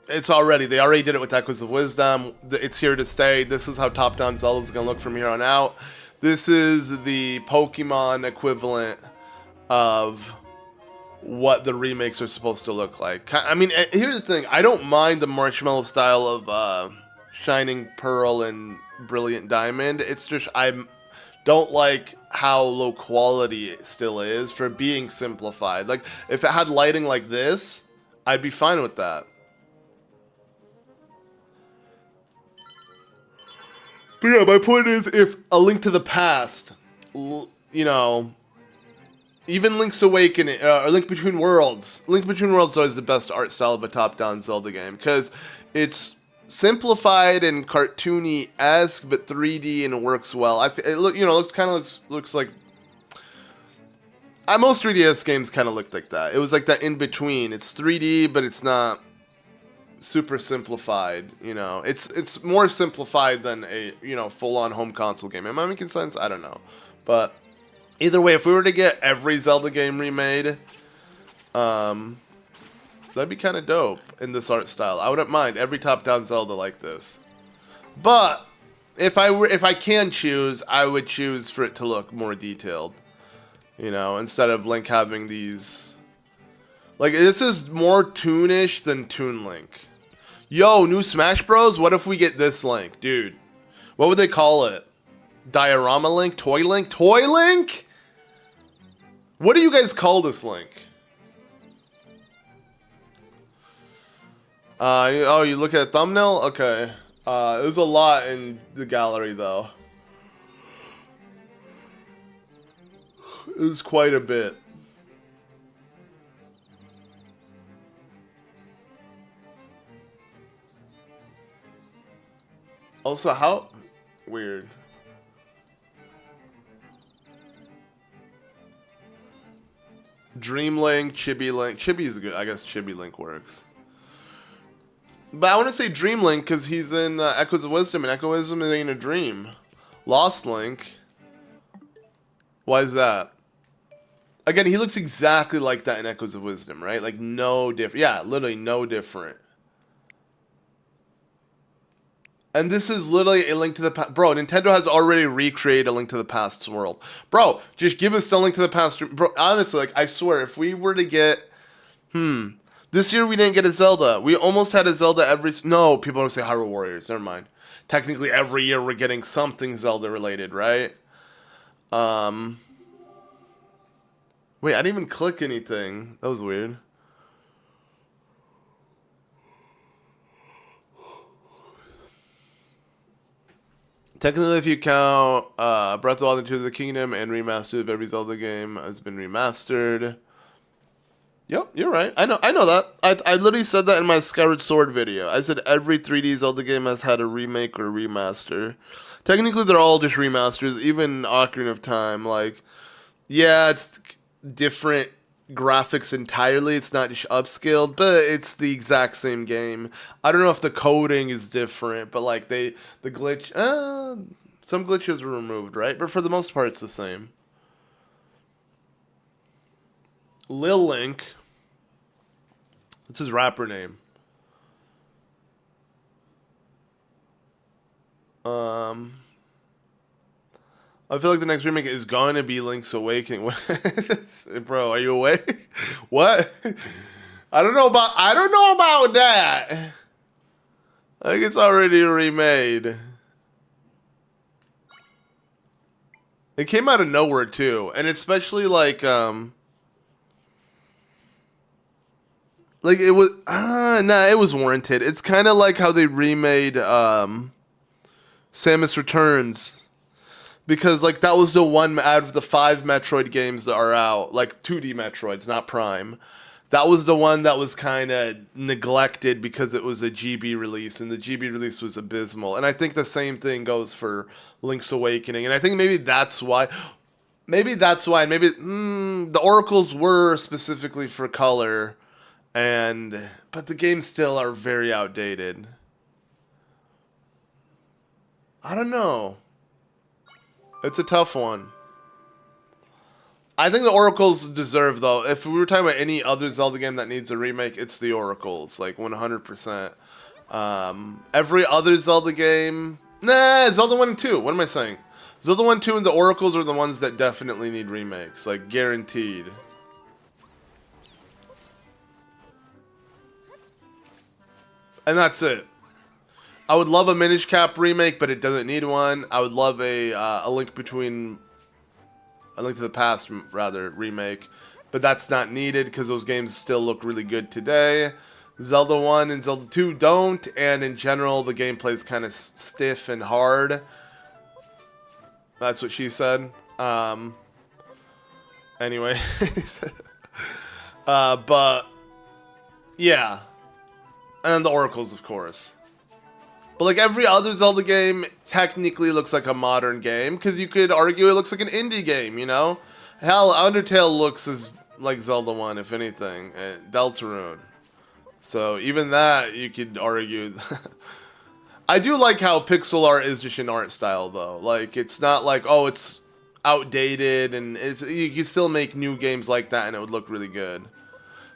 They already did it with Echoes of Wisdom. It's here to stay. This is how top-down Zelda is going to look from here on out. This is the Pokemon equivalent of what the remakes are supposed to look like. I mean, here's the thing. I don't mind the marshmallow style of Shining Pearl and Brilliant Diamond. It's just I'm don't like how low quality it still is for being simplified. Like, if it had lighting like this, I'd be fine with that. But yeah, my point is, if A Link to the Past, you know, even Link's Awakening, or Link Between Worlds. Link Between Worlds is always the best art style of a top-down Zelda game, because it's simplified and cartoony-esque, but 3D and it works well. Looks like most 3DS games kind of looked like that. It was like that in between. It's 3D, but it's not super simplified. You know, it's more simplified than a full-on home console game. Am I making sense? I don't know, but either way, if we were to get every Zelda game remade, that'd be kind of dope in this art style. I wouldn't mind every top-down Zelda like this. But if I can choose, I would choose for it to look more detailed. You know, instead of Link having these, like, this is more Toon-ish than Toon Link. Yo, new Smash Bros. What if we get this Link, dude? What would they call it? Diorama Link? Toy Link? Toy Link? What do you guys call this Link? Oh, you look at the thumbnail? Okay. There's a lot in the gallery, though. It was quite a bit. Also, how weird. Dream Link, Chibi Link. Chibi's good. I guess Chibi Link works. But I want to say Dream Link because he's in Echoes of Wisdom, and Echo of Wisdom ain't a dream. Lost Link. Why is that? Again, he looks exactly like that in Echoes of Wisdom, right? Like, no different. Yeah, literally no different. And this is literally a Link to the Past. Bro, Nintendo has already recreated a Link to the Past world. Bro, just give us the Link to the Past. Bro, honestly, like, I swear, if we were to get... This year we didn't get a Zelda. We almost had a Zelda every... No, people don't say Hyrule Warriors. Never mind. Technically, every year we're getting something Zelda-related, right? Wait, I didn't even click anything. That was weird. Technically, if you count Breath of the Wild and Tears of the Kingdom and remastered of every Zelda game has been remastered. Yep, you're right. I know that. I literally said that in my Skyward Sword video. I said every 3D Zelda game has had a remake or a remaster. Technically, they're all just remasters. Even Ocarina of Time, like, yeah, it's different graphics entirely. It's not just upscaled, but it's the exact same game. I don't know if the coding is different, but like the glitch, some glitches were removed, right? But for the most part, it's the same. Lil Link. That's his rapper name. I feel like the next remake is going to be Link's Awakening. Bro, are you awake? What? I don't know about that. I think it's already remade. It came out of nowhere too, and especially like it was it was warranted. It's kind of like how they remade Samus Returns. Because, like, that was the one out of the 5 Metroid games that are out. Like, 2D Metroids, not Prime. That was the one that was kind of neglected because it was a GB release. And the GB release was abysmal. And I think the same thing goes for Link's Awakening. And I think maybe that's why... Maybe the oracles were specifically for color. But the games still are very outdated. I don't know. It's a tough one. I think the Oracles deserve, though. If we were talking about any other Zelda game that needs a remake, it's the Oracles. Like, 100%. Every other Zelda game... Nah, Zelda 1 and 2. What am I saying? Zelda 1, 2, and the Oracles are the ones that definitely need remakes. Like, guaranteed. And that's it. I would love a Minish Cap remake, but it doesn't need one. I would love a Link to the Past, rather, remake. But that's not needed because those games still look really good today. Zelda 1 and Zelda 2 don't, and in general, the gameplay is kind of stiff and hard. That's what she said. Anyway. But, yeah. And the Oracles, of course. But like every other Zelda game technically looks like a modern game, because you could argue it looks like an indie game, you know? Hell, Undertale looks like Zelda 1, if anything, and Deltarune. So even that, you could argue. I do like how pixel art is just an art style, though. Like, it's not like, oh, it's outdated, and you can still make new games like that, and it would look really good.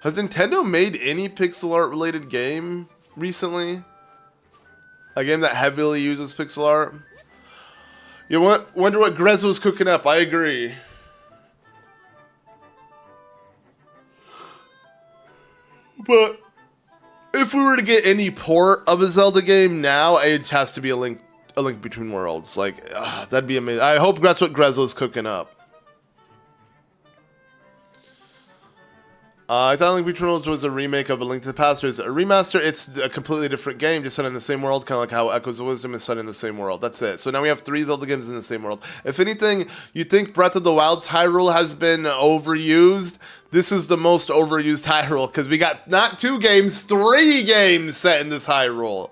Has Nintendo made any pixel art related game recently? A game that heavily uses pixel art? You wonder what Grezzo's cooking up. I agree. But if we were to get any port of a Zelda game now, it has to be a Link Between Worlds. Like, that'd be amazing. I hope that's what Grezzo's cooking up. I thought Link Between Worlds was a remake of A Link to the Past. It's a remaster. It's a completely different game, just set in the same world, kind of like how Echoes of Wisdom is set in the same world. That's it. So now we have 3 Zelda games in the same world. If anything, you think Breath of the Wild's Hyrule has been overused? This is the most overused Hyrule, because we got not 2 games, 3 games set in this Hyrule.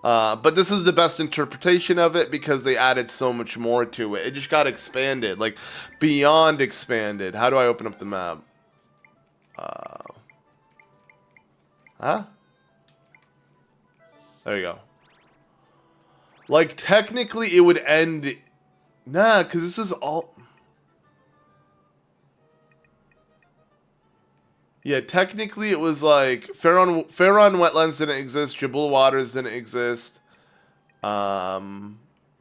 But this is the best interpretation of it, because they added so much more to it. It just got expanded, like, beyond expanded. How do I open up the map? Huh? There you go. Like, technically, it would end... Nah, because this is all... Yeah, technically, it was like... Faron Wetlands didn't exist. Jabul Waters didn't exist. And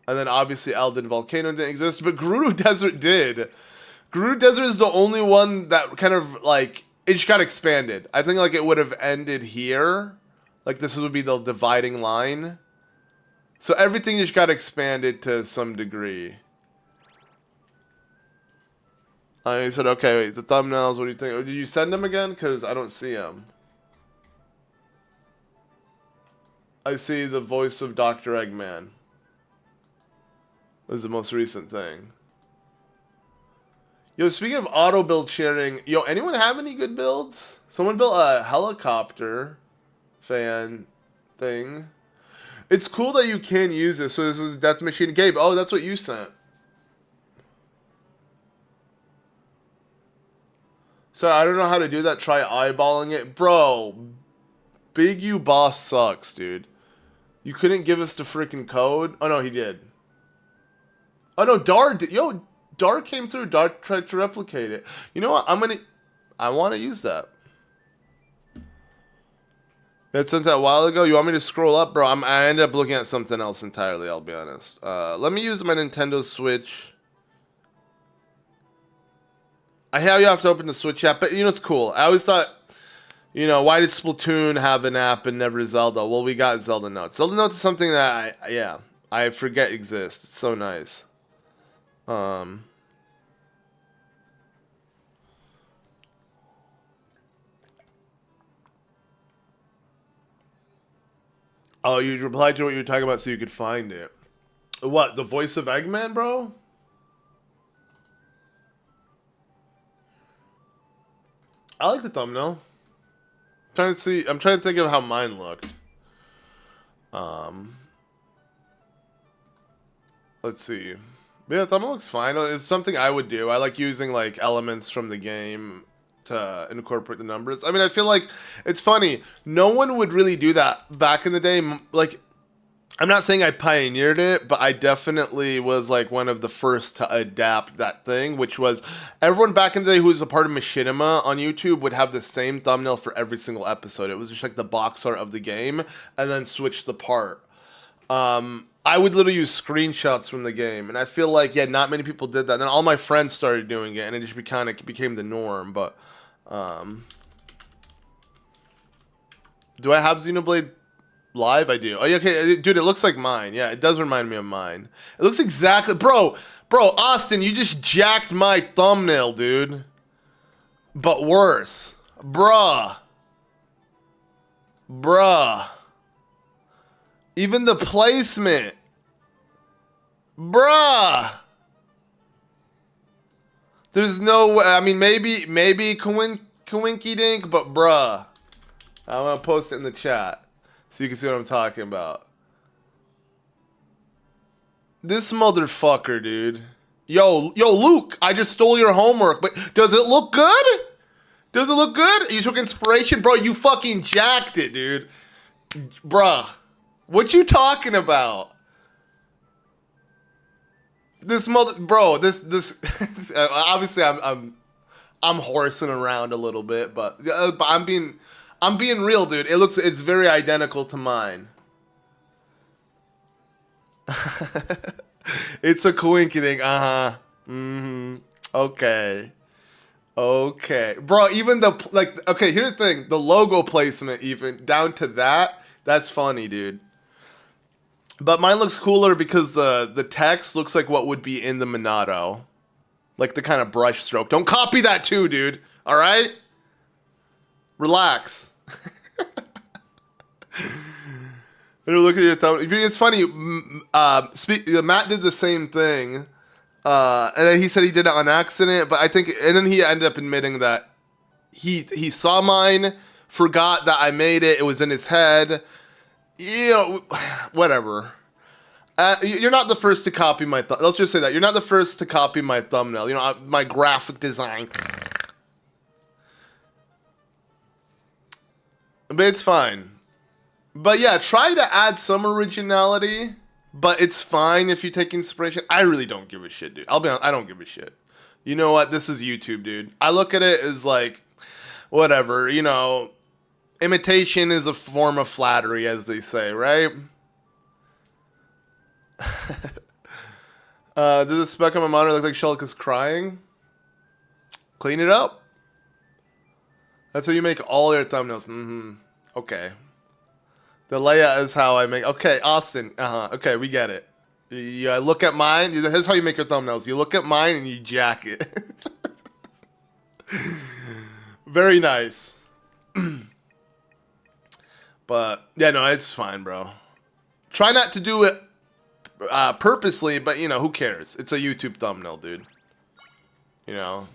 then, obviously, Eldin Volcano didn't exist. But Gerudo Desert did. Gerudo Desert is the only one that kind of, like... It just got expanded. I think like it would have ended here. Like this would be the dividing line. So everything just got expanded to some degree. I said, okay, wait, the thumbnails, what do you think? Did you send them again? Because I don't see them. I see the voice of Dr. Eggman. This is the most recent thing. Yo, speaking of auto build sharing, yo, anyone have any good builds? Someone built a helicopter fan thing. It's cool that you can use this. So this is Death Machine. Gabe, oh, that's what you sent. So I don't know how to do that. Try eyeballing it. Bro, Big U Boss sucks, dude. You couldn't give us the freaking code? Oh, no, he did. Oh, no, Dar did. Yo, Dark came through. Dark tried to replicate it. You know what? I want to use that. That sent that a while ago. You want me to scroll up, bro? I ended up looking at something else entirely. I'll be honest. Let me use my Nintendo Switch. You have to open the Switch app, but you know it's cool. I always thought, you know, why did Splatoon have an app and never Zelda? Well, we got Zelda Notes. Zelda Notes is something that I forget exists. It's so nice. Oh, you replied to what you were talking about so you could find it. What, the voice of Eggman, bro? I like the thumbnail. I'm trying to think of how mine looked. Let's see. Yeah, the thumbnail looks fine. It's something I would do. I like using like elements from the game to incorporate the numbers. I mean, I feel like it's funny. No one would really do that back in the day. Like, I'm not saying I pioneered it, but I definitely was like one of the first to adapt that thing, which was everyone back in the day who was a part of Machinima on YouTube would have the same thumbnail for every single episode. It was just like the box art of the game and then switch the part. I would literally use screenshots from the game, and I feel like, yeah, not many people did that. And then all my friends started doing it, and it just became the norm, but... Do I have Xenoblade Live, I do. Oh, yeah, okay, dude, it looks like mine. Yeah, it does remind me of mine. It looks exactly... Bro, Austin, you just jacked my thumbnail, dude. But worse. Bruh. Even the placement. Bruh. There's no way. I mean, maybe Kawinky Dink, but bruh. I'm gonna post it in the chat so you can see what I'm talking about. This motherfucker, dude. Yo, Luke, I just stole your homework, but does it look good? Does it look good? You took inspiration? Bro, you fucking jacked it, dude. Bruh. What you talking about? This obviously I'm horsing around a little bit, but I'm being real, dude. It's very identical to mine. It's a coincidence. Okay. Bro, even okay, here's the thing. The logo placement, even down to that's funny, dude. But mine looks cooler because the text looks like what would be in the Monado. Like the kind of brush stroke. Don't copy that too, dude. All right? Relax. Look at your thumb. It's funny. Matt did the same thing. And then he said he did it on accident. But I think... And then he ended up admitting that he saw mine, forgot that I made it. It was in his head. You know, whatever. You're not the first to copy my let's just say that. You're not the first to copy my thumbnail. You know, my graphic design. But it's fine. But yeah, try to add some originality. But it's fine if you take inspiration. I really don't give a shit, dude. I'll be honest, I don't give a shit. You know what? This is YouTube, dude. I look at it as like, whatever, you know... Imitation is a form of flattery, as they say, right? Does the speck on my monitor look like Shulk is crying? Clean it up. That's how you make all your thumbnails. Okay. The layout is how I make... Okay, Austin. Okay, we get it. You look at mine. Here's how you make your thumbnails. You look at mine and you jack it. Very nice. But, yeah, no, it's fine, bro. Try not to do it purposely, but, you know, who cares? It's a YouTube thumbnail, dude. You know.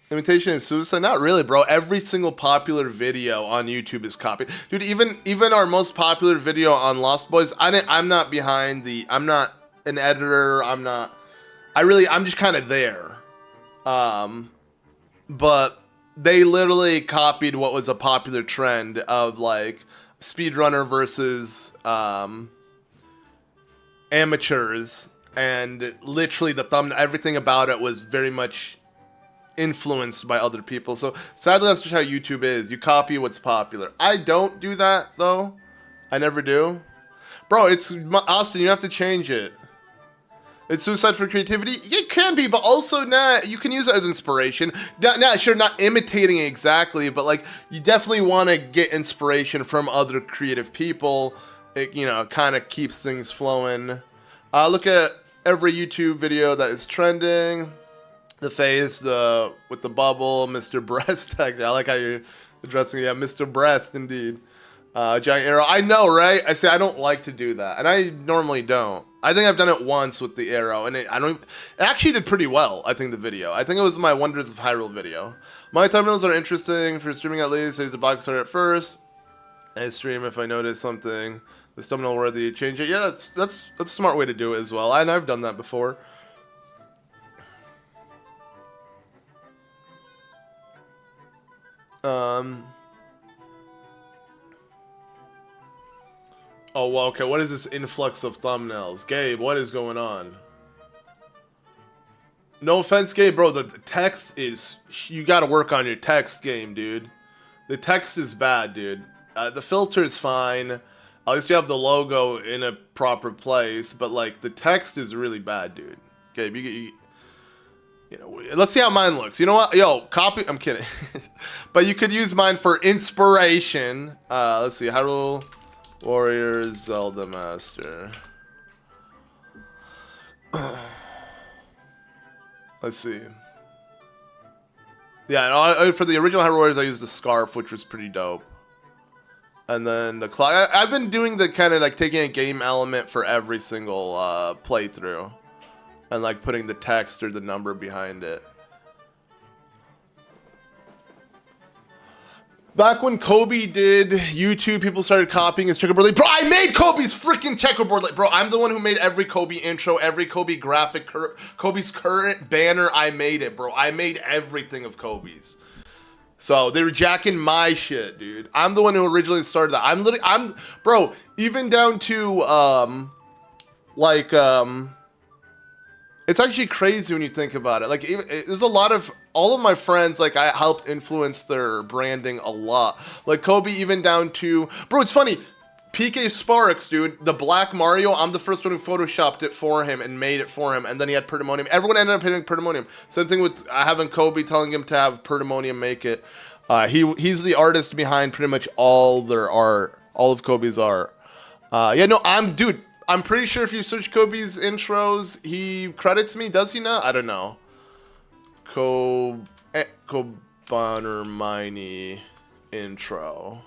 Imitation is suicide? Not really, bro. Every single popular video on YouTube is copied. Dude, even our most popular video on Lost Boys, I'm not behind the... I'm not an editor. I'm just kind of there. But... They literally copied what was a popular trend of like speedrunner versus amateurs, and literally the everything about it was very much influenced by other people. So sadly, that's just how YouTube is. You copy what's popular. I don't do that though. I never do, bro. It's Austin. You have to change it. It's suicide for creativity? It can be, but also you can use it as inspiration. Sure, not imitating exactly, but like you definitely want to get inspiration from other creative people. It, you know, kind of keeps things flowing. Look at every YouTube video that is trending. The face, with the bubble, Mr. Breast. Actually, I like how you're addressing it. Yeah, Mr. Breast, indeed. Giant arrow. I know, right? I say I don't like to do that, and I normally don't. I think I've done it once with the arrow, and it actually did pretty well, I think, the video. I think it was my Wonders of Hyrule video. My thumbnails are interesting for streaming at least. I use the box art at first. I stream if I notice something. The thumbnail worthy, change it. Yeah, that's a smart way to do it as well. And I've done that before. Oh, well, okay, what is this influx of thumbnails? Gabe, what is going on? No offense, Gabe, bro, the text is... You gotta work on your text game, dude. The text is bad, dude. The filter is fine. At least you have the logo in a proper place, but, like, the text is really bad, dude. Gabe, You know, let's see how mine looks. You know what? Yo, copy. I'm kidding. But you could use mine for inspiration. Let's see. Hyrule Warriors Zelda Master. Let's see. Yeah, no, for the original Hyrule Warriors, I used the scarf, which was pretty dope. And then the clock. I've been doing the kind of like taking a game element for every single playthrough. And like putting the text or the number behind it. Back when Kobe did YouTube, people started copying his checkerboard. Like, bro, I made Kobe's freaking checkerboard. Like, bro, I'm the one who made every Kobe intro, every Kobe graphic, Kobe's current banner. I made it, bro. I made everything of Kobe's. So they were jacking my shit, dude. I'm the one who originally started that. Bro, even down to, it's actually crazy when you think about it. Like, there's a lot of, all of my friends, like, I helped influence their branding a lot. Like, Kobe, even down to, bro, it's funny. PK Sparks, dude, the Black Mario, I'm the first one who photoshopped it for him and made it for him. And then he had Perdemonium. Everyone ended up hitting Perdemonium. Same thing with having Kobe telling him to have Perdemonium make it. He's the artist behind pretty much all their art, all of Kobe's art. I'm pretty sure if you search Kobe's intros, he credits me. Does he not? I don't know. Kobanermini intro.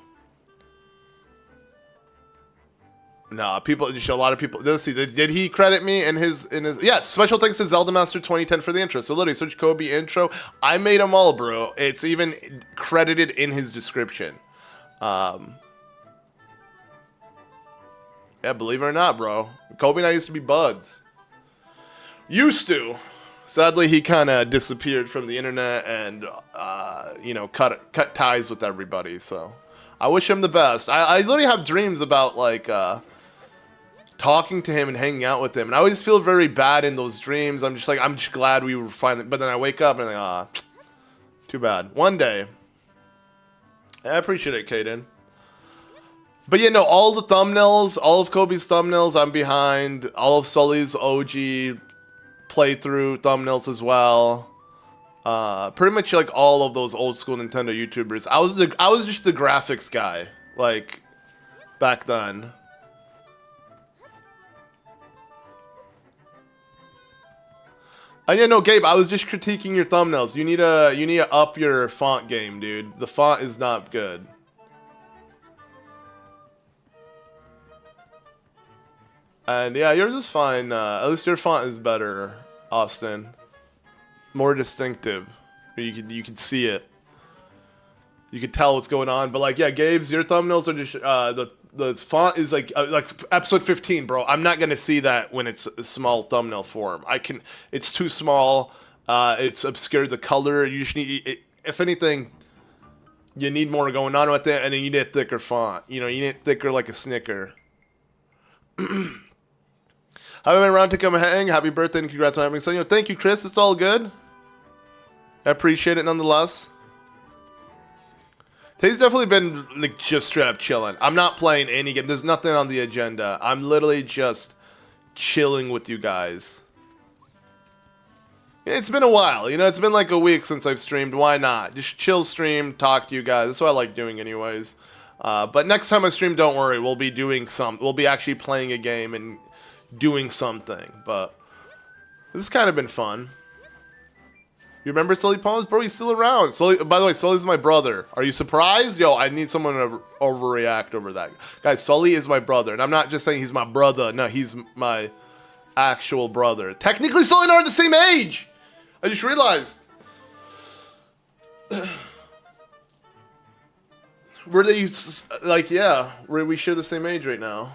Nah, a lot of people. Let's see. Did he credit me in his? Yeah. Special thanks to Zelda Master 2010 for the intro. So literally, search Kobe intro. I made them all, bro. It's even credited in his description. Yeah, believe it or not, bro. Kobe and I used to be buds. Used to. Sadly, he kind of disappeared from the internet and, cut ties with everybody. So, I wish him the best. I literally have dreams about, like, talking to him and hanging out with him. And I always feel very bad in those dreams. I'm just glad we were finally... But then I wake up and I'm like, too bad. One day. I appreciate it, Kaden. But yeah, no, all the thumbnails, all of Kobe's thumbnails, I'm behind. All of Sully's OG playthrough thumbnails as well. Pretty much like all of those old school Nintendo YouTubers. I was just the graphics guy, like, back then. Yeah, no, Gabe, I was just critiquing your thumbnails. You need to up your font game, dude. The font is not good. And yeah, yours is fine. At least your font is better, Austin. More distinctive. You can see it. You can tell what's going on. But like, yeah, Gabe's, your thumbnails are just the font is like episode 15, bro. I'm not gonna see that when it's a small thumbnail form. It's too small. It's obscured the color. You just need, if anything, you need more going on with it, and then you need a thicker font. You know, you need thicker like a Snicker. I've been around to come hang. Happy birthday and congrats on having son. Thank you, Chris. It's all good. I appreciate it nonetheless. Today's definitely been like just straight up chilling. I'm not playing any game. There's nothing on the agenda. I'm literally just chilling with you guys. It's been a while. It's been like a week since I've streamed. Why not? Just chill stream, talk to you guys. That's what I like doing anyways. But next time I stream, don't worry. We'll be doing we'll be actually playing a game and doing something. But this has kind of been fun. You remember Sully Palms? Bro, he's still around. Sully, by the way, Sully's my brother. Are you surprised? Yo, I need someone to overreact over that. Guys, Sully is my brother. And I'm not just saying he's my brother. No, he's my actual brother. Technically, Sully and I are the same age. I just realized. Were they, like, yeah, we share the same age right now.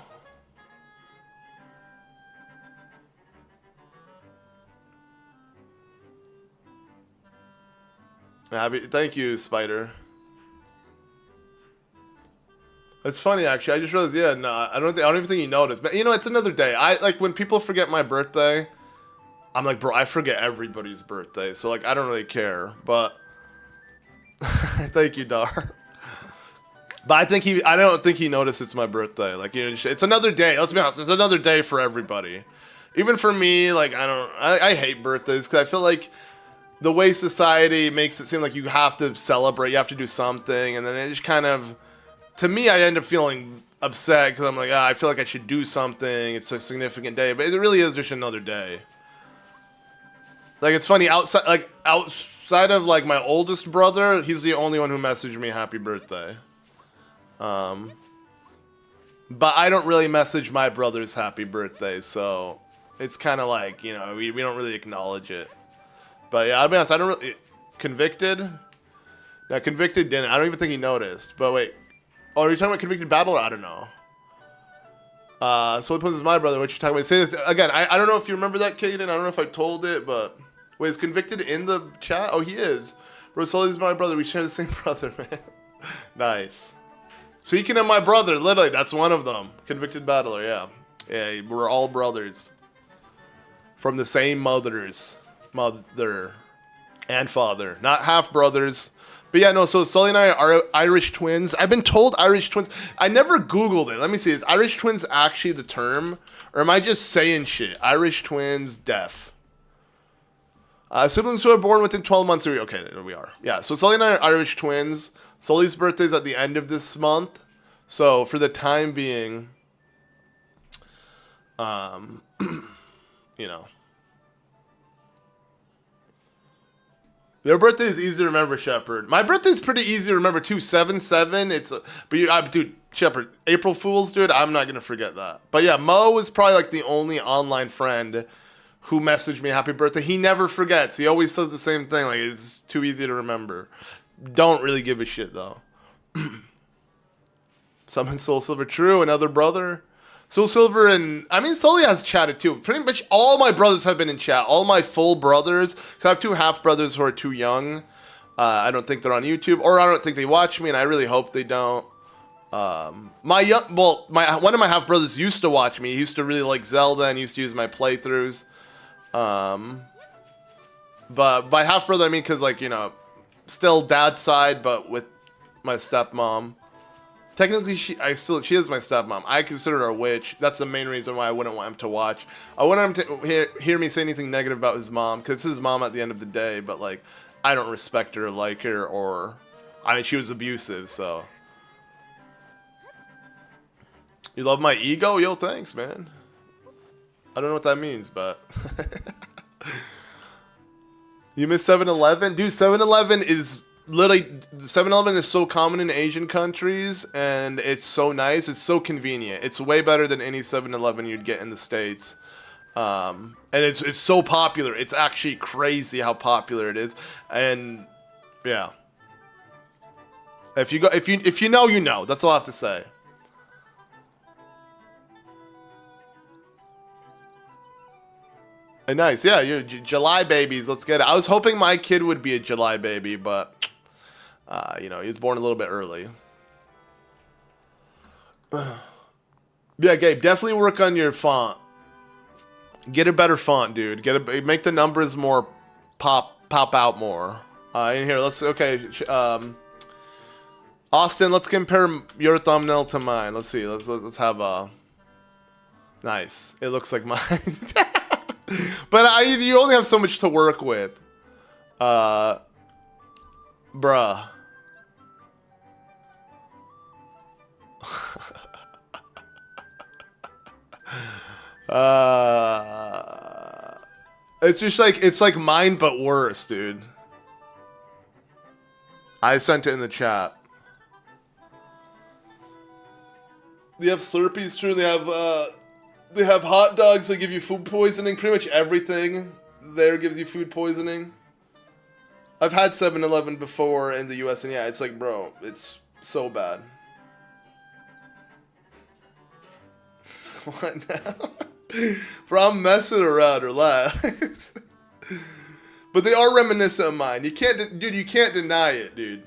Thank you, Spider. It's funny, actually. I just realized, yeah, no, I don't even think you noticed. But, it's another day. Like, when people forget my birthday, I'm like, bro, I forget everybody's birthday. So, like, I don't really care. But, thank you, Dar. But I don't think he noticed it's my birthday. Like, it's another day. Let's be honest. It's another day for everybody. Even for me, like, I hate birthdays because I feel like the way society makes it seem like you have to celebrate, you have to do something, and then it just kind of, to me, I end up feeling upset because I'm like, I feel like I should do something. It's a significant day, but it really is just another day. Like, it's funny, outside of like my oldest brother, he's the only one who messaged me happy birthday. But I don't really message my brothers happy birthday, so it's kind of like, you know, we don't really acknowledge it. But yeah, I'll be honest, I don't really... Convicted? Yeah, Convicted didn't. I don't even think he noticed. But wait. Oh, are you talking about Convicted Battle? I don't know. So it is my brother. What you talking about? Say this again. I don't know if you remember that, Kaden. I don't know if I told it, but... Wait, is Convicted in the chat? Oh, he is. Bro, Sully's my brother. We share the same brother, man. Nice. Speaking of my brother, literally, that's one of them. Convicted Battler, yeah. Yeah, we're all brothers. From the same mother and father. Not half brothers. But yeah, no, so Sully and I are Irish twins. I've been told Irish twins. I never Googled it. Let me see. Is Irish twins actually the term? Or am I just saying shit? Irish twins, deaf. Siblings who are born within 12 months. Okay, there we are. Yeah, so Sully and I are Irish twins. Sully's birthday is at the end of this month. So for the time being, you know. Their birthday is easy to remember, Shepard. My birthday is pretty easy to remember too. 7/7. Dude, Shepard. April Fools, dude. I'm not gonna forget that. But yeah, Mo was probably like the only online friend who messaged me happy birthday. He never forgets. He always says the same thing. Like, it's too easy to remember. Don't really give a shit though. Summon Soul Silver. True. Another brother. Soul Silver and... I mean, Sully has chatted too. Pretty much all my brothers have been in chat. All my full brothers. Because I have 2 half-brothers who are too young. I don't think they're on YouTube. Or I don't think they watch me, and I really hope they don't. One of my half-brothers used to watch me. He used to really like Zelda and used to use my playthroughs. But by half-brother, I mean because, like, you know, still dad's side, but with my stepmom. Technically, she is my stepmom. I consider her a witch. That's the main reason why I wouldn't want him to watch. I wouldn't want him to hear me say anything negative about his mom, because it's his mom at the end of the day, but, like, I don't respect her, like her, or... I mean, she was abusive, so... You love my ego? Yo, thanks, man. I don't know what that means, but... You miss 7-Eleven? Dude, 7-Eleven is... Literally, 7-Eleven is so common in Asian countries, and it's so nice. It's so convenient. It's way better than any 7-Eleven you'd get in the States. And it's so popular. It's actually crazy how popular it is. And yeah, if you know, you know. That's all I have to say. And nice, yeah. You're July babies. Let's get it. I was hoping my kid would be a July baby, but. You know, he was born a little bit early. Yeah, Gabe, definitely work on your font. Get a better font, dude. Make the numbers more pop out more. In here, Austin, let's compare your thumbnail to mine. Let's see. Let's have a nice. It looks like mine. But you only have so much to work with. Bruh. It's just like, it's like mine but worse, dude. I sent it in the chat. They have Slurpees, true. They have hot dogs that give you food poisoning. Pretty much everything there gives you food poisoning. I've had 7-Eleven before in the US, and yeah, it's like, bro, it's so bad. What now? Bro, I'm messing around, relax. But they are reminiscent of mine. You can't deny it, dude.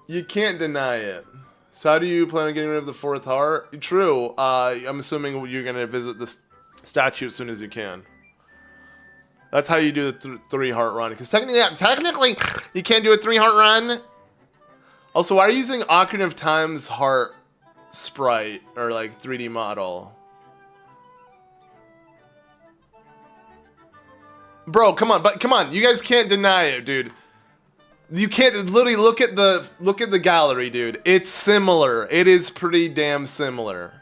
You can't deny it. So how do you plan on getting rid of the 4th heart? True. I'm assuming you're going to visit the statue as soon as you can. That's how you do the 3-heart run. Because technically, you can't do a 3-heart run. Also, why are you using Ocarina of Time's heart sprite or like 3D model? Bro, come on, but come on, you guys can't deny it, dude. You can't literally look at the gallery, dude. It's similar. It is pretty damn similar.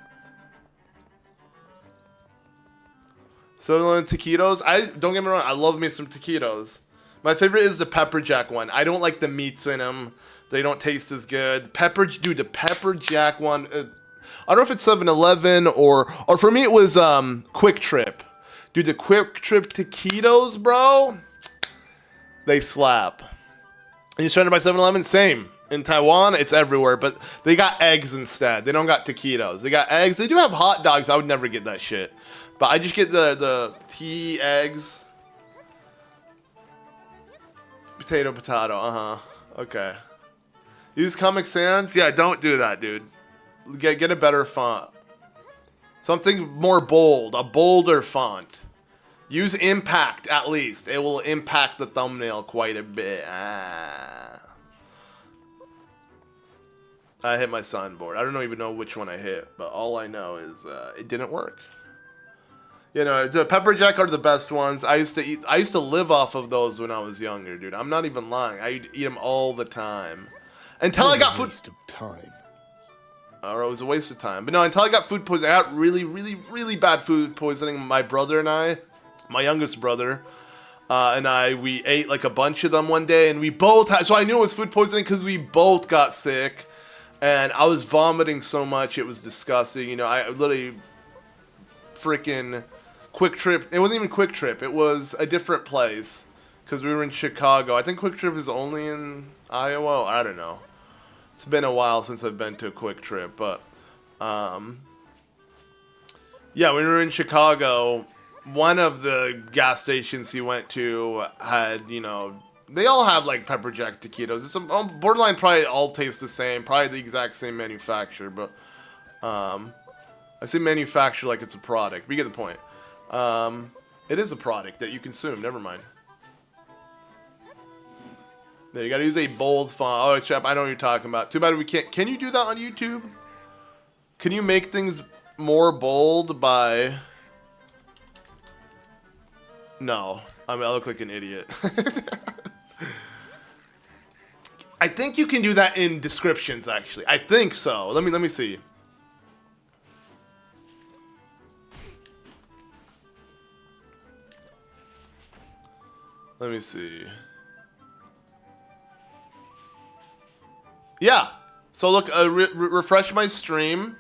So taquitos, don't get me wrong, I love me some taquitos. My favorite is the pepper jack one. I don't like the meats in them. They don't taste as good. Dude, the pepper jack one. I don't know if it's 7-Eleven or for me it was Quick Trip. Dude, the Quick Trip taquitos, bro. They slap. And you're trying to buy 7-Eleven? Same. In Taiwan, it's everywhere, but they got eggs instead. They don't got taquitos. They got eggs. They do have hot dogs. I would never get that shit. But I just get the tea, eggs. Potato, okay. Use Comic Sans? Yeah, don't do that, dude. Get a better font. Something more bold. A bolder font. Use impact, at least. It will impact the thumbnail quite a bit. I hit my soundboard. I don't even know which one I hit, but all I know is it didn't work. You know, the pepper jack are the best ones. I used to live off of those when I was younger, dude. I'm not even lying. I used to eat them all the time. Until I got food. Waste of time. Or it was a waste of time. But no, until I got food poisoning. I got really, really, really bad food poisoning. My brother and I, my youngest brother, we ate like a bunch of them one day, and we both had. So I knew it was food poisoning because we both got sick, and I was vomiting so much it was disgusting. You know, I literally freaking Quick Trip. It wasn't even Quick Trip. It was a different place because we were in Chicago. I think Quick Trip is only in Iowa. I don't know. It's been a while since I've been to a Quick Trip, but yeah, when we were in Chicago, one of the gas stations he went to had, you know, they all have like pepper jack taquitos. It's borderline, probably all taste the same, probably the exact same manufacturer, but I say manufacturer like it's a product, but you get the point. It is a product that you consume, never mind. There, you gotta use a bold font. Oh, chap, I know what you're talking about. Too bad we can't. Can you do that on YouTube? Can you make things more bold by... No. I mean, I look like an idiot. I think you can do that in descriptions, actually. I think so. Let me see. Let me see. Yeah. So look, refresh my stream.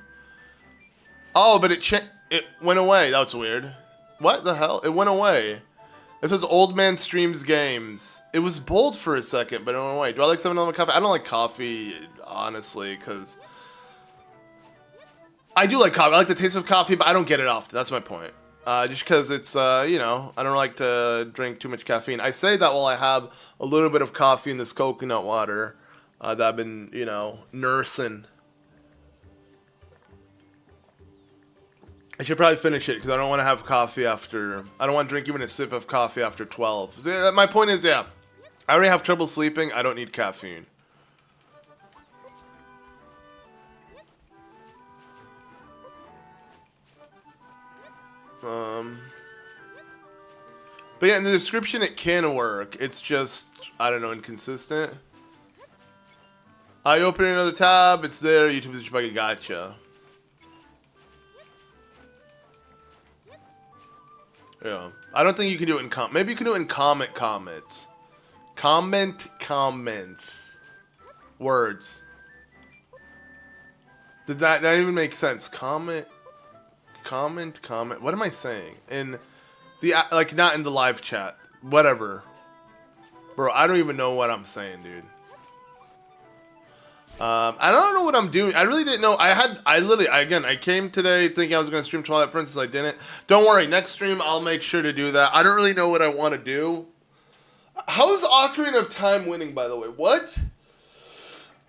Oh, but it went away. That's weird. What the hell? It went away. It says Old Man Streams Games. It was bold for a second, but it went away. Do I like 7-Eleven coffee? I don't like coffee, honestly, because... I do like coffee. I like the taste of coffee, but I don't get it often. That's my point. Just because it's, you know, I don't like to drink too much caffeine. I say that while I have a little bit of coffee in this coconut water that I've been, you know, nursing. I should probably finish it because I don't want to have coffee after... I don't want to drink even a sip of coffee after 12. My point is, yeah, I already have trouble sleeping. I don't need caffeine. But yeah, in the description it can work. It's just, I don't know, inconsistent. I open another tab. It's there. YouTube is like, gotcha. Yeah. I don't think you can do it in maybe you can do it in comments. Comments. Words. Did that even make sense? Comment. What am I saying? In the, like, not in the live chat. Whatever. Bro, I don't even know what I'm saying, dude. I don't know what I'm doing. I really didn't know. I literally, again, I came today thinking I was going to stream Twilight Princess. I didn't. Don't worry. Next stream, I'll make sure to do that. I don't really know what I want to do. How's Ocarina of Time winning, by the way? What?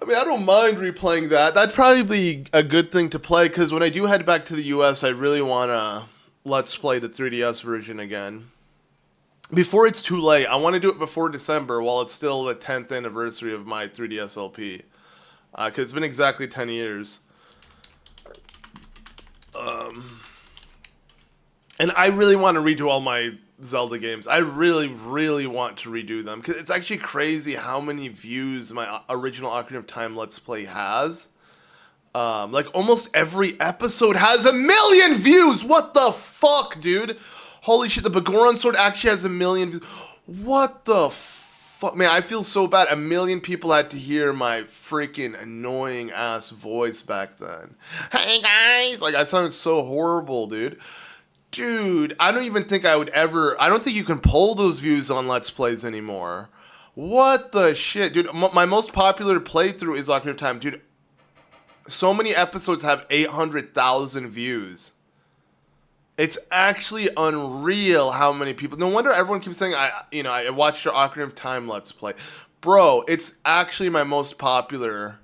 I mean, I don't mind replaying that. That'd probably be a good thing to play, because when I do head back to the US, I really want to let's play the 3DS version again. Before it's too late. I want to do it before December, while it's still the 10th anniversary of my 3DS LP. Because it's been exactly 10 years. And I really want to redo all Zelda games. I really, really want to redo them because it's actually crazy how many views my original Ocarina of Time Let's Play has. Like almost every episode has 1 million views. What the fuck, dude? Holy shit, the Bagoron Sword actually has 1 million views. What the fuck? Man, I feel so bad. 1 million people had to hear my freaking annoying ass voice back then. Hey guys! Like, I sounded so horrible, dude. Dude, I don't even think I would ever... I don't think you can pull those views on Let's Plays anymore. What the shit? Dude, my most popular playthrough is Ocarina of Time. Dude, so many episodes have 800,000 views. It's actually unreal how many people... No wonder everyone keeps saying, I watched your Ocarina of Time Let's Play. Bro, it's actually my most popular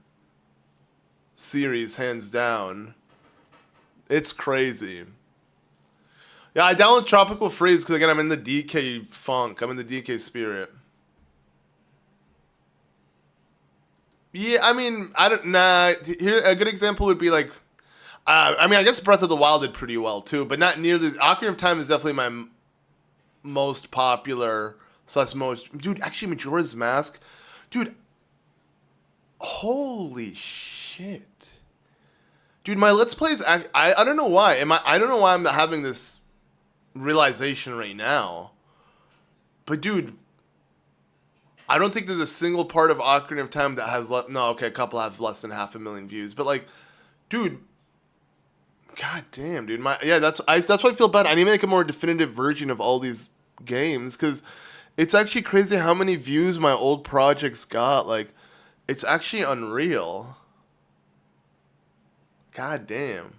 series, hands down. It's crazy. Yeah, I download Tropical Freeze because, again, I'm in the DK funk. I'm in the DK spirit. Yeah, I mean, here, a good example would be, like... I mean, I guess Breath of the Wild did pretty well, too. But not nearly... Ocarina of Time is definitely my most popular... Dude, actually, Majora's Mask... Dude... Holy shit. Dude, my Let's Plays... I don't know why. I don't know why I'm having this... realization right now, but dude, I don't think there's a single part of Ocarina of Time that has a couple have less than 500,000 views, but like, dude, god damn, dude, that's why I feel bad. I need to make a more definitive version of all these games because it's actually crazy how many views my old projects got. Like, it's actually unreal. God damn.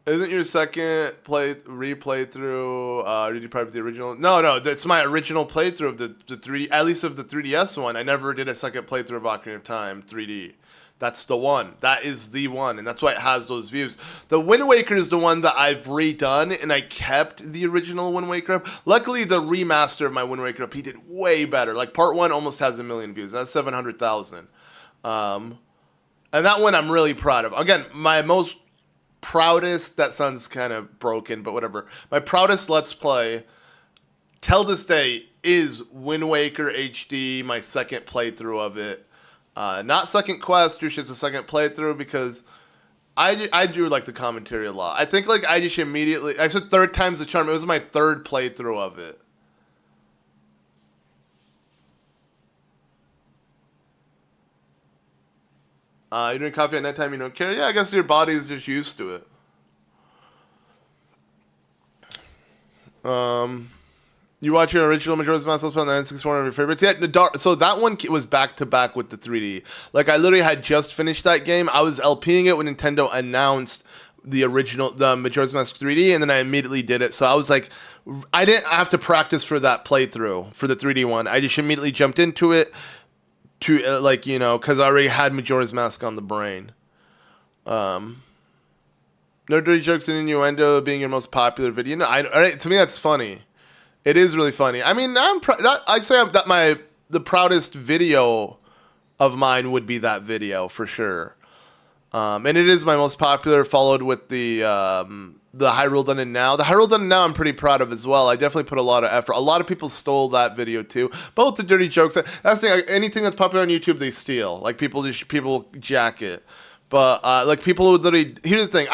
Isn't your second replay through? Did you probably the original? No, that's my original playthrough of the 3D, at least of the 3DS one. I never did a second playthrough of Ocarina of Time 3D. That's the one. That is the one, and that's why it has those views. The Wind Waker is the one that I've redone, and I kept the original Wind Waker up. Luckily, the remaster of my Wind Waker up, he did way better. Like, part 1 almost has 1 million views. That's 700,000. And that one I'm really proud of. Again, my most proudest, that sounds kind of broken, but whatever. My proudest Let's Play, till this day, is Wind Waker HD, my second playthrough of it. Not second quest, it's just a second playthrough because I do like the commentary a lot. I think like I said third time's the charm. It was my third playthrough of it. You drink coffee at nighttime, you don't care? Yeah, I guess your body is just used to it. You watch your original Majora's Mask Let's Play on the N64, one of your favorites? Yeah, so that one was back-to-back with the 3D. Like, I literally had just finished that game. I was LPing it when Nintendo announced the Majora's Mask 3D, and then I immediately did it. So I was like, I didn't have to practice for that playthrough, for the 3D one. I just immediately jumped into it. Because I already had Majora's Mask on the brain. No dirty jokes and innuendo being your most popular video. No, to me that's funny. It is really funny. I mean, I'd say the proudest video of mine would be that video for sure. And it is my most popular, followed with the Hyrule Done It Now. The Hyrule Done It Now I'm pretty proud of as well. I definitely put a lot of effort. A lot of people stole that video too. Both the dirty jokes. That's the thing. Anything that's popular on YouTube, they steal. Like people jack it. But like people who literally, here's the thing.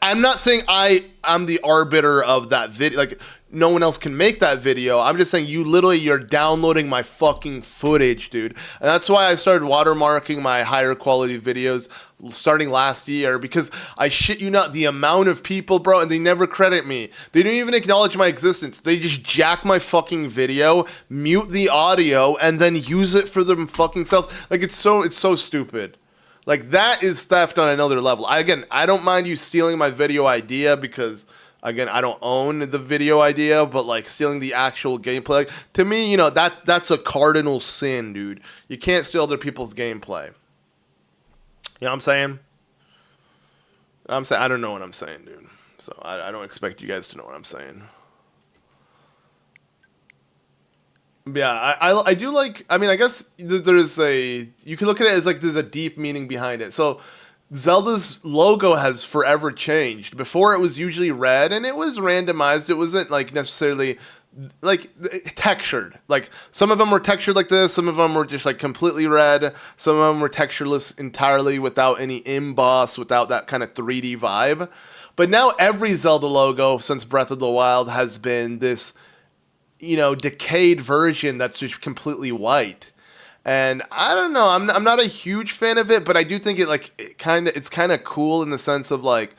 I'm not saying I'm the arbiter of that video. Like no one else can make that video. I'm just saying you're downloading my fucking footage, dude. And that's why I started watermarking my higher quality videos starting last year, because I shit you not, the amount of people, bro, and they never credit me. They don't even acknowledge my existence. They just jack my fucking video, mute the audio, and then use it for them fucking selves. Like it's so stupid. Like that is theft on another level. I don't mind you stealing my video idea because again, I don't own the video idea, but like stealing the actual gameplay, like, to me, that's a cardinal sin, dude. You can't steal other people's gameplay. You know what I'm saying? I don't know what I'm saying, dude. So I don't expect you guys to know what I'm saying. Yeah, I do like, I mean, I guess you can look at it as like there's a deep meaning behind it. So Zelda's logo has forever changed. Before it was usually red and it was randomized. It wasn't like necessarily like textured. Like some of them were textured like this, some of them were just like completely red, some of them were textureless entirely without any emboss, without that kind of 3D vibe. But now every Zelda logo since Breath of the Wild has been this, you know, decayed version that's just completely white. And I don't know, I'm not a huge fan of it, but I do think it's kind of cool in the sense of like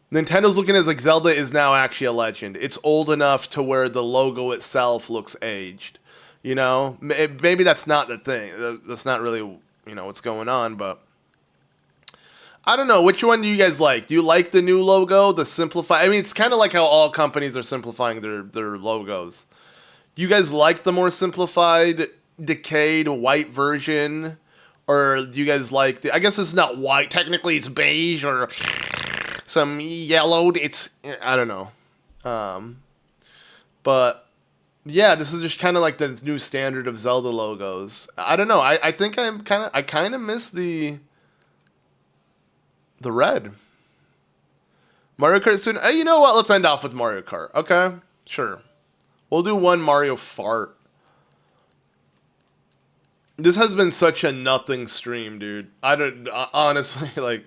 Nintendo's looking as like Zelda is now actually a legend. It's old enough to where the logo itself looks aged. You know, maybe that's not the thing. That's not really, you know, what's going on, but I don't know. Which one do you guys like? Do you like the new logo, the simplified? I mean, it's kind of like how all companies are simplifying their logos. Do you guys like the more simplified, decayed white version, or do you guys like the? I guess it's not white. Technically, it's beige or some yellowed. It's I don't know, but yeah, this is just kind of like the new standard of Zelda logos. I don't know. I think I kind of miss the red. Mario Kart soon. Hey, you know what? Let's end off with Mario Kart. Okay, sure. We'll do one Mario fart. This has been such a nothing stream, dude. I don't honestly like.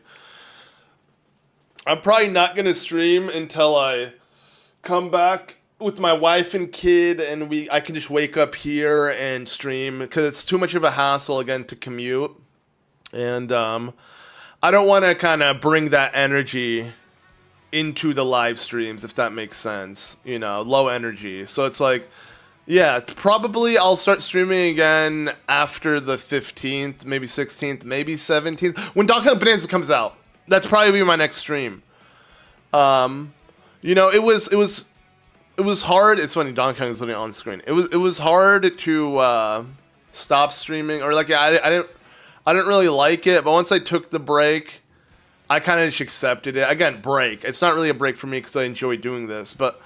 I'm probably not gonna stream until I come back with my wife and kid, and I can just wake up here and stream because it's too much of a hassle again to commute, and I don't want to kind of bring that energy into the live streams, if that makes sense. You know, low energy. So it's like. Yeah, probably I'll start streaming again after the 15th, maybe 16th, maybe 17th. When Donkey Kong Bonanza comes out, that's probably be my next stream. You know, it was hard. It's funny, Donkey Kong is literally on screen. It was hard to stop streaming, or like I didn't really like it. But once I took the break, I kind of just accepted it. Again, break. It's not really a break for me because I enjoy doing this, but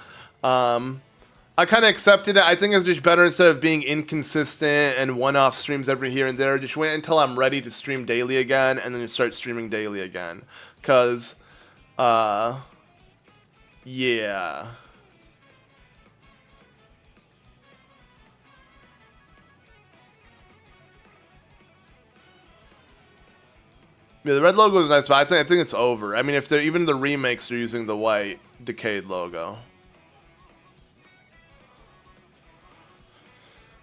I kind of accepted it. I think it's just better instead of being inconsistent and one-off streams every here and there. Just wait until I'm ready to stream daily again, and then start streaming daily again. Cause, yeah. Yeah, the red logo is nice, but I think it's over. I mean, if they're even the remakes are using the white decayed logo.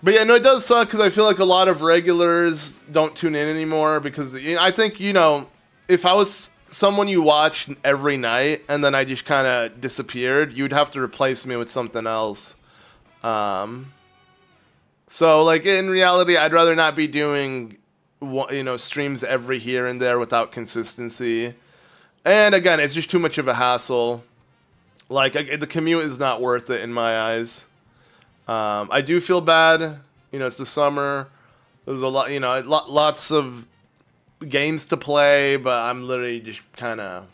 But yeah, no, it does suck because I feel like a lot of regulars don't tune in anymore because I think, you know, if I was someone you watched every night and then I just kind of disappeared, you'd have to replace me with something else. So, like, in reality, I'd rather not be doing, you know, streams every here and there without consistency. And again, it's just too much of a hassle. Like, the commute is not worth it in my eyes. I do feel bad. You know, it's the summer. There's a lot, you know, lots of games to play, but I'm literally just kind of...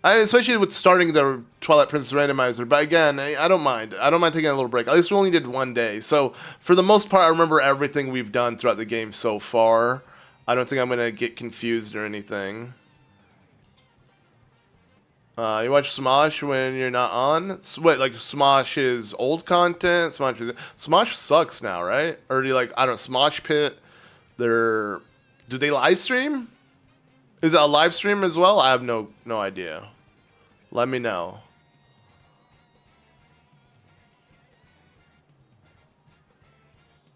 especially with starting the Twilight Princess randomizer. But again, I don't mind. I don't mind taking a little break. At least we only did one day. So, for the most part, I remember everything we've done throughout the game so far. I don't think I'm going to get confused or anything. You watch Smosh when you're not on? Wait, like Smosh is old content? Smosh sucks now, right? Or do you like, I don't know, Smosh Pit? Do they live stream? Is it a live stream as well? I have no idea. Let me know.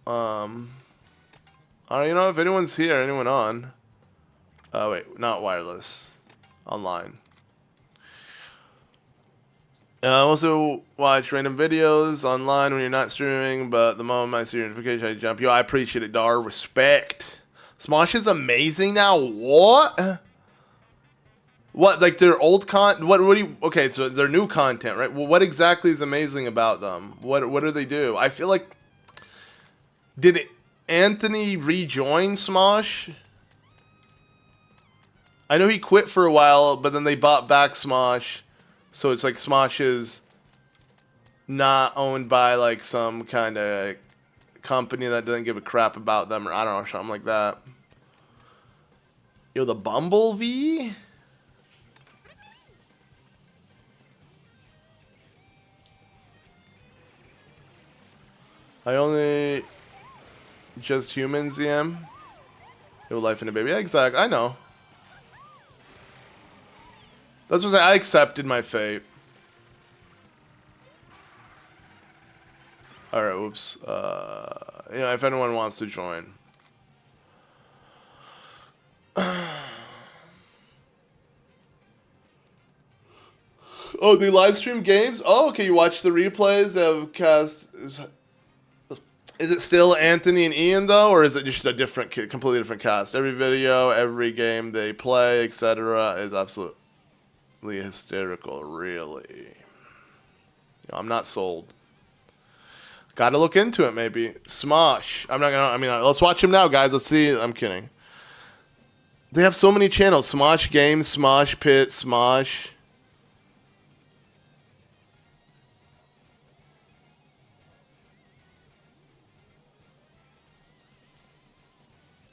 I don't you know if anyone's here, anyone on. Oh wait, not wireless. Online. Also watch random videos online when you're not streaming, but the moment I see your notification, I jump. Yo, I appreciate it, Dar. Respect. Smosh is amazing now. What? What? Like their old What do you? Okay, so their new content, right? Well, what exactly is amazing about them? What do they do? I feel like did Anthony rejoin Smosh? I know he quit for a while, but then they bought back Smosh. So it's like Smosh is not owned by like some kind of company that doesn't give a crap about them, or I don't know, something like that. Yo, the Bumblebee? I only... Just humans, EM? Yo, life in a baby. Yeah, exactly. I know. That's what I accepted my fate. Alright, whoops. You know, if anyone wants to join. Oh, they live stream games? Oh, okay, you watch the replays of cast... Is it still Anthony and Ian, though? Or is it just a different, completely different cast? Every video, every game they play, etc. is absolutely hysterical, really. I'm not sold. Gotta look into it, maybe. Smosh. I'm not gonna, I mean, let's watch him now, guys. Let's see. I'm kidding. They have so many channels. Smosh Games, Smosh Pit, Smosh.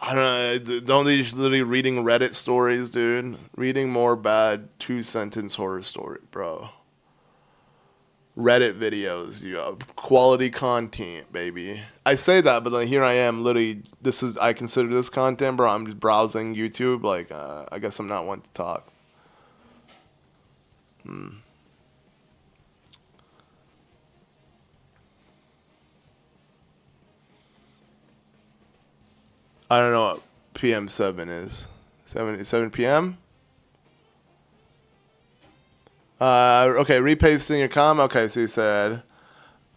I don't know. Don't they just literally reading Reddit stories, dude? Reading more bad 2-sentence horror stories, bro. Reddit videos, you know, quality content, baby. I say that, but then here I am, literally. I consider this content, bro. I'm just browsing YouTube. Like, I guess I'm not one to talk. I don't know what PM7 is. 7 p.m. Okay, repasting your comment. Okay, so you said.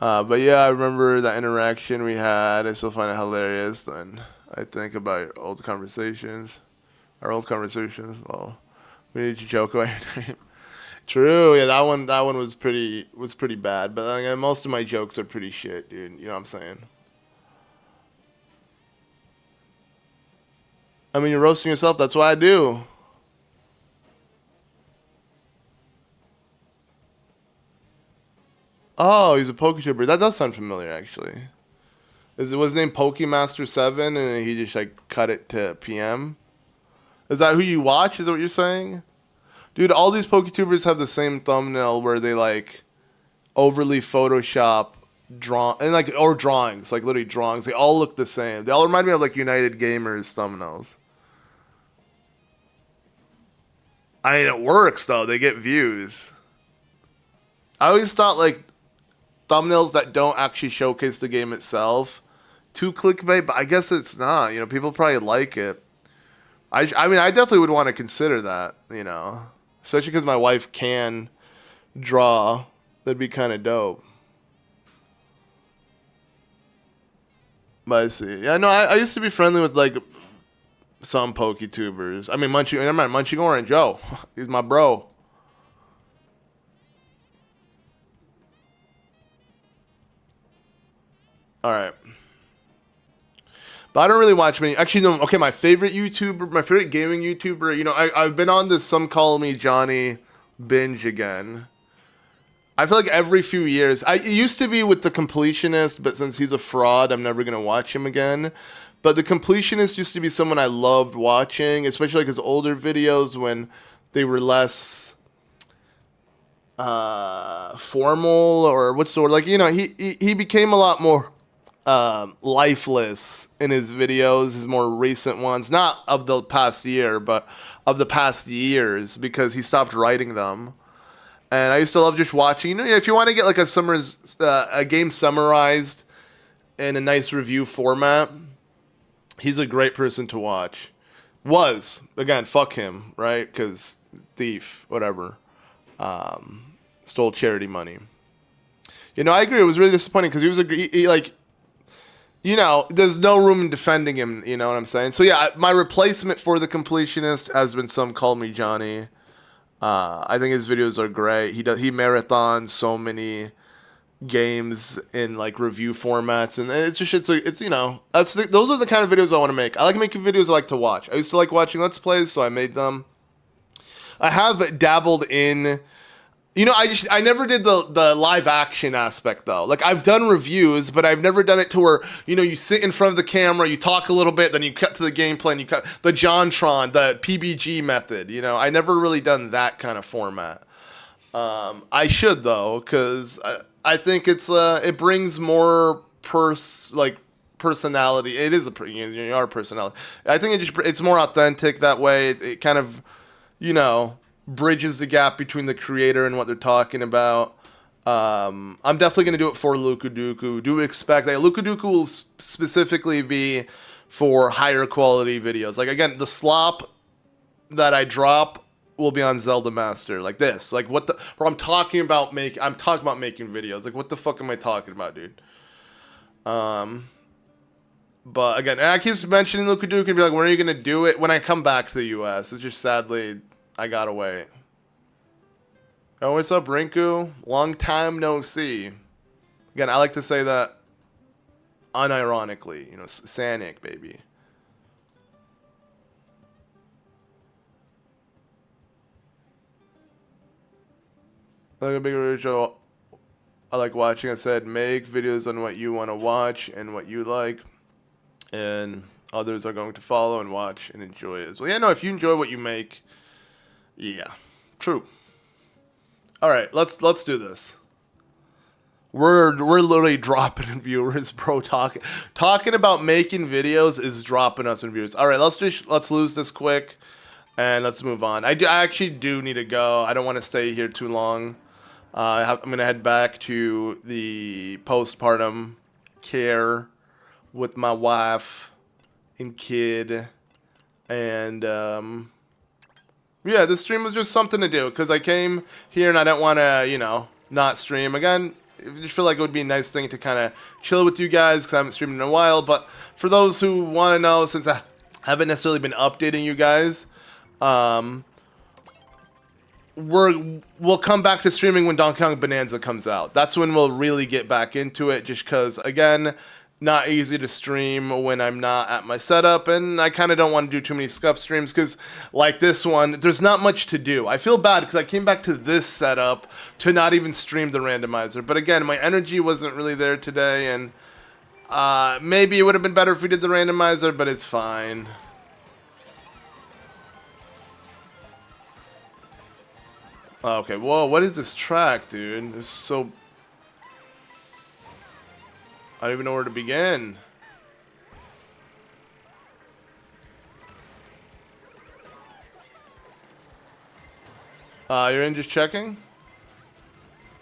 But yeah, I remember that interaction we had. I still find it hilarious. And I think about old conversations. Our old conversations. Well, we need to joke about your name. True. Yeah, that one was pretty bad. But like, most of my jokes are pretty shit, dude. You know what I'm saying? I mean, you're roasting yourself. That's what I do. Oh, he's a PokeTuber. That does sound familiar, actually. Was his name Pokemaster7 and he just like cut it to PM? Is that who you watch? Is that what you're saying? Dude, all these PokeTubers have the same thumbnail where they like overly Photoshop or drawings, like literally drawings. They all look the same. They all remind me of like United Gamers thumbnails. I mean, it works though. They get views. I always thought like thumbnails that don't actually showcase the game itself too clickbait, but I guess it's not. You know, people probably like it. I mean, I definitely would want to consider that. You know, especially because my wife can draw. That'd be kind of dope. But I see. Yeah, no, I used to be friendly with like some PokeTubers. I mean, Munching Orange. Yo, he's my bro. All right. But I don't really watch many. Actually, no. Okay, my favorite YouTuber, my favorite gaming YouTuber. You know, I've been on this Some Call Me Johnny binge again. I feel like every few years. It used to be with the Completionist, but since he's a fraud, I'm never gonna watch him again. But the Completionist used to be someone I loved watching, especially like his older videos when they were less formal, or what's the word? Like, you know, he became a lot more lifeless in his videos, his more recent ones, not of the past year, but of the past years, because he stopped writing them. And I used to love just watching. You know, if you want to get like a game summarized in a nice review format, he's a great person to watch. Was, again, fuck him, right? Because thief, whatever, stole charity money. You know, I agree. It was really disappointing because he was like, you know, there's no room in defending him. You know what I'm saying? So yeah, my replacement for the Completionist has been Some Call Me Johnny. I think his videos are great. He marathons so many games in like review formats, and it's you know, those are the kind of videos I want to make. I like making videos I like to watch. I used to like watching Let's Plays, so I made them. I have dabbled in You know, I never did the live action aspect though. Like I've done reviews, but I've never done it to where, you know, you sit in front of the camera, you talk a little bit, then you cut to the gameplay and you cut the JonTron, the PBG method, you know. I never really done that kind of format. I should though, cuz I think it brings more personality. It is you are personality. I think it's more authentic that way. It kind of, you know, bridges the gap between the creator and what they're talking about. I'm definitely going to do it for Lukuduku. Do expect that Lukuduku will specifically be for higher quality videos. Like again, the slop that I drop will be on Zelda Master, like this. Like what the? Bro, I'm talking about making videos. Like what the fuck am I talking about, dude? But again, and I keep mentioning Lukuduku and be like, when are you gonna do it? When I come back to the US. It's just sadly I gotta wait. Oh, what's up, Rinku? Long time no see. Again, I like to say that unironically. You know, Sanic, baby. Like a bigger show I like watching. I said, make videos on what you want to watch and what you like. And others are going to follow and watch and enjoy it as well. Yeah, no, if you enjoy what you make, yeah, true. All right, let's do this. We're literally dropping in viewers, bro. Talking about making videos is dropping us in views. All right, let's lose this quick, and let's move on. I actually do need to go. I don't want to stay here too long. I'm gonna head back to the postpartum care with my wife and kid, and yeah, this stream was just something to do because I came here and I don't want to, you know, not stream again. I just feel like it would be a nice thing to kind of chill with you guys because I haven't streamed in a while. But for those who want to know, since I haven't necessarily been updating you guys, we'll come back to streaming when Donkey Kong Bonanza comes out. That's when we'll really get back into it, just because, again, not easy to stream when I'm not at my setup, and I kind of don't want to do too many scuff streams, because like this one, there's not much to do. I feel bad, because I came back to this setup to not even stream the randomizer, but again, my energy wasn't really there today, and maybe it would have been better if we did the randomizer, but it's fine. Okay, whoa, what is this track, dude? This is so... I don't even know where to begin. You're in just checking?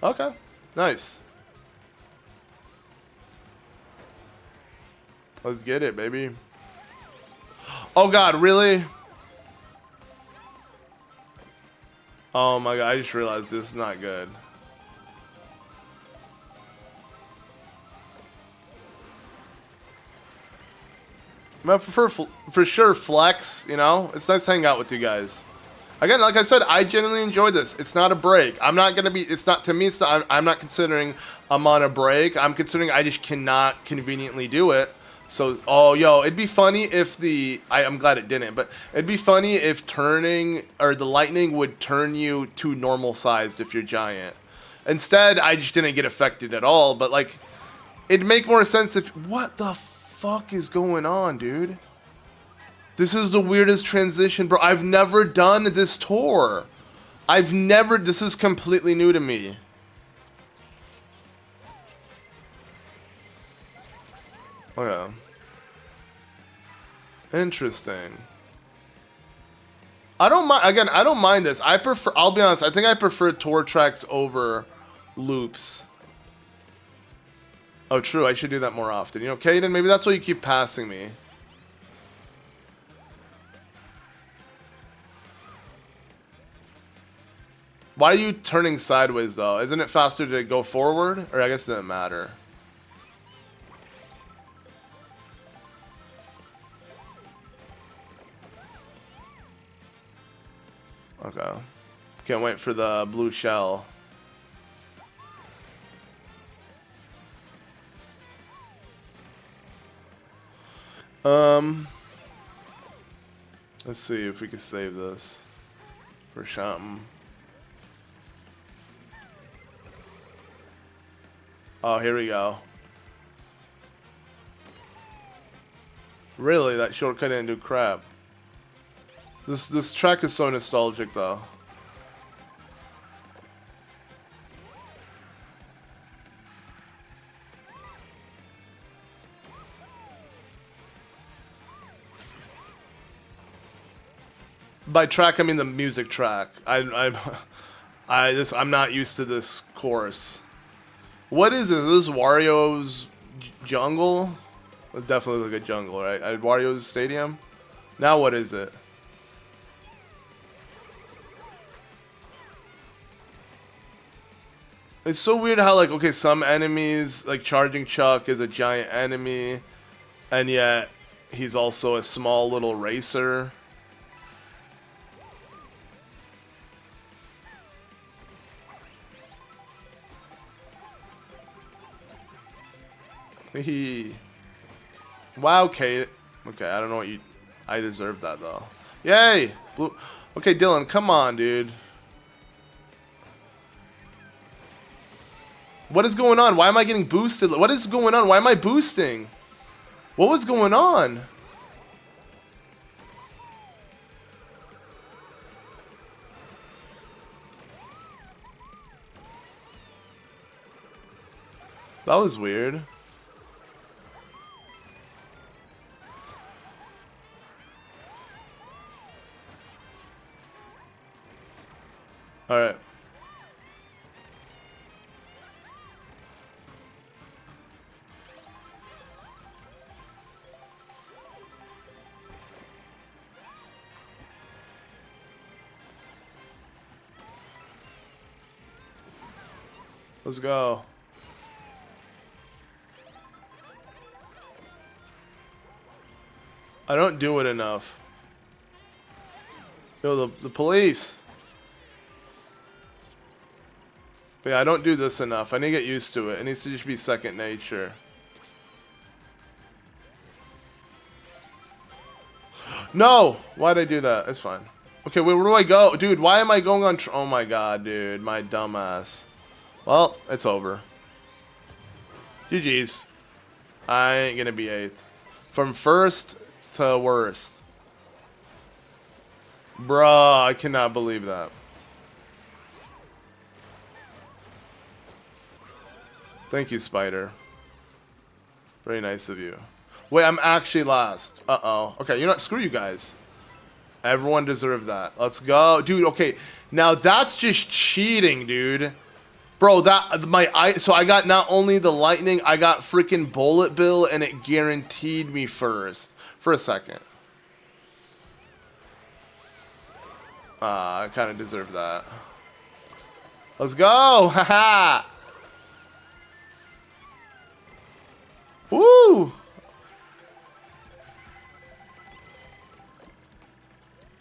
Okay, nice. Let's get it, baby. Oh god, really? Oh my god, I just realized this is not good. I prefer for sure flex, you know? It's nice to hang out with you guys. Again, like I said, I genuinely enjoyed this. It's not a break. I'm not going to be, it's not, to me, it's not, I'm not considering I'm on a break. I'm considering I just cannot conveniently do it. So, oh, yo, it'd be funny if I'm glad it didn't, but it'd be funny if turning, or the lightning would turn you to normal sized if you're giant. Instead, I just didn't get affected at all, but like, it'd make more sense if, what the fuck is going on, dude? This is the weirdest transition, bro. I've never done this tour. This is completely new to me. Okay. Interesting. I don't mind, again, I don't mind this. I'll be honest, I think I prefer tour tracks over loops. Oh, true, I should do that more often. You know, Kaden, maybe that's why you keep passing me. Why are you turning sideways, though? Isn't it faster to go forward? Or I guess it doesn't matter. Okay. Can't wait for the blue shell. Let's see if we can save this for something. Oh, here we go. Really, that shortcut didn't do crap. This track is so nostalgic, though. By track, I mean the music track. I'm not used to this chorus. What is this? Is this Wario's jungle? It definitely looks like a jungle, right? At Wario's stadium. Now what is it? It's so weird how, like, okay, some enemies, like Charging Chuck is a giant enemy, and yet he's also a small little racer. Hee. Wow, Kate. Okay, I don't know what you... I deserve that, though. Yay! Blue... Okay, Dylan, come on, dude. What is going on? Why am I getting boosted? What is going on? Why am I boosting? What was going on? That was weird. Alright. Let's go. I don't do it enough. Yo, the police. But yeah, I don't do this enough. I need to get used to it. It needs to just be second nature. No! Why'd I do that? It's fine. Okay, wait, where do I go? Dude, why am I going on... Oh my god, dude. My dumbass. Well, it's over. GG's. I ain't gonna be 8th. From first to worst. Bruh, I cannot believe that. Thank you, Spider. Very nice of you. Wait, I'm actually last. Uh-oh. Okay, you know what? Screw you guys. Everyone deserved that. Let's go. Dude, okay. Now that's just cheating, dude. Bro, so I got not only the lightning, I got freaking bullet bill, and it guaranteed me first. For a second. I kind of deserve that. Let's go! Haha! Woo!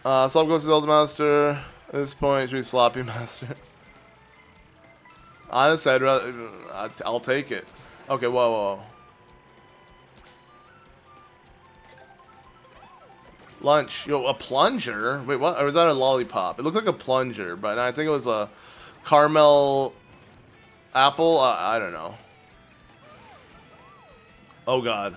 Sub goes to Zelda Master. At this point, it should be Sloppy Master. Honestly, I'd rather... I'll take it. Okay, whoa, whoa. Lunch. Yo, a plunger? Wait, what? Or was that a lollipop? It looked like a plunger, but I think it was a caramel apple. I don't know. Oh, God.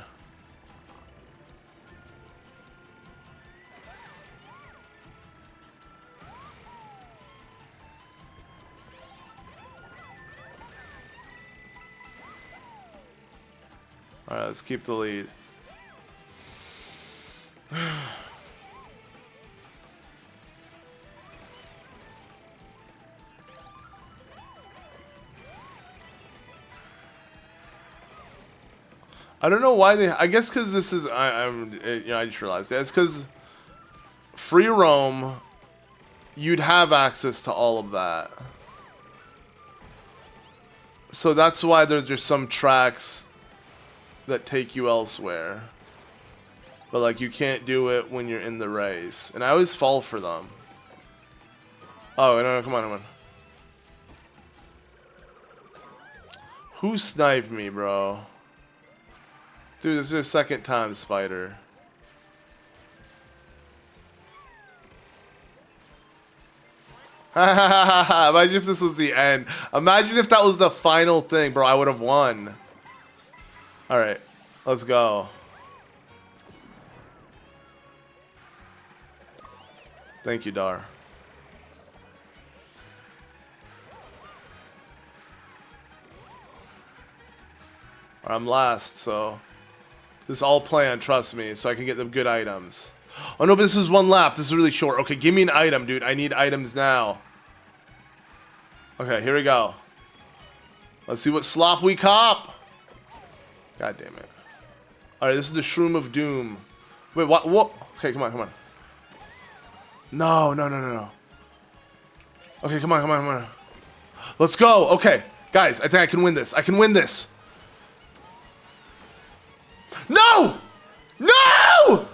Alright, let's keep the lead. I don't know why they... I guess because this is... I just realized. It's because free roam, you'd have access to all of that. So that's why there's just some tracks that take you elsewhere. But, like, you can't do it when you're in the race. And I always fall for them. Oh, no, come on, come on. Who sniped me, bro? Dude, this is the second time, Spider. Imagine if this was the end. Imagine if that was the final thing, bro. I would have won. All right, let's go. Thank you, Dar. I'm last, so this is all planned, trust me, so I can get the good items. Oh no, but this is one lap. This is really short. Okay, give me an item, dude. I need items now. Okay, here we go. Let's see what slop we cop. God damn it. Alright, this is the Shroom of Doom. Wait, what? Okay, come on, come on. No, no, no, no, no. Okay, come on, come on, come on. Let's go. Okay, guys, I think I can win this. I can win this. No! No!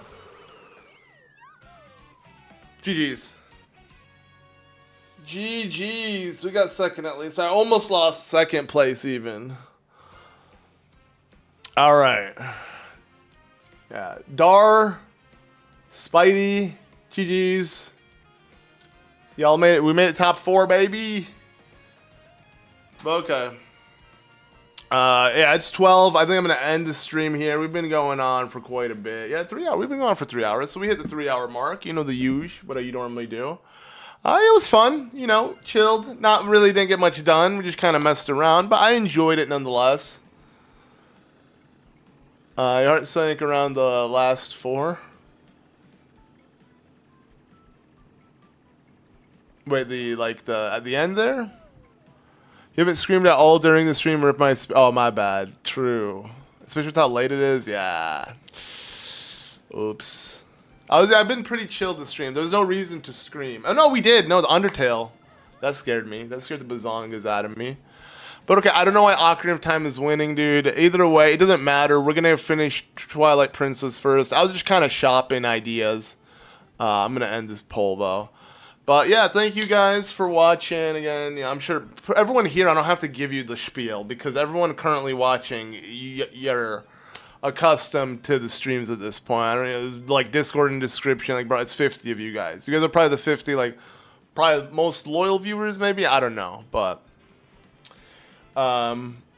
GG's. GG's. We got second at least. I almost lost second place even. All right. Yeah. Dar, Spidey, GG's. Y'all made it. We made it top 4, baby. Okay. Yeah, it's 12. I think I'm going to end the stream here. We've been going on for quite a bit. Yeah, 3 hours. We've been going on for 3 hours. So we hit the 3-hour mark. You know, the usual, what you normally do. It was fun. You know, chilled. Not really didn't get much done. We just kind of messed around. But I enjoyed it nonetheless. Your heart sank around the last 4. Wait, at the end there? You haven't screamed at all during the stream, rip my... Oh, my bad. True. Especially with how late it is. Yeah. Oops. I've been pretty chilled to stream. There was no reason to scream. Oh, no, we did. No, the Undertale. That scared me. That scared the bazongas out of me. But, okay, I don't know why Ocarina of Time is winning, dude. Either way, it doesn't matter. We're going to finish Twilight Princess first. I was just kind of shopping ideas. I'm going to end this poll, though. But yeah, thank you guys for watching. Again, I'm sure for everyone here, I don't have to give you the spiel because everyone currently watching, you're accustomed to the streams at this point. I don't know, like Discord and description, like bro, it's 50 of you guys. You guys are probably the 50, like probably most loyal viewers, maybe. I don't know, but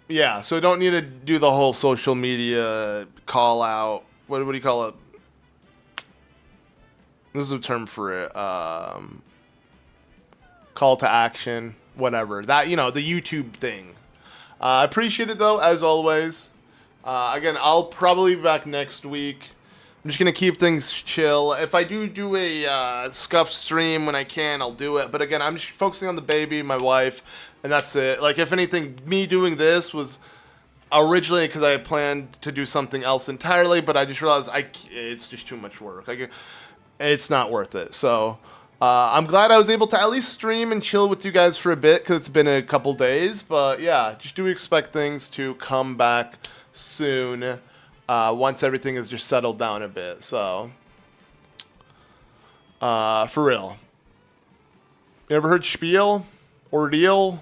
yeah. So don't need to do the whole social media call out. What do you call it? This is a term for it. Call to action, whatever. That, you know, the YouTube thing. I appreciate it, though, as always. Again, I'll probably be back next week. I'm just going to keep things chill. If I do a scuffed stream when I can, I'll do it. But again, I'm just focusing on the baby, my wife, and that's it. Like, if anything, me doing this was originally because I had planned to do something else entirely, but I just realized it's just too much work. It's not worth it. So... I'm glad I was able to at least stream and chill with you guys for a bit because it's been a couple days. But yeah, just do expect things to come back soon once everything is just settled down a bit. So, for real. You ever heard spiel? Ordeal?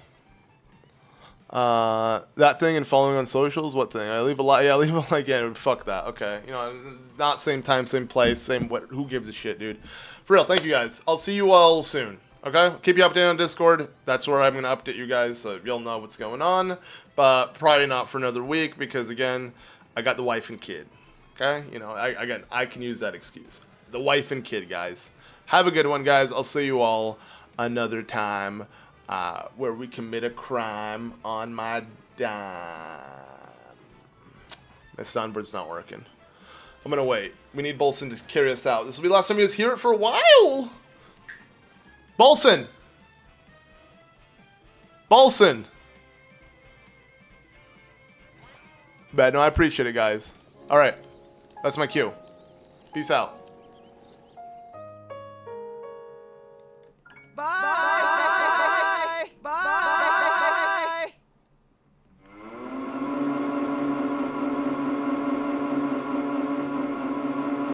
That thing and following on socials? What thing? I leave a like. Yeah, leave a like. Yeah, fuck that. Okay. You know, not same time, same place, same what. Who gives a shit, dude? For real, thank you guys. I'll see you all soon. Okay? Keep you updated on Discord. That's where I'm going to update you guys so you'll know what's going on. But probably not for another week because, again, I got the wife and kid. Okay? You know, I can use that excuse. The wife and kid, guys. Have a good one, guys. I'll see you all another time where we commit a crime on my dime. My soundboard's not working. I'm going to wait. We need Bolson to carry us out. This will be the last time you guys hear it for a while. Bolson. Bolson. Bad. No, I appreciate it, guys. All right. That's my cue. Peace out.